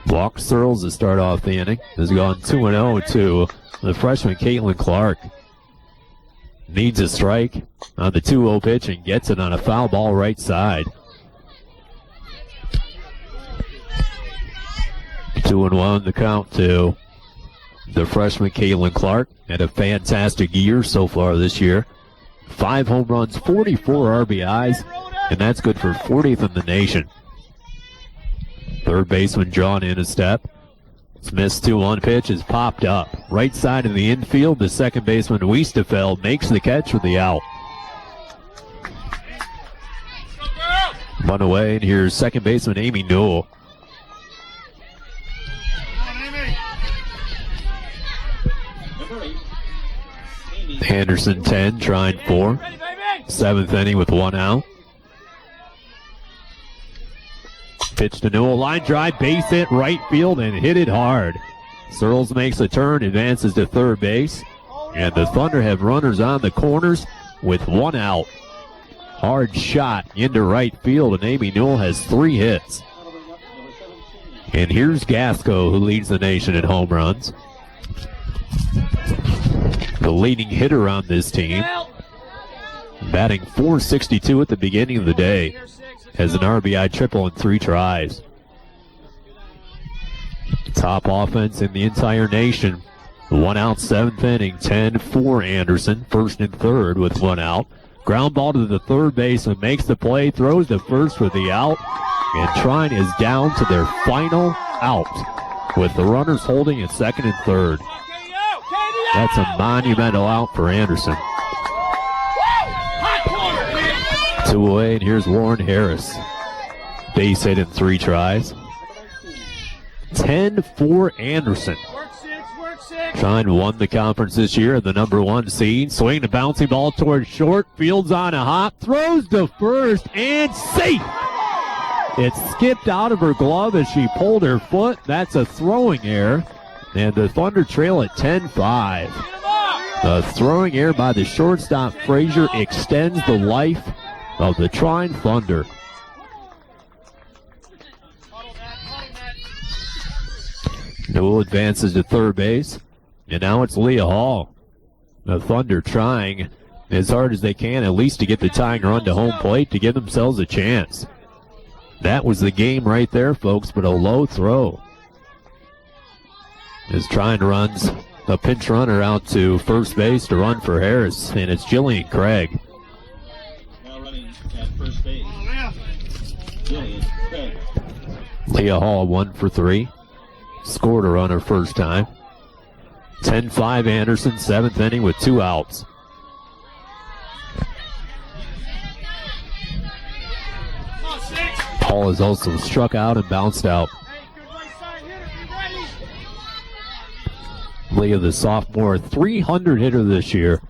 Walks Searles to start off the inning. Has gone 2-0 to the freshman Caitlin Clark. Needs a strike on the 2-0 pitch and gets it on a foul ball right side. 2-1 the count to the freshman Caitlin Clark. Had a fantastic year so far this year. 5 home runs, 44 RBIs, and that's good for 40th in the nation. Third baseman drawn in a step. Smith's 2-1 pitch is popped up. Right side of the infield, the second baseman Weistefeld makes the catch for the out. One away, and here's second baseman Amy Newell. Anderson 10, Trine 4. 7th inning with 1 out. Pitch to Newell, line drive, base hit, right field, and hit it hard. Searles makes a turn, advances to third base, and the Thunder have runners on the corners with 1 out. Hard shot into right field, and Amy Newell has 3 hits. And here's Gasco, who leads the nation in home runs. The leading hitter on this team, batting .462 at the beginning of the day, has an RBI triple in 3 tries. Top offense in the entire nation. 1 out, 7th inning, 10-4 Anderson, first and third with 1 out. Ground ball to the third baseman, makes the play, throws to first for the out, and Trine is down to their final out, with the runners holding at second and third. That's a monumental out for Anderson. 2 away, and here's Lauren Harris. Base hit in 3 tries. 10-4 Anderson. Trine won the conference this year in the number 1 seed. Swing the bouncing ball towards short. Fields on a hop. Throws to first and safe. It skipped out of her glove as she pulled her foot. That's a throwing error. And the Thunder trail at 10-5. A throwing error by the shortstop Frazier extends the life of the Trine Thunder. Newell advances to third base, and now it's Leah Hall. The Thunder trying as hard as they can at least to get the tying run to home plate to give themselves a chance. That was the game right there, folks, but a low throw. As Trine runs a pinch runner out to first base to run for Harris, and it's Jillian Craig. Now running at first base. Jillian Craig. Leah Hall 1 for 3. Scored a run her first time. 10-5 Anderson, 7th inning with 2 outs. Hall is also struck out and bounced out. Leah, the sophomore, 300 hitter this year.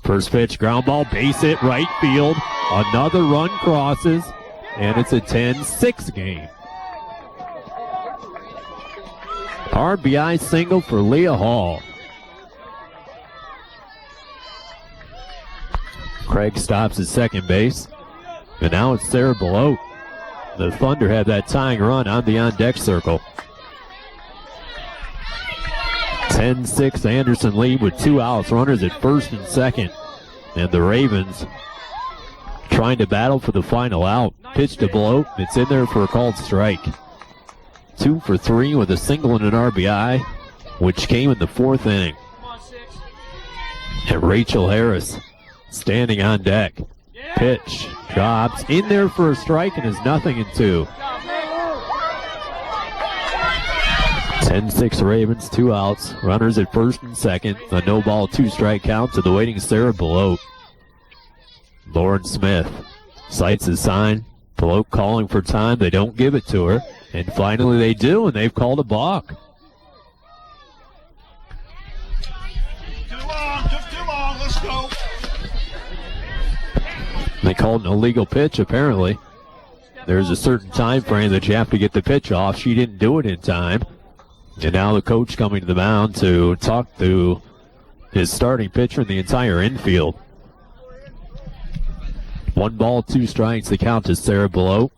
First pitch, ground ball, base hit, right field. Another run crosses, and it's a 10-6 game. RBI single for Leah Hall. Craig stops at second base, and now it's Sarah Belote. The Thunder have that tying run on the on-deck circle. 10-6 Anderson lead with 2 outs, runners at first and second. And the Ravens trying to battle for the final out. Pitch to Belote, it's in there for a called strike. 2 for 3 with a single and an RBI, which came in the 4th inning. And Rachel Harris standing on deck. Pitch drops in there for a strike and is 0-2. 10-6 Ravens, 2 outs, runners at first and second. A no-ball, 2-strike count to the waiting Sarah Belote. Lauren Smith sights the sign. Belote calling for time. They don't give it to her. And finally they do, and they've called a balk. Too long, let's go. They called an illegal pitch, apparently. There's a certain time frame that you have to get the pitch off. She didn't do it in time. And now the coach coming to the mound to talk to his starting pitcher in the entire infield. 1 ball, 2 strikes, the count to Sarah Below.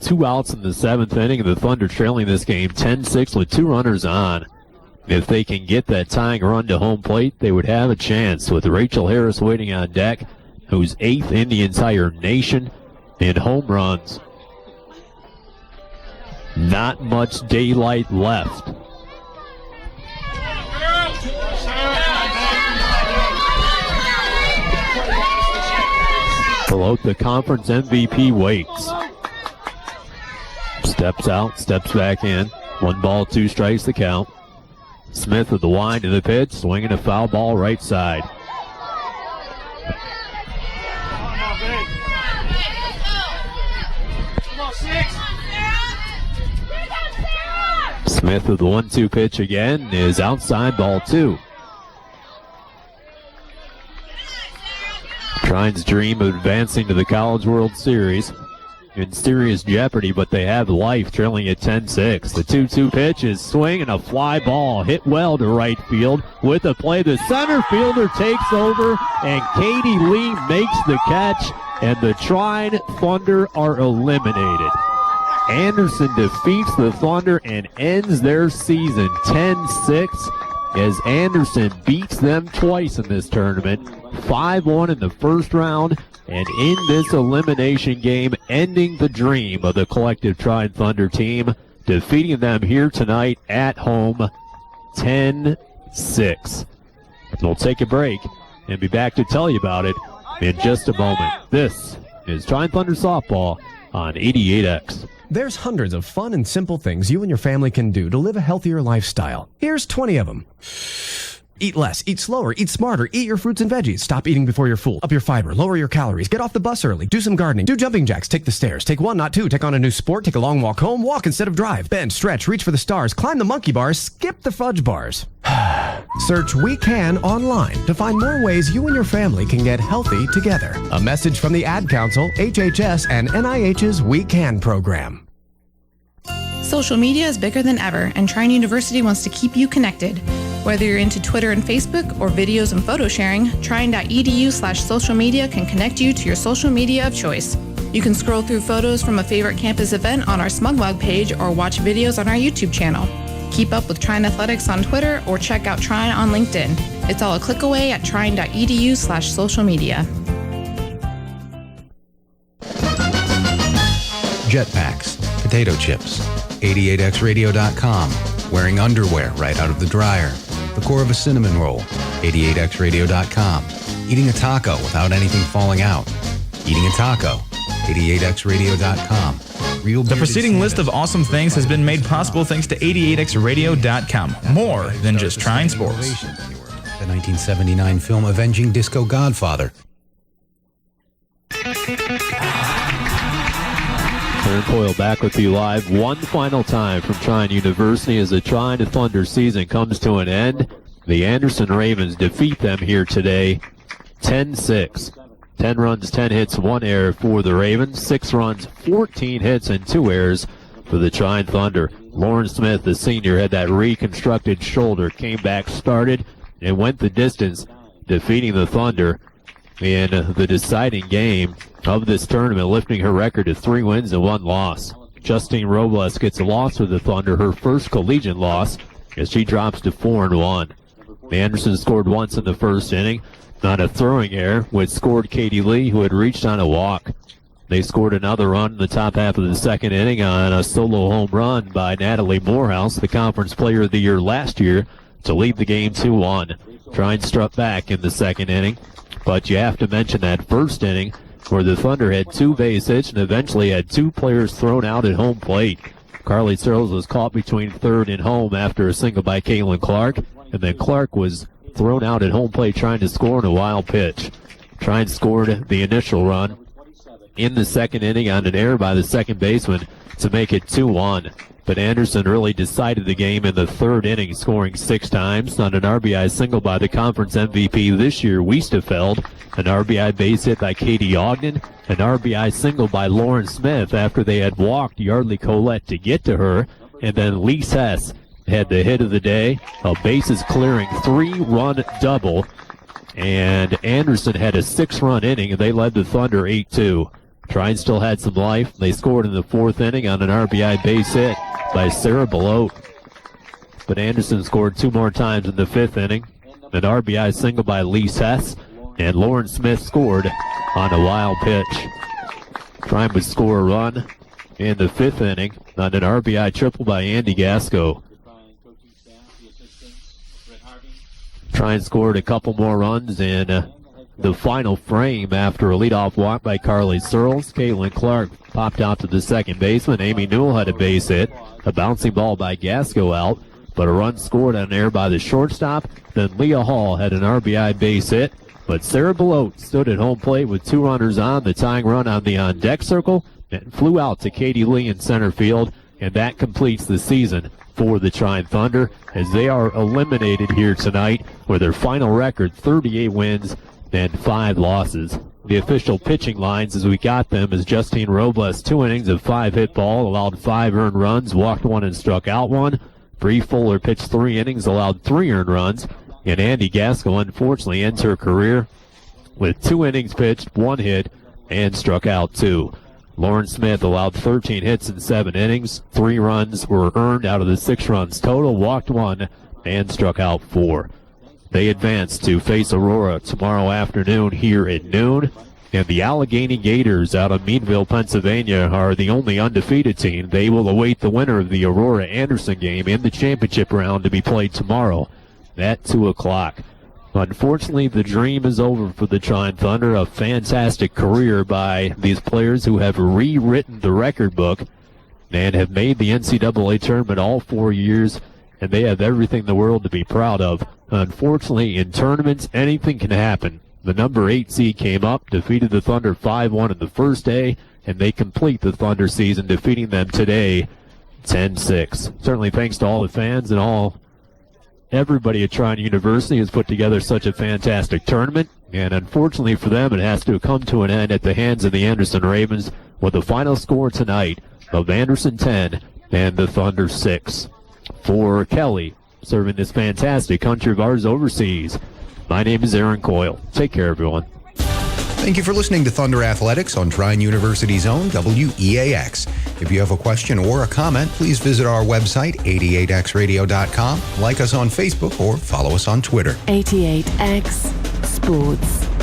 2 outs in the 7th inning, and the Thunder trailing this game 10-6 with 2 runners on. If they can get that tying run to home plate, they would have a chance with Rachel Harris waiting on deck, who's 8th in the entire nation in home runs. Not much daylight left. Below, the conference MVP waits. Steps out, steps back in. 1 ball, 2 strikes, the count. Smith with the wind to the pitch, swinging a foul ball right side. Smith with the 1-2 pitch again is outside, ball 2. Trine's dream of advancing to the College World Series in serious jeopardy, but they have life, trailing at 10-6. The 2-2 pitch is swing and a fly ball hit well to right field. With the play, the center fielder takes over, and Katie Lee makes the catch, and the Trine Thunder are eliminated. Anderson defeats the Thunder and ends their season 10-6 as Anderson beats them twice in this tournament. 5-1 in the first round, and in this elimination game, ending the dream of the collective Trine Thunder team, defeating them here tonight at home 10-6. We'll take a break and be back to tell you about it in just a moment. This is Trine Thunder Softball on 88X. There's hundreds of fun and simple things you and your family can do to live a healthier lifestyle. Here's 20 of them. Eat less, eat slower, eat smarter, eat your fruits and veggies. Stop eating before you're full. Up your fiber, lower your calories, get off the bus early, do some gardening, do jumping jacks, take the stairs, take 1, not 2, take on a new sport, take a long walk home, walk instead of drive, bend, stretch, reach for the stars, climb the monkey bars, skip the fudge bars. Search We Can online to find more ways you and your family can get healthy together. A message from the Ad Council, HHS, and NIH's We Can program. Social media is bigger than ever, and Trine University wants to keep you connected. Whether you're into Twitter and Facebook or videos and photo sharing, trine.edu/social media can connect you to your social media of choice. You can scroll through photos from a favorite campus event on our Smugmug page or watch videos on our YouTube channel. Keep up with Trine Athletics on Twitter or check out Trine on LinkedIn. It's all a click away at trine.edu/social media. Jetpacks, potato chips, 88xradio.com, wearing underwear right out of the dryer, the core of a cinnamon roll, 88xradio.com, eating a taco without anything falling out, eating a taco, 88xradio.com. The preceding list of awesome things has been made possible thanks to 88xradio.com. More than just Trine Sports. The 1979 film Avenging Disco Godfather. Aaron Coyle back with you live one final time from Trine University as the Trine Thunder season comes to an end. The Anderson Ravens defeat them here today 10-6. 10 runs, 10 hits, 1 error for the Ravens. 6 runs, 14 hits, and 2 errors for the Trine Thunder. Lauren Smith, the senior, had that reconstructed shoulder, came back, started, and went the distance, defeating the Thunder in the deciding game of this tournament, lifting her record to 3 wins and 1 loss. Justine Robles gets a loss for the Thunder, her first collegiate loss, as she drops to 4-1. Anderson scored once in the first inning on a throwing error, which scored Katie Lee, who had reached on a walk. They scored another run in the top half of the second inning on a solo home run by Natalie Morehouse, the Conference Player of the Year last year, to lead the game 2-1. Trine struck back in the second inning, but you have to mention that first inning where the Thunder had 2 base hits and eventually had 2 players thrown out at home plate. Carly Searles was caught between third and home after a single by Kaylin Clark, and then Clark was thrown out at home plate trying to score in a wild pitch. Trine scored the initial run in the second inning on an error by the second baseman to make it 2-1. But Anderson really decided the game in the third inning, scoring 6 times on an RBI single by the conference MVP this year, Weistefeld, an RBI base hit by Katie Ogden, an RBI single by Lauren Smith after they had walked Yardley Colette to get to her, and then Lise Hess had the hit of the day, a bases clearing 3-run double, and Anderson had a 6-run inning, and they led the Thunder 8-2. Trine still had some life. They scored in the 4th inning on an RBI base hit by Sarah Belote. But Anderson scored 2 more times in the 5th inning. An RBI single by Lise Hess, and Lauren Smith scored on a wild pitch. Trine would score a run in the 5th inning on an RBI triple by Andy Gasco. Trine scored a couple more runs in the final frame after a leadoff walk by Carly Searles. Caitlin Clark popped out to the second baseman. Amy Newell had a base hit. A bouncing ball by Gasco out, but a run scored on air by the shortstop. Then Leah Hall had an RBI base hit, but Sarah Belote stood at home plate with 2 runners on. The tying run on the on-deck circle and flew out to Katie Lee in center field, and that completes the season for the Trine Thunder as they are eliminated here tonight with their final record 38 wins and 5 losses. The official pitching lines as we got them is Justine Robles, 2 innings of 5 hit ball, allowed 5 earned runs, walked 1 and struck out 1. Bree Fuller pitched 3 innings, allowed 3 earned runs, and Andy Gaskell unfortunately ends her career with 2 innings pitched, 1 hit, and struck out 2. Lauren Smith allowed 13 hits in 7 innings. 3 runs were earned out of the 6 runs total, walked 1, and struck out 4. They advance to face Aurora tomorrow afternoon here at noon. And the Allegheny Gators out of Meadville, Pennsylvania are the only undefeated team. They will await the winner of the Aurora-Anderson game in the championship round to be played tomorrow at 2 o'clock. Unfortunately, the dream is over for the Trine Thunder. A fantastic career by these players who have rewritten the record book and have made the NCAA tournament all 4 years, and they have everything in the world to be proud of. Unfortunately, in tournaments, anything can happen. The number 8 seed came up, defeated the Thunder 5-1 in the first day, and they complete the Thunder season, defeating them today 10-6. Certainly thanks to all the fans and everybody at Trine University has put together such a fantastic tournament, and unfortunately for them, it has to come to an end at the hands of the Anderson Ravens with the final score tonight of Anderson 10 and the Thunder 6. For Kelly, serving this fantastic country of ours overseas, my name is Aaron Coyle. Take care, everyone. Thank you for listening to Thunder Athletics on Trine University's own WEAX. If you have a question or a comment, please visit our website, 88xradio.com, like us on Facebook, or follow us on Twitter. 88X Sports.